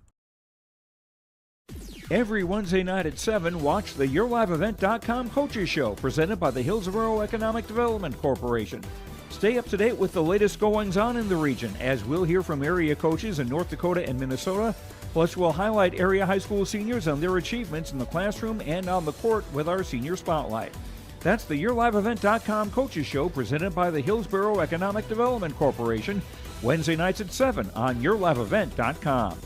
Every Wednesday night at 7, watch the YourLiveEvent.com Coaches Show presented by the Hillsborough Economic Development Corporation. Stay up to date with the latest goings-on in the region, as we'll hear from area coaches in North Dakota and Minnesota. Plus, we'll highlight area high school seniors and their achievements in the classroom and on the court with our Senior Spotlight. That's the YourLiveEvent.com Coaches Show presented by the Hillsborough Economic Development Corporation, Wednesday nights at 7 on YourLiveEvent.com.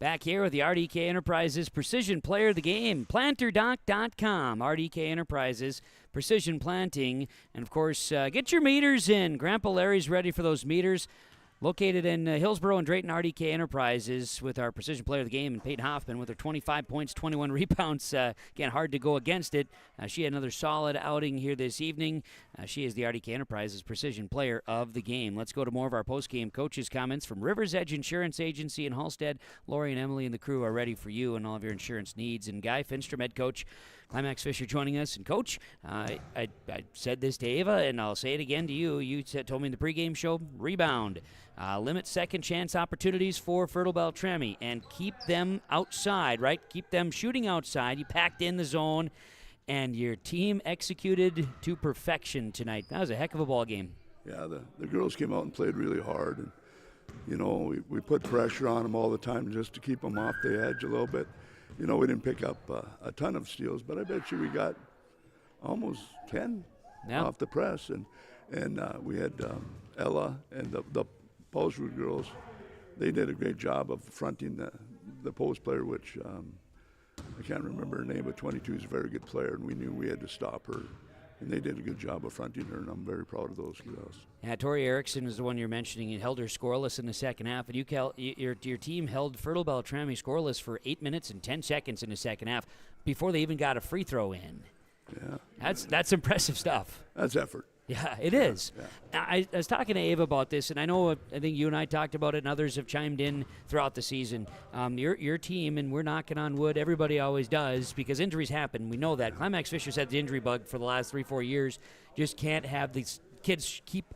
Back here with the RDK Enterprises Precision Player of the Game, PlanterDoc.com. RDK Enterprises, Precision Planting. And, of course, get your meters in. Grandpa Larry's ready for those meters. Located in Hillsborough and Drayton, RDK Enterprises with our Precision Player of the Game, and Peyton Hoffman with her 25 points, 21 rebounds. Again, hard to go against it. She had another solid outing here this evening. She is the RDK Enterprises Precision Player of the Game. Let's go to more of our post-game coaches' comments from Rivers Edge Insurance Agency in Halstead. Lori and Emily and the crew are ready for you and all of your insurance needs. And Guy Finstrom, head coach, Climax-Fisher joining us. And, Coach, I said this to Ava, and I'll say it again to you. You told me in the pregame show, rebound. Limit second chance opportunities for Fertile-Beltrami and keep them outside, right? Keep them shooting outside. You packed in the zone, and your team executed to perfection tonight. That was a heck of a ball game. Yeah, the girls came out and played really hard. And, you know, we put pressure on them all the time just to keep them off the edge a little bit. You know, we didn't pick up a ton of steals, but I bet you we got almost 10 off the press. And we had Ella and the Postwood girls. They did a great job of fronting the post player, which I can't remember her name, but 22 is a very good player, and we knew we had to stop her. And they did a good job of fronting her, and I'm very proud of those girls. Yeah, Tori Erickson is the one you're mentioning. You held her scoreless in the second half, and your team held Fertile-Beltrami scoreless for 8 minutes and 10 seconds in the second half before they even got a free throw in. Yeah, that's impressive stuff. That's effort. Yeah, it is. Yeah. I was talking to Ava about this, and I think you and I talked about it, and others have chimed in throughout the season. Your team, and we're knocking on wood, everybody always does, because injuries happen. We know that. Climax-Fisher's had the injury bug for the last 3-4 years. Just can't have these kids keep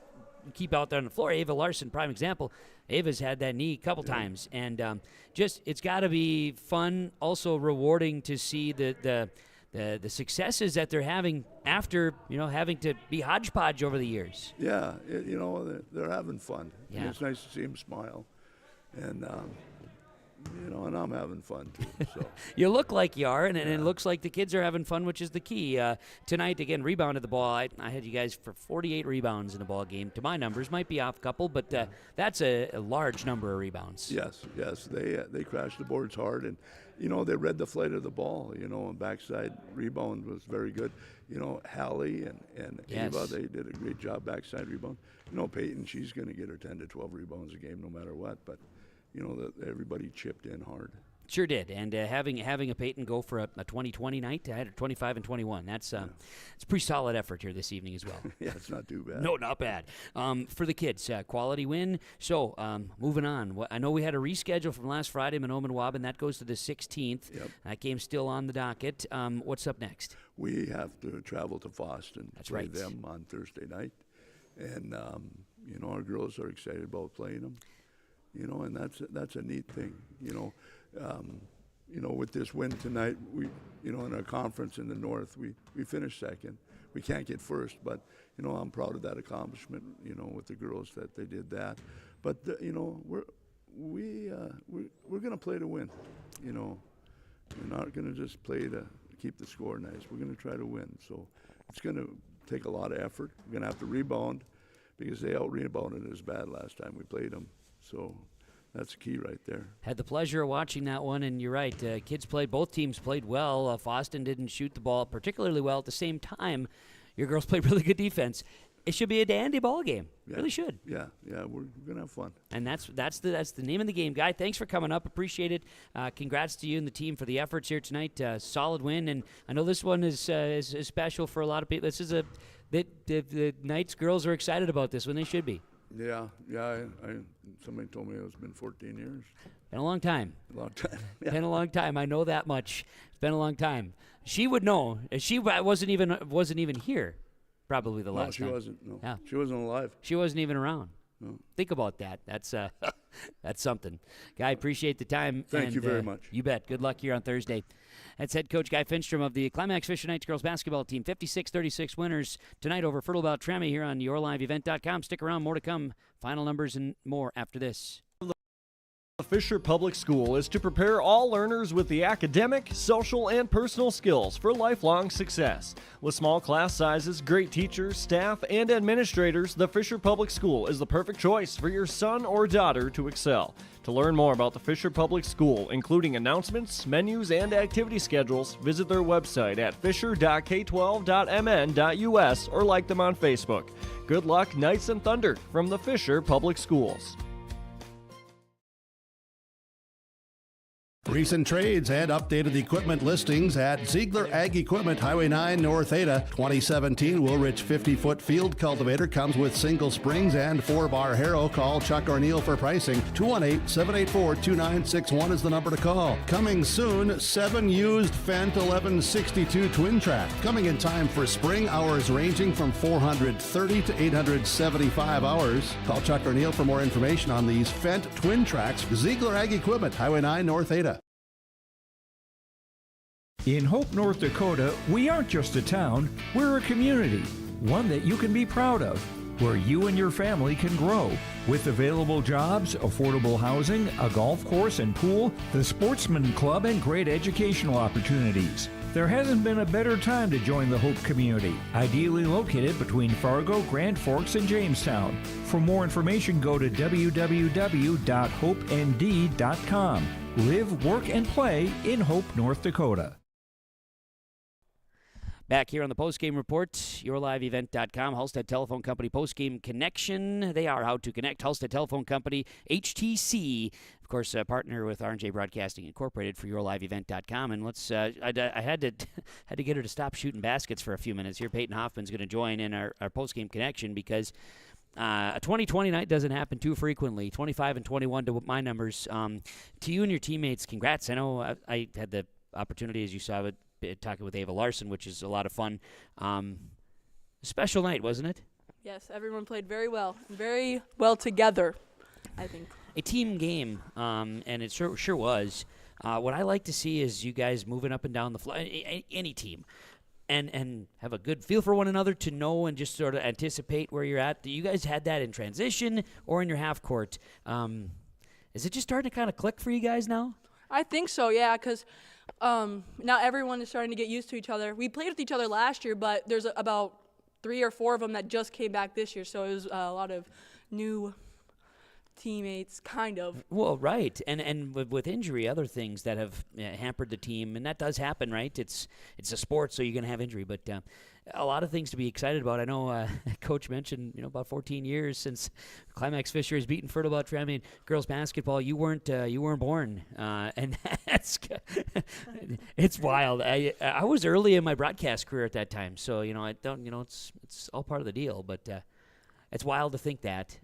out there on the floor. Ava Larson, prime example. Ava's had that knee a couple times, and it's got to be fun, also rewarding to see the successes that they're having after, having to be hodgepodge over the years. Yeah, they're having fun. Yeah. And it's nice to see them smile. And, and I'm having fun, too. So. You look like you are, and it looks like the kids are having fun, which is the key. Tonight, again, rebounded the ball. I had you guys for 48 rebounds in the ball game. To my numbers, might be off a couple, but that's a large number of rebounds. Yes. They crashed the boards hard, and, they read the flight of the ball, and backside rebound was very good. Hallie and Ava, they did a great job backside rebound. Peyton, she's going to get her 10 to 12 rebounds a game no matter what, but, everybody chipped in hard. Sure did, and having a Peyton go for a 20-20 night, I had her 25 and 21. That's it's a pretty solid effort here this evening as well. Yeah, it's not too bad. No, not bad. For the kids, quality win. So moving on, I know we had a reschedule from last Friday, Mahnomen Waban. That goes to the 16th. Yep. That game's still on the docket. What's up next? We have to travel to Boston. That's play right. Them on Thursday night, and our girls are excited about playing them. And that's a neat thing. With this win tonight, we, in our conference in the North, we finished second. We can't get first, but I'm proud of that accomplishment. With the girls that they did that. But we're going to play to win. We're not going to just play to keep the score nice. We're going to try to win. So it's going to take a lot of effort. We're going to have to rebound because they out-rebounded us bad last time we played them. So that's key right there. Had the pleasure of watching that one, and you're right. Both teams played well. Boston didn't shoot the ball particularly well. At the same time, your girls played really good defense. It should be a dandy ball game. Yeah. Really should. Yeah, we're gonna have fun. And that's the name of the game, Guy. Thanks for coming up. Appreciate it. Congrats to you and the team for the efforts here tonight. Solid win, and I know this one is special for a lot of people. This is the Knights girls are excited about this when they should be. Yeah. Somebody told me it's been 14 years. Been a long time. Yeah. Been a long time. I know that much. It's been a long time. She would know. She wasn't even here. Probably the last time. No, she wasn't. No. Yeah. She wasn't alive. She wasn't even around. No. Think about that. That's something. Guy, appreciate the time. Thank you very much. You bet. Good luck here on Thursday. That's head coach Guy Finstrom of the Climax-Fisher Knights girls basketball team. 56-36 winners tonight over Fertile-Beltrami here on yourliveevent.com. Stick around. More to come. Final numbers and more after this. The Fisher Public School is to prepare all learners with the academic, social, and personal skills for lifelong success. With small class sizes, great teachers, staff, and administrators, the Fisher Public School is the perfect choice for your son or daughter to excel. To learn more about the Fisher Public School, including announcements, menus, and activity schedules, visit their website at fisher.k12.mn.us or like them on Facebook. Good luck, Knights and Thunder, from the Fisher Public Schools. Recent trades and updated equipment listings at Ziegler Ag Equipment, Highway 9 North Ada. 2017 Woolrich 50-foot field cultivator comes with single springs and 4-bar harrow. Call Chuck O'Neill for pricing. 218-784-2961 is the number to call. Coming soon, 7 used Fendt 1162 twin track. Coming in time for spring, hours ranging from 430 to 875 hours. Call Chuck O'Neill for more information on these Fendt twin tracks. Ziegler Ag Equipment, Highway 9 North Ada. In Hope, North Dakota, we aren't just a town, we're a community, one that you can be proud of, where you and your family can grow. With available jobs, affordable housing, a golf course and pool, the Sportsman Club, and great educational opportunities. There hasn't been a better time to join the Hope community, ideally located between Fargo, Grand Forks, and Jamestown. For more information, go to www.hopend.com. Live, work, and play in Hope, North Dakota. Back here on the Postgame Report, yourliveevent.com, Halstead Telephone Company Postgame Connection. They are how to connect. Halstead Telephone Company, HTC, of course, partner with R&J Broadcasting Incorporated for yourliveevent.com. And let's, I had to get her to stop shooting baskets for a few minutes here. Peyton Hoffman's going to join in our Postgame Connection because a 20-20 night doesn't happen too frequently. 25 and 21 to my numbers. To you and your teammates, congrats. I know I had the opportunity, as you saw, talking with Ava Larson, which is a lot of fun. Special night, wasn't it? Yes, everyone played very well together, I think. A team game, and it sure was. What I like to see is you guys moving up and down the floor, any team, and have a good feel for one another to know and just sort of anticipate where you're at. You guys had that in transition or in your half court. Is it just starting to kind of click for you guys now? I think so, yeah, because now everyone is starting to get used to each other. We played with each other last year, but there's about 3 or 4 of them that just came back this year, so it was a lot of new teammates, kind of. Well, right, and with injury, other things that have hampered the team, and that does happen, right? It's a sport, so you're going to have injury, but a lot of things to be excited about. I know Coach mentioned, about 14 years since Climax-Fisher has beaten Fertile-Beltrami in girls basketball. You weren't born, and that's it's wild. I was early in my broadcast career at that time, so I don't. It's all part of the deal, but it's wild to think that.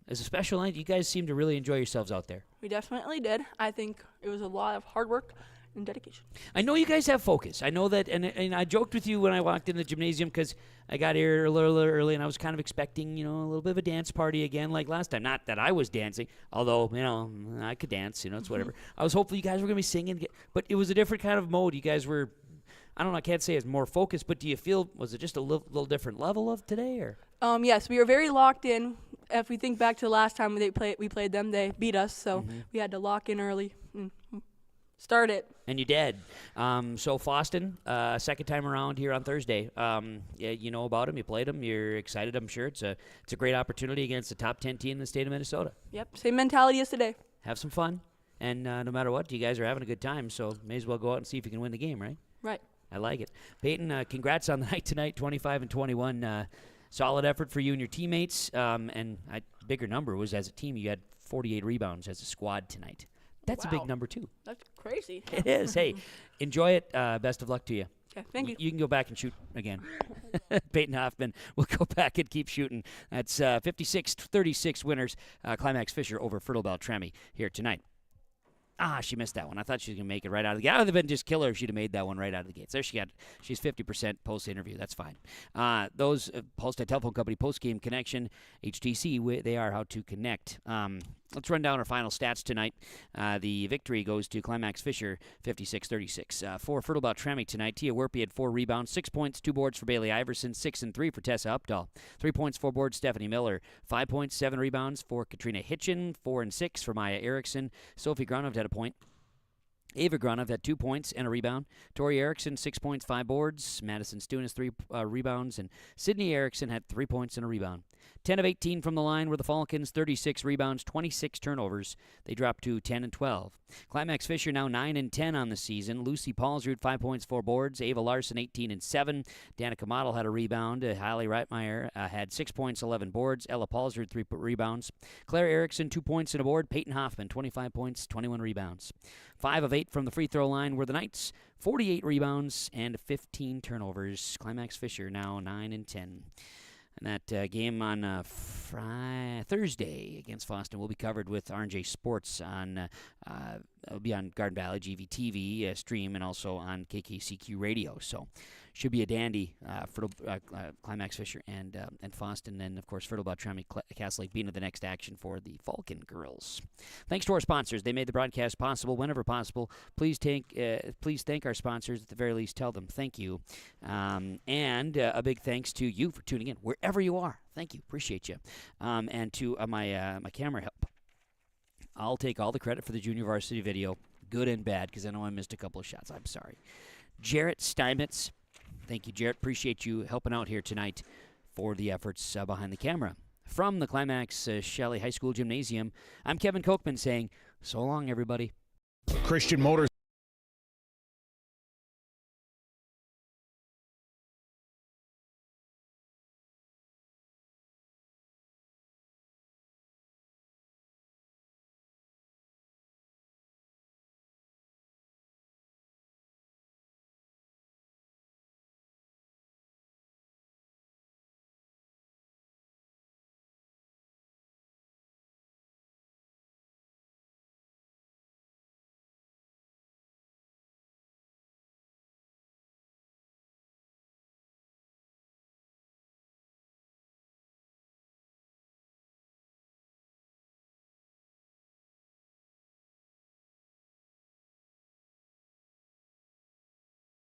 As a special night, you guys seem to really enjoy yourselves out there. We definitely did. I think it was a lot of hard work and dedication. I know you guys have focus. I know that, and I joked with you when I walked in the gymnasium because I got here a little early, and I was kind of expecting, a little bit of a dance party again like last time. Not that I was dancing, although, I could dance, it's whatever. I was hopeful you guys were going to be singing, but it was a different kind of mode. You guys were, I don't know, I can't say it's more focused, but do you feel, was it just a little different level of today, or? Yes, we were very locked in. If we think back to the last time we played them, they beat us, so we had to lock in early and start it. And you did. So Foston, second time around here on Thursday. You know about them. You played them. You're excited, I'm sure. It's a great opportunity against the top 10 team in the state of Minnesota. Yep, same mentality as today. Have some fun, and no matter what, you guys are having a good time, so may as well go out and see if you can win the game, right? Right. I like it. Peyton, congrats on the night tonight, 25 and 21. solid effort for you and your teammates. And a bigger number was as a team, you had 48 rebounds as a squad tonight. That's a big number, too. That's crazy. It is. Hey, enjoy it. Best of luck to you. Okay, thank you. You can go back and shoot again. Peyton Hoffman will go back and keep shooting. That's 56-36 winners. Climax-Fisher over Fertile-Beltrami here tonight. She missed that one. I thought she was going to make it right out of the gate. I would have been just killer if she'd have made that one right out of the gates. There she's 50% post-interview. That's fine. Those telephone company, Postgame Connection, HTC, they are how to connect. Let's run down our final stats tonight. The victory goes to Climax-Fisher, 56-36. For Fertile-Beltrami tonight, Tia Werpy had 4 rebounds, 6 points, 2 boards for Bailey Iverson, 6 and 3 for Tessa Updahl, 3 points, 4 boards, Stephanie Miller, 5 points, 7 rebounds for Katrina Hitchin, 4 and 6 for Maya Erickson. Sophie Granov had a point. Ava Granov had 2 points and a rebound. Tori Erickson, 6 points, 5 boards. Madison Stunis, 3 rebounds. And Sydney Erickson had 3 points and a rebound. 10 of 18 from the line were the Falcons, 36 rebounds, 26 turnovers. They dropped to 10 and 12. Climax-Fisher now 9 and 10 on the season. Lucy Paulsrud, 5 points, 4 boards. Ava Larson, 18 and 7. Danica Model had a rebound. Hallie Reitmeyer had 6 points, 11 boards. Ella Paulsrud, 3 rebounds. Claire Erickson, 2 points and a board. Peyton Hoffman, 25 points, 21 rebounds. 5 of 8 from the free throw line were the Knights, 48 rebounds and 15 turnovers. Climax-Fisher now 9 and 10. And that game on Thursday against Boston will be covered with R&J Sports on it'll be on Garden Valley GVTV stream and also on KKCQ Radio. So should be a dandy for Climax-Fisher and Foston, and of course Fertile-Beltrami Castle Lake being the next action for the Falcon girls. Thanks to our sponsors; they made the broadcast possible whenever possible. Please thank our sponsors. At the very least, tell them thank you, and a big thanks to you for tuning in wherever you are. Thank you, appreciate you, and to my camera help. I'll take all the credit for the junior varsity video, good and bad, because I know I missed a couple of shots. I'm sorry. Jarrett Steinmetz. Thank you, Jarrett. Appreciate you helping out here tonight for the efforts behind the camera. From the Climax Shelley High School Gymnasium, I'm Kevin Kochman saying, so long, everybody. Christian Motors